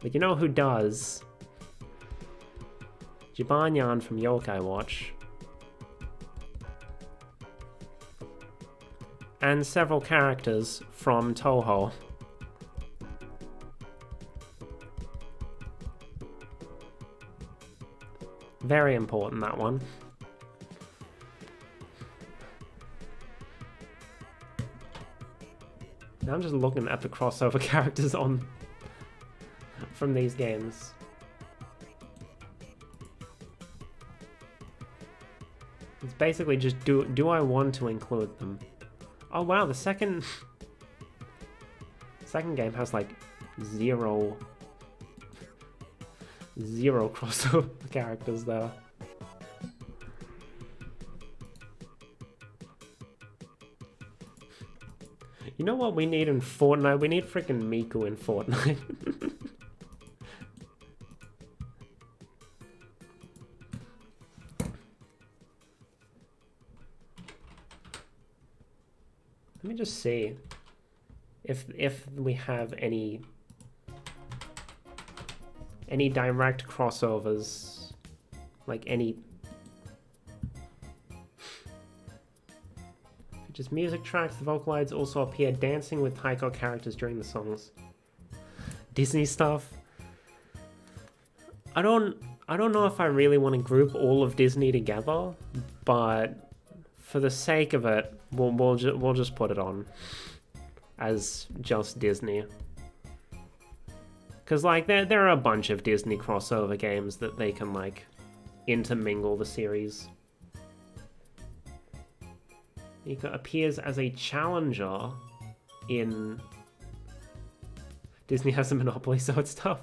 But you know who does? Jibanyan from Yokai Watch. And several characters from Toho. Very important, that one. Now I'm just looking at the crossover characters from these games. It's basically just, do I want to include them? Oh wow, the second game has like zero crossover characters there. You know what we need in Fortnite? We need freaking Miku in Fortnite. Let me just see if we have any direct crossovers, like any just music tracks. The Vocaloids also appear dancing with Taiko characters during the songs. Disney stuff. I don't know if I really want to group all of Disney together, but for the sake of it, we'll just put it on as just Disney. Because, like, there are a bunch of Disney crossover games that they can, like, intermingle the series. Mika appears as a challenger in... Disney has a monopoly, so it's tough.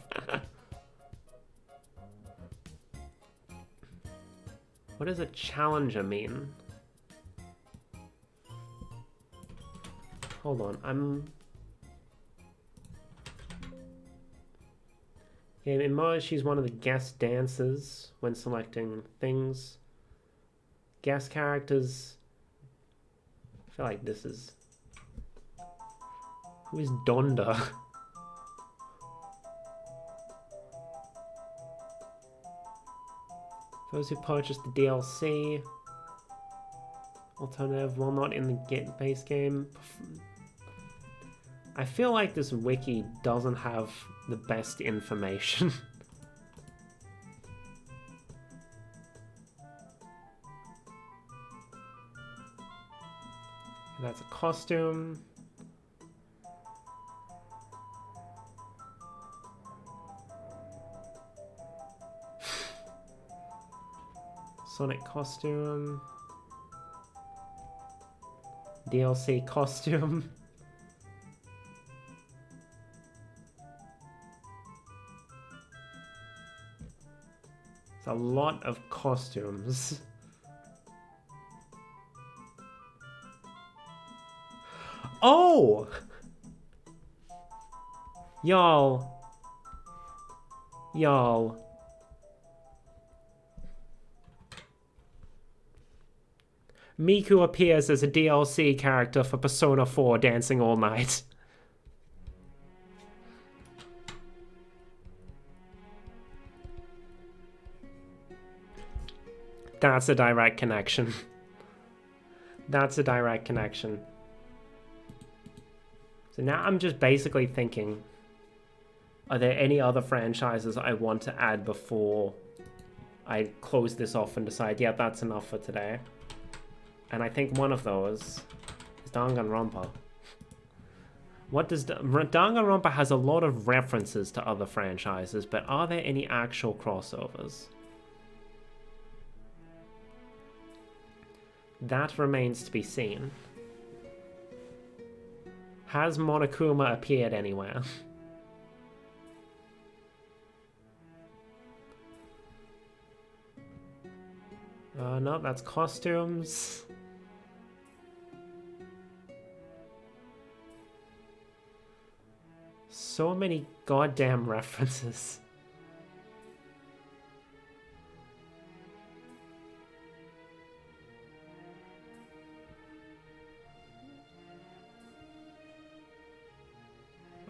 What does a challenger mean? Hold on, Yeah, in Mars, she's one of the guest dancers when selecting things. Guest characters. I feel like this is... Who is Donda? Those who purchased the DLC. Alternative, while not in the base game. I feel like this wiki doesn't have the best information. That's a costume. Sonic costume. DLC costume. It's a lot of costumes. Oh! Y'all. Miku appears as a DLC character for Persona 4 Dancing All Night. That's a direct connection. That's a direct connection. So now I'm just basically thinking, are there any other franchises I want to add before I close this off and decide, yeah, that's enough for today? And I think one of those is Danganronpa. What does... Danganronpa has a lot of references to other franchises, but are there any actual crossovers? That remains to be seen. Has Monokuma appeared anywhere? No, that's costumes. So many goddamn references.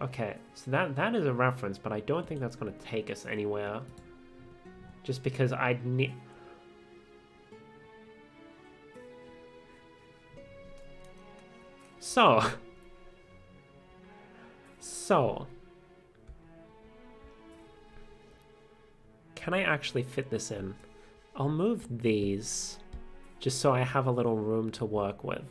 Okay, so that is a reference, but I don't think that's going to take us anywhere. Just because I'd need... So... Can I actually fit this in? I'll move these, just so I have a little room to work with.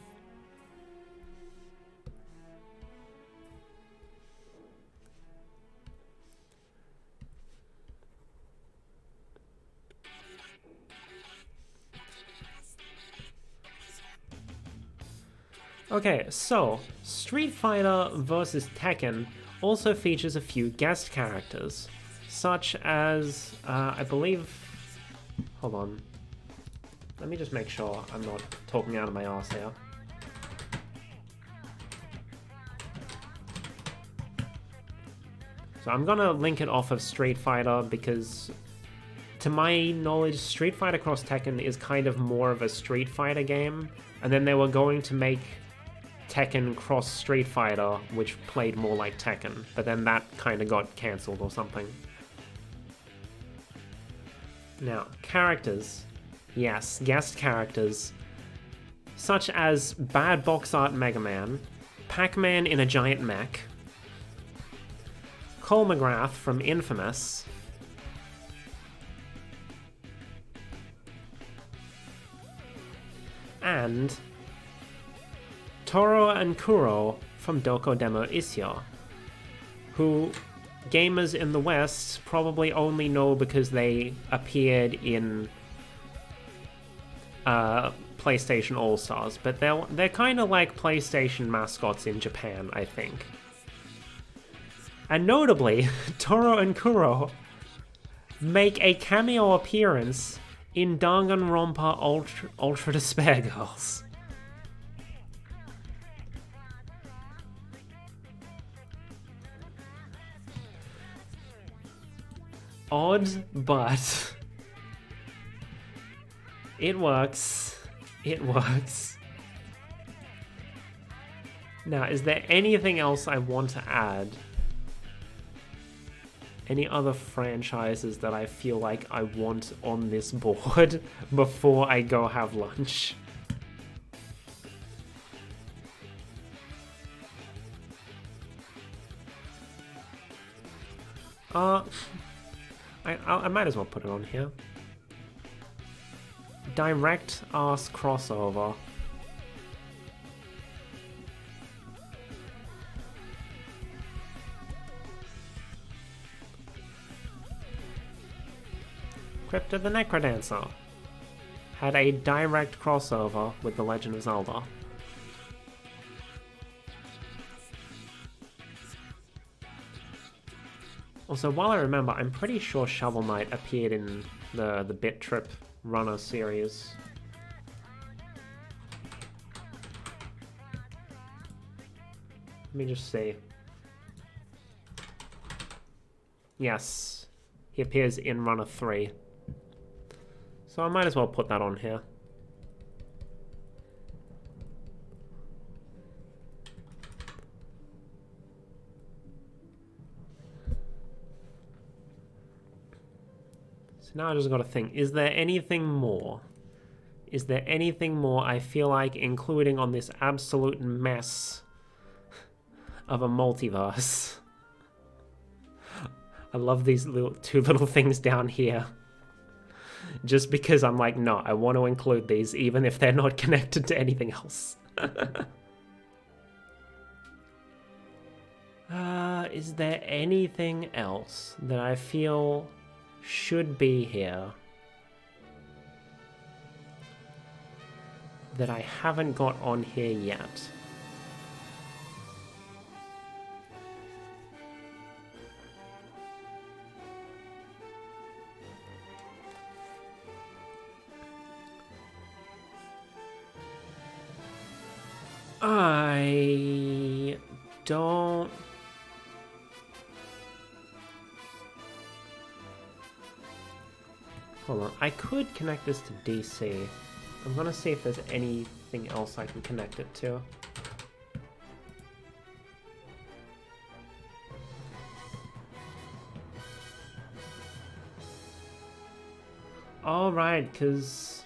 Okay, so Street Fighter vs. Tekken also features a few guest characters, such as, I believe... Hold on. Let me just make sure I'm not talking out of my arse here. So I'm gonna link it off of Street Fighter because, to my knowledge, Street Fighter Cross Tekken is kind of more of a Street Fighter game, and then they were going to make Tekken Cross Street Fighter, which played more like Tekken, but then that kind of got cancelled or something. Now, characters. Yes, guest characters. Such as Bad Box Art Mega Man, Pac-Man in a giant mech, Cole McGrath from Infamous, and Toro and Kuro from Doko Demo Isyo, who gamers in the West probably only know because they appeared in PlayStation All-Stars, but they're kind of like PlayStation mascots in Japan, I think. And notably, Toro and Kuro make a cameo appearance in Danganronpa Ultra Despair Girls. odd, but it works. It works. Now, is there anything else I want to add? Any other franchises that I feel like I want on this board before I go have lunch? I might as well put it on here. Direct ass crossover. Crypto the Necrodancer had a direct crossover with The Legend of Zelda. Also, while I remember, I'm pretty sure Shovel Knight appeared in the Bit Trip Runner series. Let me just see. Yes, he appears in Runner 3. So I might as well put that on here. So now I just got to think, is there anything more? Is there anything more I feel like including on this absolute mess of a multiverse? I love these two little things down here. Just because I'm like, no, I want to include these even if they're not connected to anything else. Is there anything else that I feel should be here that I haven't got on here yet? I don't... Hold on, I could connect this to DC. I'm gonna see if there's anything else I can connect it to. Alright, because...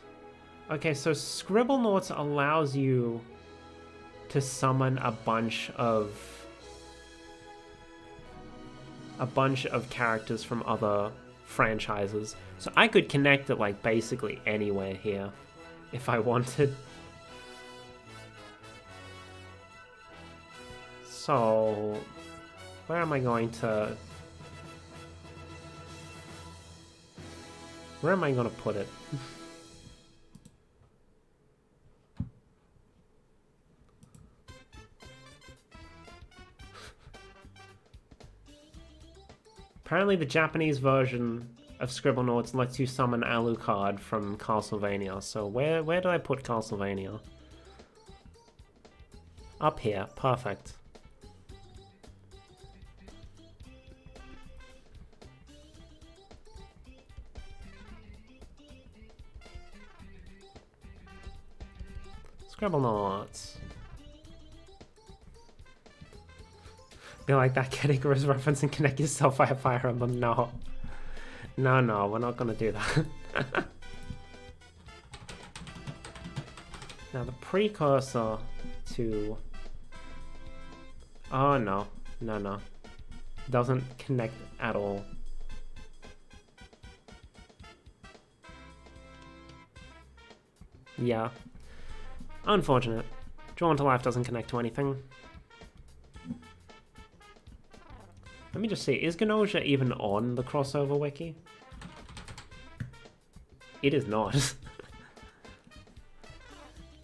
Okay, so Scribblenauts allows you to summon a bunch of characters from other franchises. So I could connect it like basically anywhere here if I wanted. So where am I going to put it? Apparently the Japanese version of Scribblenauts lets you summon Alucard from Castlevania, so where do I put Castlevania? Up here, perfect. Scribblenauts. Be like that Categories reference and connect yourself via Fire Emblem. No. No, we're not gonna do that. Now the precursor to... Oh no. Doesn't connect at all. Yeah. Unfortunate. Drawn to Life doesn't connect to anything. Let me just see, is Gnosia even on the crossover wiki? It is not.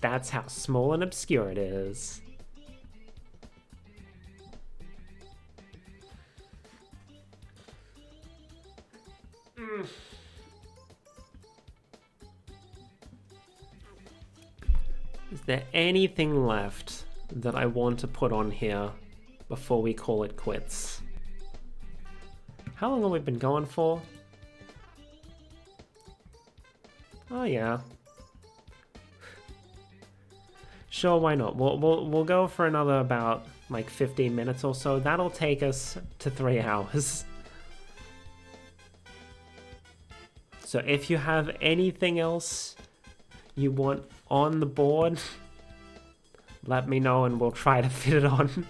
That's how small and obscure it is. Is there anything left that I want to put on here before we call it quits? How long have we been going for? Oh yeah. Sure, why not? We'll go for another about like 15 minutes or so. That'll take us to 3 hours. So if you have anything else you want on the board, let me know and we'll try to fit it on.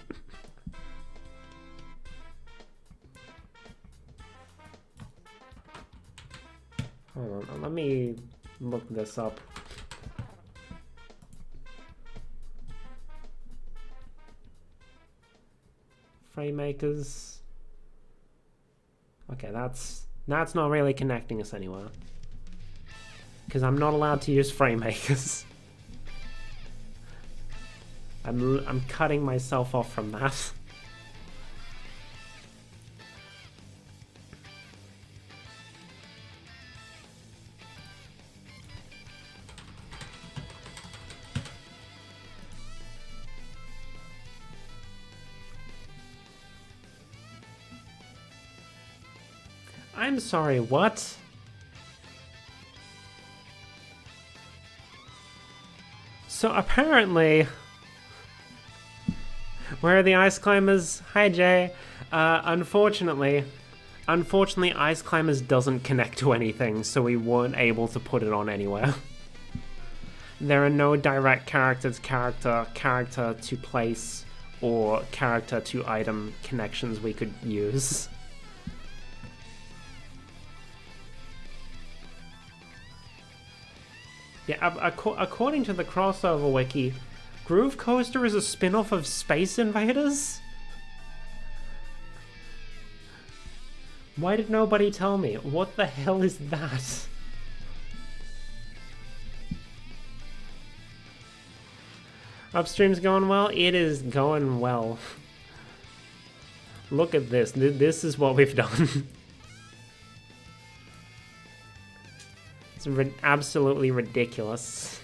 Hold on, let me look this up. Framemakers. Okay, that's not really connecting us anywhere. Because I'm not allowed to use framemakers. I'm cutting myself off from that. I'm sorry, what? So apparently... Where are the ice climbers? Hi, Jay. Unfortunately, Ice Climbers doesn't connect to anything, so we weren't able to put it on anywhere. There are no direct character to place, or character to item connections we could use. Yeah, according to the crossover wiki, Groove Coaster is a spin-off of Space Invaders? Why did nobody tell me? What the hell is that? Upstream's going well? It is going well. Look at this. This is what we've done. It's absolutely ridiculous.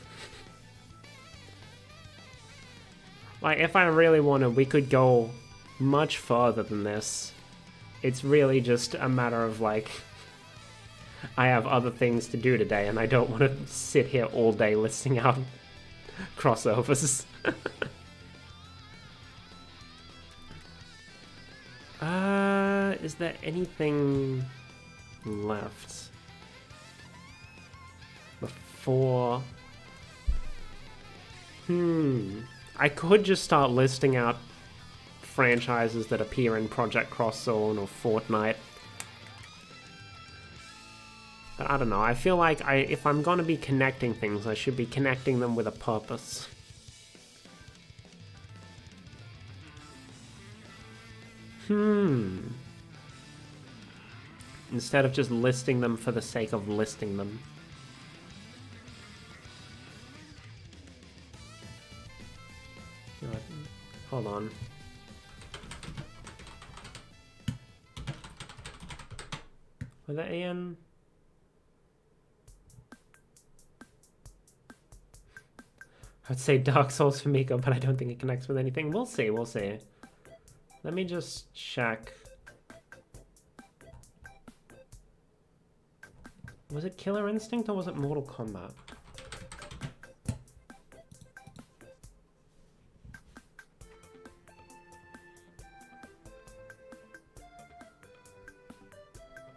Like, if I really wanted, we could go much further than this. It's really just a matter of, like, I have other things to do today, and I don't want to sit here all day listing out crossovers. Is there anything left before? I could just start listing out franchises that appear in Project Cross Zone or Fortnite. But I don't know, I feel like if I'm gonna be connecting things, I should be connecting them with a purpose. Instead of just listing them for the sake of listing them. Hold on. Was that Ian? I'd say Dark Souls for Miko, but I don't think it connects with anything. We'll see, we'll see. Let me just check. Was it Killer Instinct or was it Mortal Kombat?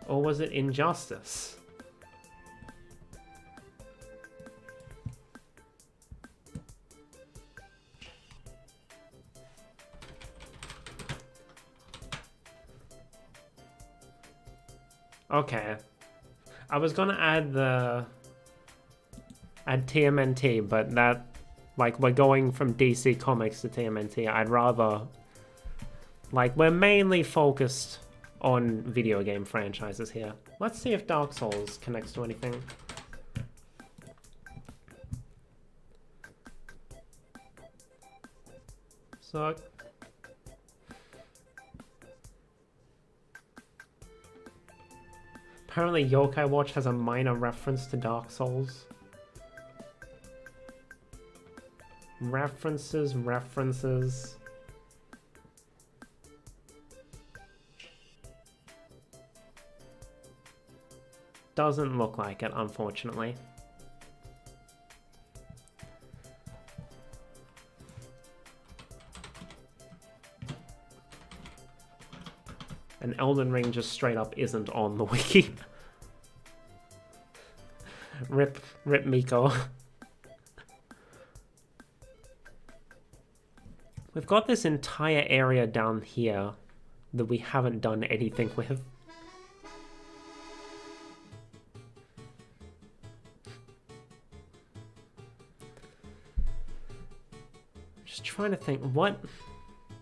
Or was it Injustice? Okay. I was gonna add TMNT, but that, like, we're going from DC Comics to TMNT. I'd rather, like, we're mainly focused on video game franchises here. Let's see if Dark Souls connects to anything. So apparently Yokai Watch has a minor reference to Dark Souls. References. Doesn't look like it, unfortunately. And Elden Ring just straight up isn't on the wiki. Rip Miko. We've got this entire area down here that we haven't done anything with. Just trying to think, what...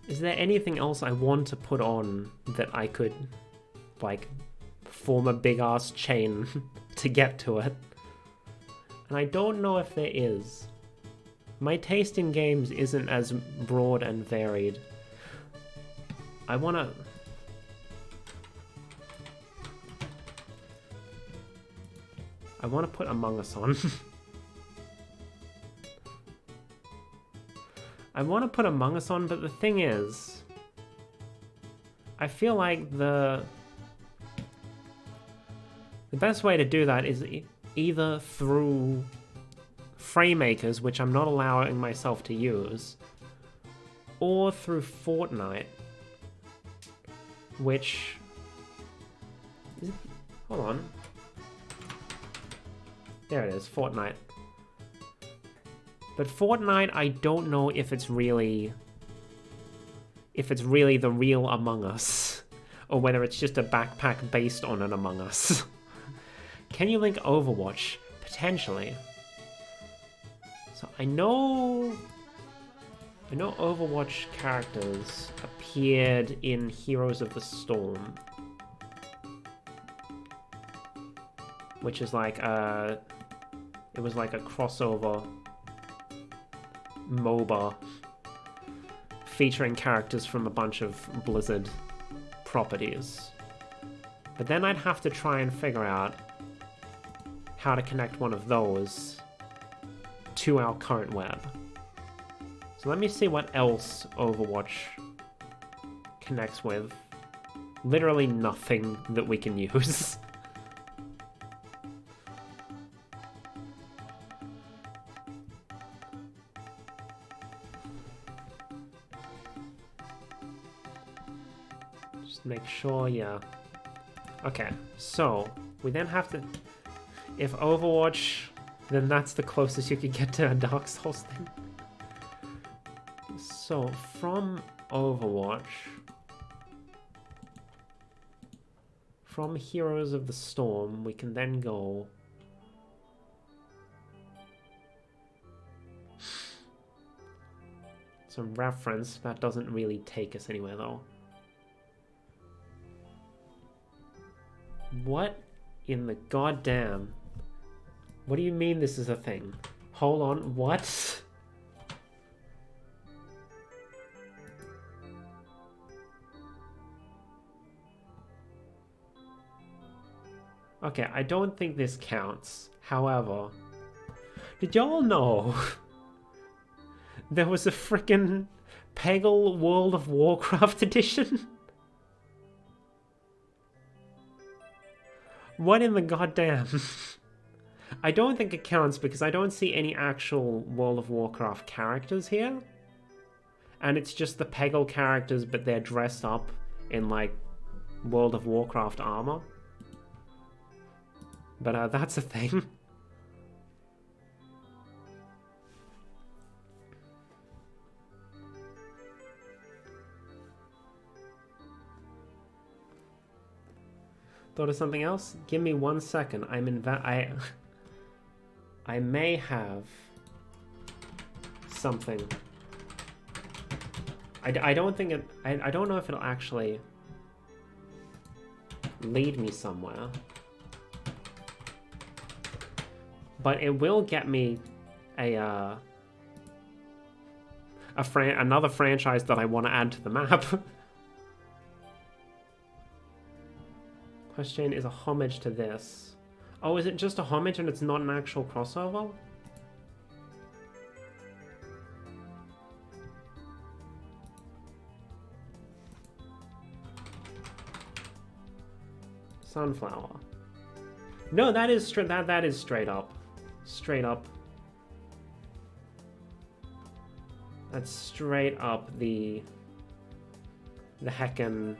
Is there anything else I want to put on that I could, like, form a big-ass chain to get to it? And I don't know if there is. My taste in games isn't as broad and varied. I wanna... put Among Us on. I want to put Among Us on, but the thing is, I feel like the best way to do that is either through Framemakers, which I'm not allowing myself to use, or through Fortnite, which... Hold on. There it is, Fortnite. But Fortnite, I don't know if it's really the real Among Us, or whether it's just a backpack based on an Among Us. Can you link Overwatch? Potentially. So I know Overwatch characters appeared in Heroes of the Storm, which is like it was like a crossover MOBA featuring characters from a bunch of Blizzard properties. But then I'd have to try and figure out how to connect one of those to our current web. So let me see what else Overwatch connects with. Literally nothing that we can use. Make sure, yeah. Okay, so we then have to... If Overwatch, then that's the closest you could get to a Dark Souls thing. So, from Overwatch... From Heroes of the Storm, we can then go... Some reference, that doesn't really take us anywhere though. What in the goddamn... What do you mean this is a thing? Hold on, what? Okay, I don't think this counts. However, did y'all know there was a frickin' Peggle World of Warcraft edition? What in the goddamn? I don't think it counts because I don't see any actual World of Warcraft characters here. And it's just the Peggle characters, but they're dressed up in, like, World of Warcraft armor. But that's a thing. Thought of something else? Give me 1 second. I may have something. I don't think it... I don't know if it'll actually lead me somewhere. But it will get me another franchise that I want to add to the map. Question is a homage to this. Oh, is it just a homage and it's not an actual crossover? Sunflower. No, that is that is straight up. Straight up. That's straight up the heckin'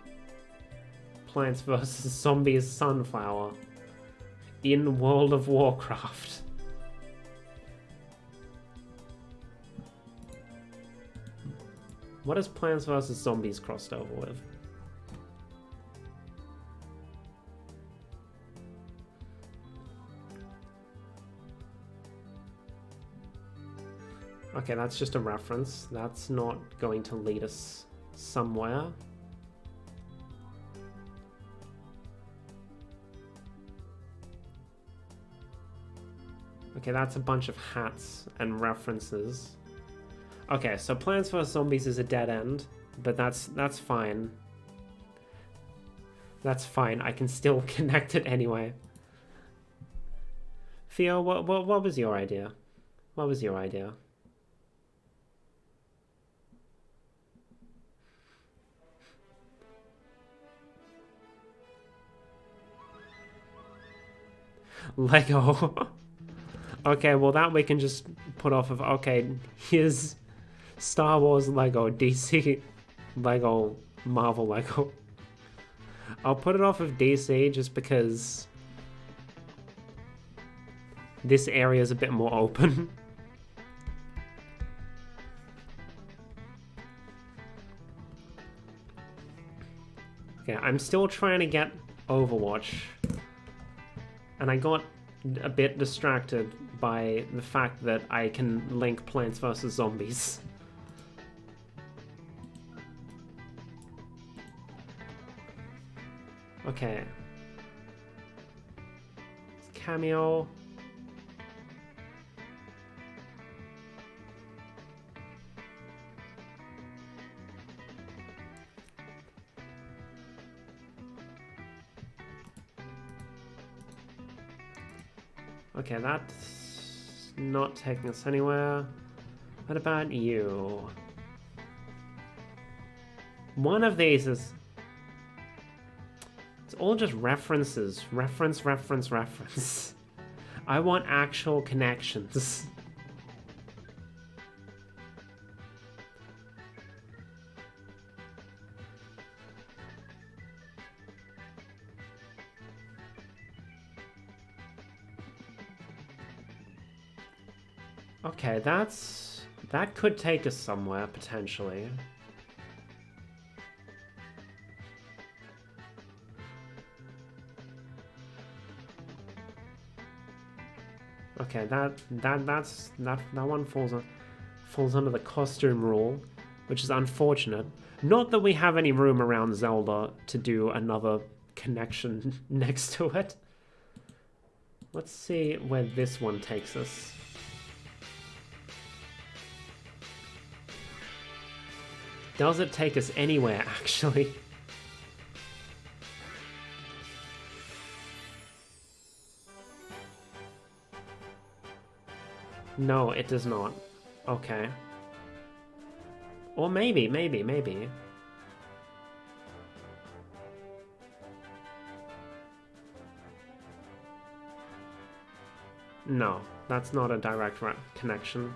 Plants vs. Zombies Sunflower in World of Warcraft. What is Plants vs. Zombies crossed over with? Okay, that's just a reference. That's not going to lead us somewhere. Okay, that's a bunch of hats and references. Okay, so Plants vs. Zombies is a dead end, but that's fine. That's fine. I can still connect it anyway. Theo, what was your idea? What was your idea? Lego. Okay, well that we can just put off of. Okay, here's Star Wars Lego, DC Lego, Marvel Lego. I'll put it off of DC just because this area is a bit more open. Okay, I'm still trying to get Overwatch. And I got a bit distracted by the fact that I can link Plants vs. Zombies. Okay. Cameo. Okay, that's not taking us anywhere. What about you? One of these is... It's all just references. Reference, reference, reference. I want actual connections. Okay, that could take us somewhere, potentially. Okay, that one falls under the costume rule, which is unfortunate. Not that we have any room around Zelda to do another connection next to it. Let's see where this one takes us. Does it take us anywhere, actually? No, it does not. Okay. Or maybe. No, that's not a direct connection.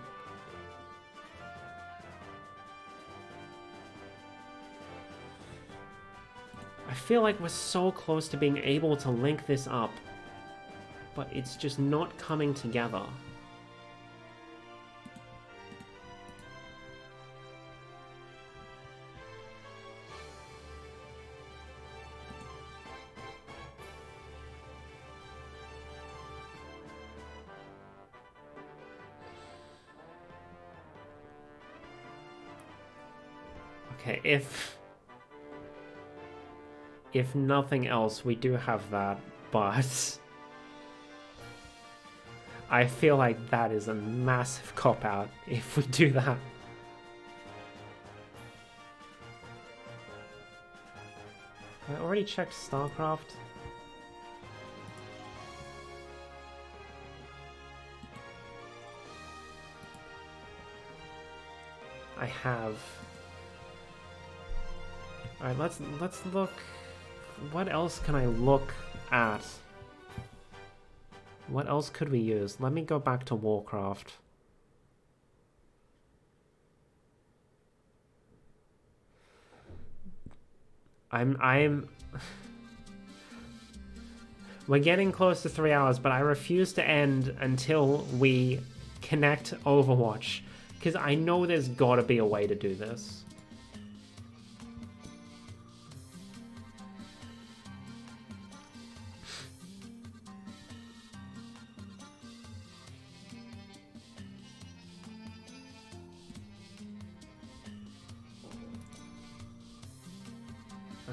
I feel like we're so close to being able to link this up, but it's just not coming together. Okay, if nothing else, we do have that, but I feel like that is a massive cop-out if we do that. I already checked StarCraft. I have. Alright, let's look. What else can I look at? What else could we use? Let me go back to Warcraft. I'm We're getting close to 3 hours, but I refuse to end until we connect Overwatch, because I know there's gotta be a way to do this.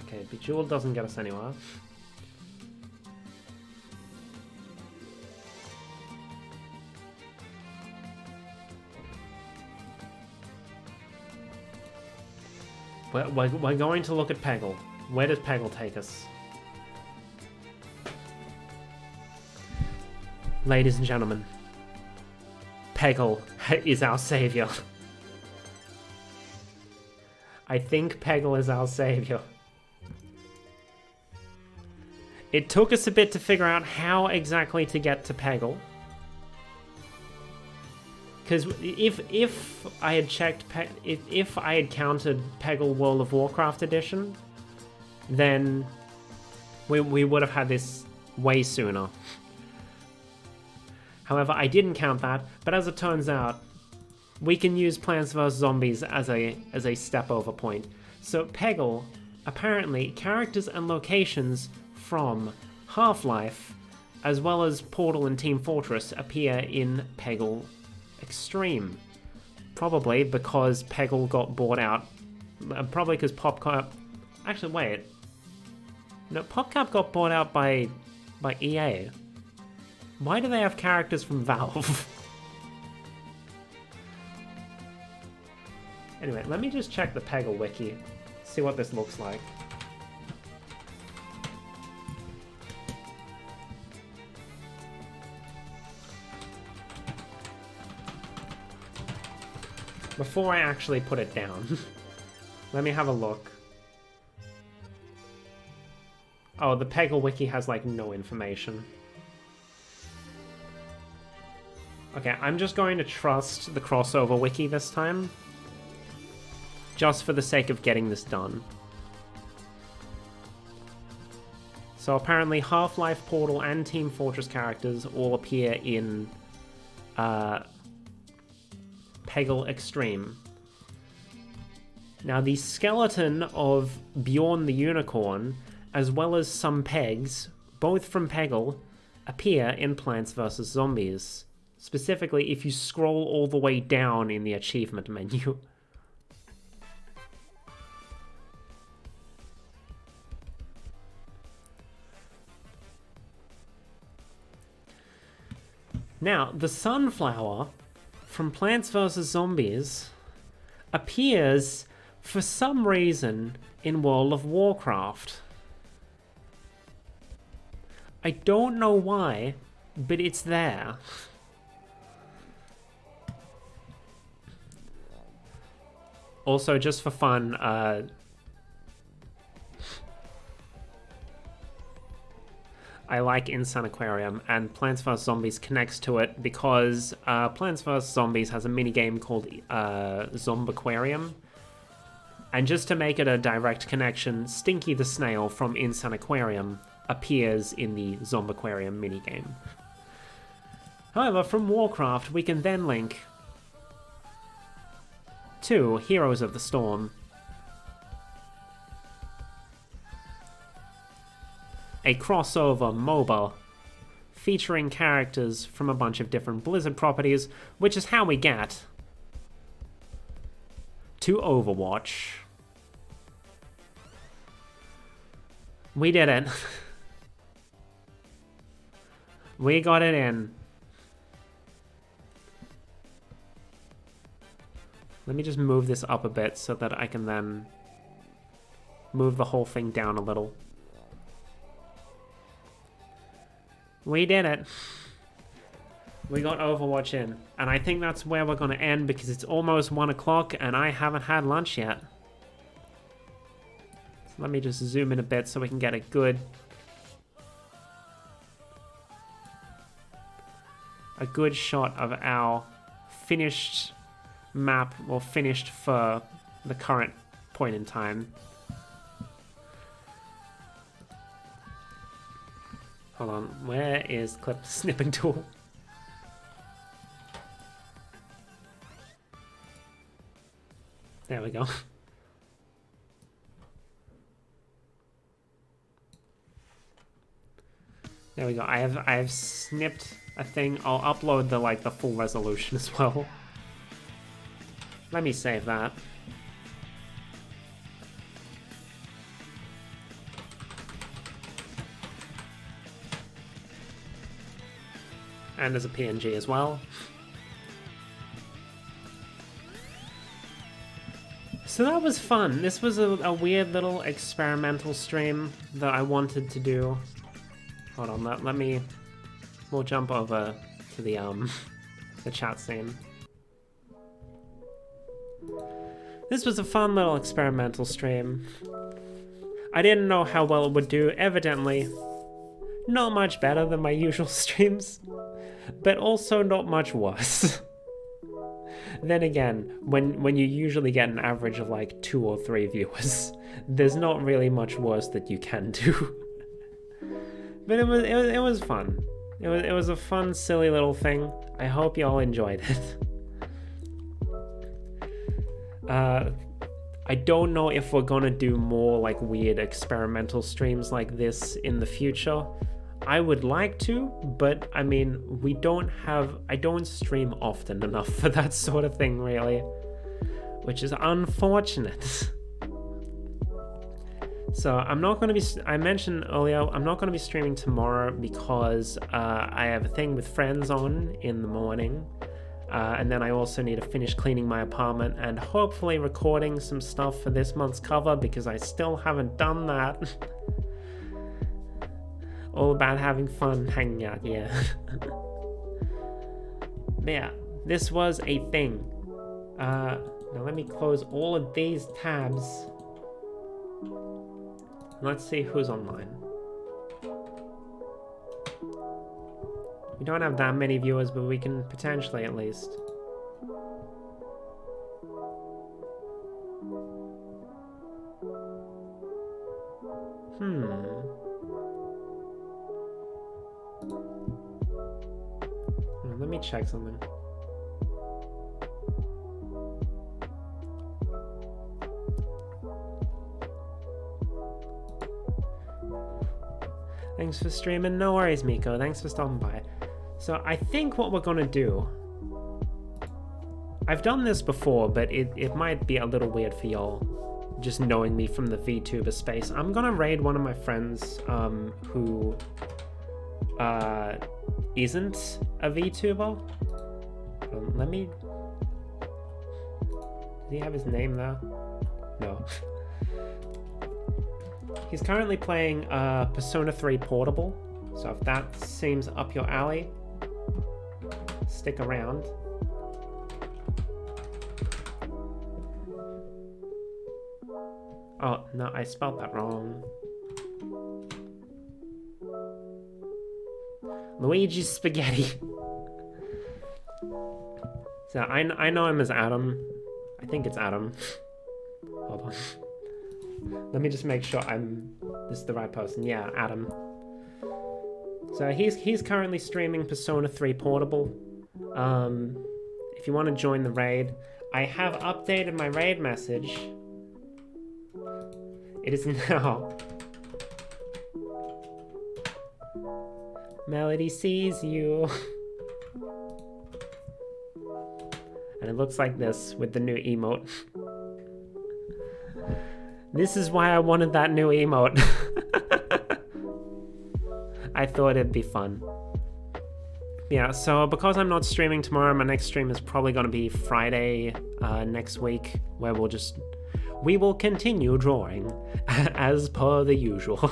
Okay, Bejeweled doesn't get us anywhere. We're going to look at Peggle. Where does Peggle take us? Ladies and gentlemen, Peggle is our savior. I think Peggle is our savior. It took us a bit to figure out how exactly to get to Peggle. Because if I had checked, if I had counted Peggle World of Warcraft edition, then we would have had this way sooner. However, I didn't count that, but as it turns out, we can use Plants vs. Zombies as a step over point. So Peggle, apparently, characters and locations from Half-Life, as well as Portal and Team Fortress, appear in Peggle Extreme. Probably because Peggle got bought out. Probably because PopCap... Actually, wait. No, PopCap got bought out by EA. Why do they have characters from Valve? Anyway, let me just check the Peggle wiki. See what this looks like. Before I actually put it down, let me have a look. Oh, the Peggle wiki has, like, no information. Okay, I'm just going to trust the crossover wiki this time. Just for the sake of getting this done. So apparently Half-Life, Portal, and Team Fortress characters all appear in Peggle Extreme. Now the skeleton of Bjorn the Unicorn, as well as some pegs, both from Peggle, appear in Plants vs. Zombies. Specifically, if you scroll all the way down in the achievement menu. Now, the sunflower from Plants vs. Zombies appears, for some reason, in World of Warcraft. I don't know why, but it's there. Also, just for fun, I like Insane Aquarium, and Plants vs. Zombies connects to it because Plants vs. Zombies has a minigame called Zombaquarium. And just to make it a direct connection, Stinky the Snail from Insane Aquarium appears in the Zombaquarium minigame. However, from Warcraft, we can then link to Heroes of the Storm. A crossover MOBA featuring characters from a bunch of different Blizzard properties, which is how we get to Overwatch. We did it. We got it in. Let me just move this up a bit so that I can then move the whole thing down a little. We did it. We got Overwatch in. And I think that's where we're going to end because it's almost 1 o'clock and I haven't had lunch yet. So let me just zoom in a bit so we can get a good shot of our finished map, or finished for the current point in time. Hold on, where is clip snipping tool? There we go. There we go. I have snipped a thing. I'll upload the full resolution as well. Let me save that. And as a PNG as well. So that was fun. This was a weird little experimental stream that I wanted to do. Hold on, we'll jump over to the chat scene. This was a fun little experimental stream. I didn't know how well it would do, evidently. Not much better than my usual streams, but also not much worse. Then again, when you usually get an average of like 2 or 3 viewers, there's not really much worse that you can do. But it was fun. It was a fun, silly little thing. I hope y'all enjoyed it. I don't know if we're gonna do more like weird experimental streams like this in the future. I would like to, but I mean, I don't stream often enough for that sort of thing, really, which is unfortunate. So I'm not going to be, I mentioned earlier, I'm not going to be streaming tomorrow because I have a thing with friends on in the morning. And then I also need to finish cleaning my apartment and hopefully recording some stuff for this month's cover because I still haven't done that. All about having fun hanging out, yeah. Yeah, this was a thing. Now let me close all of these tabs. Let's see who's online. We don't have that many viewers, but we can potentially at least. Let me check something. Thanks for streaming. No worries, Miko. Thanks for stopping by. So I think what we're gonna do... I've done this before, but it might be a little weird for y'all, just knowing me from the VTuber space. I'm gonna raid one of my friends who isn't a VTuber. Let me... Does he have his name there? No. He's currently playing Persona 3 Portable, so if that seems up your alley, stick around. Oh, no, I spelled that wrong. Luigi's Spaghetti. So I know him as Adam. I think it's Adam. Hold on. Let me just make sure this is the right person. Yeah, Adam. So he's currently streaming Persona 3 Portable. If you want to join the raid, I have updated my raid message. It is now. Melody sees you. And it looks like this with the new emote. This is why I wanted that new emote. I thought it'd be fun. Yeah, so because I'm not streaming tomorrow, my next stream is probably going to be Friday next week, where we will continue drawing as per the usual.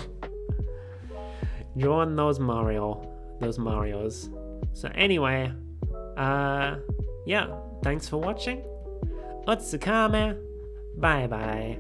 Drawing those Marios. So anyway, yeah, thanks for watching. Otsukame. Bye bye.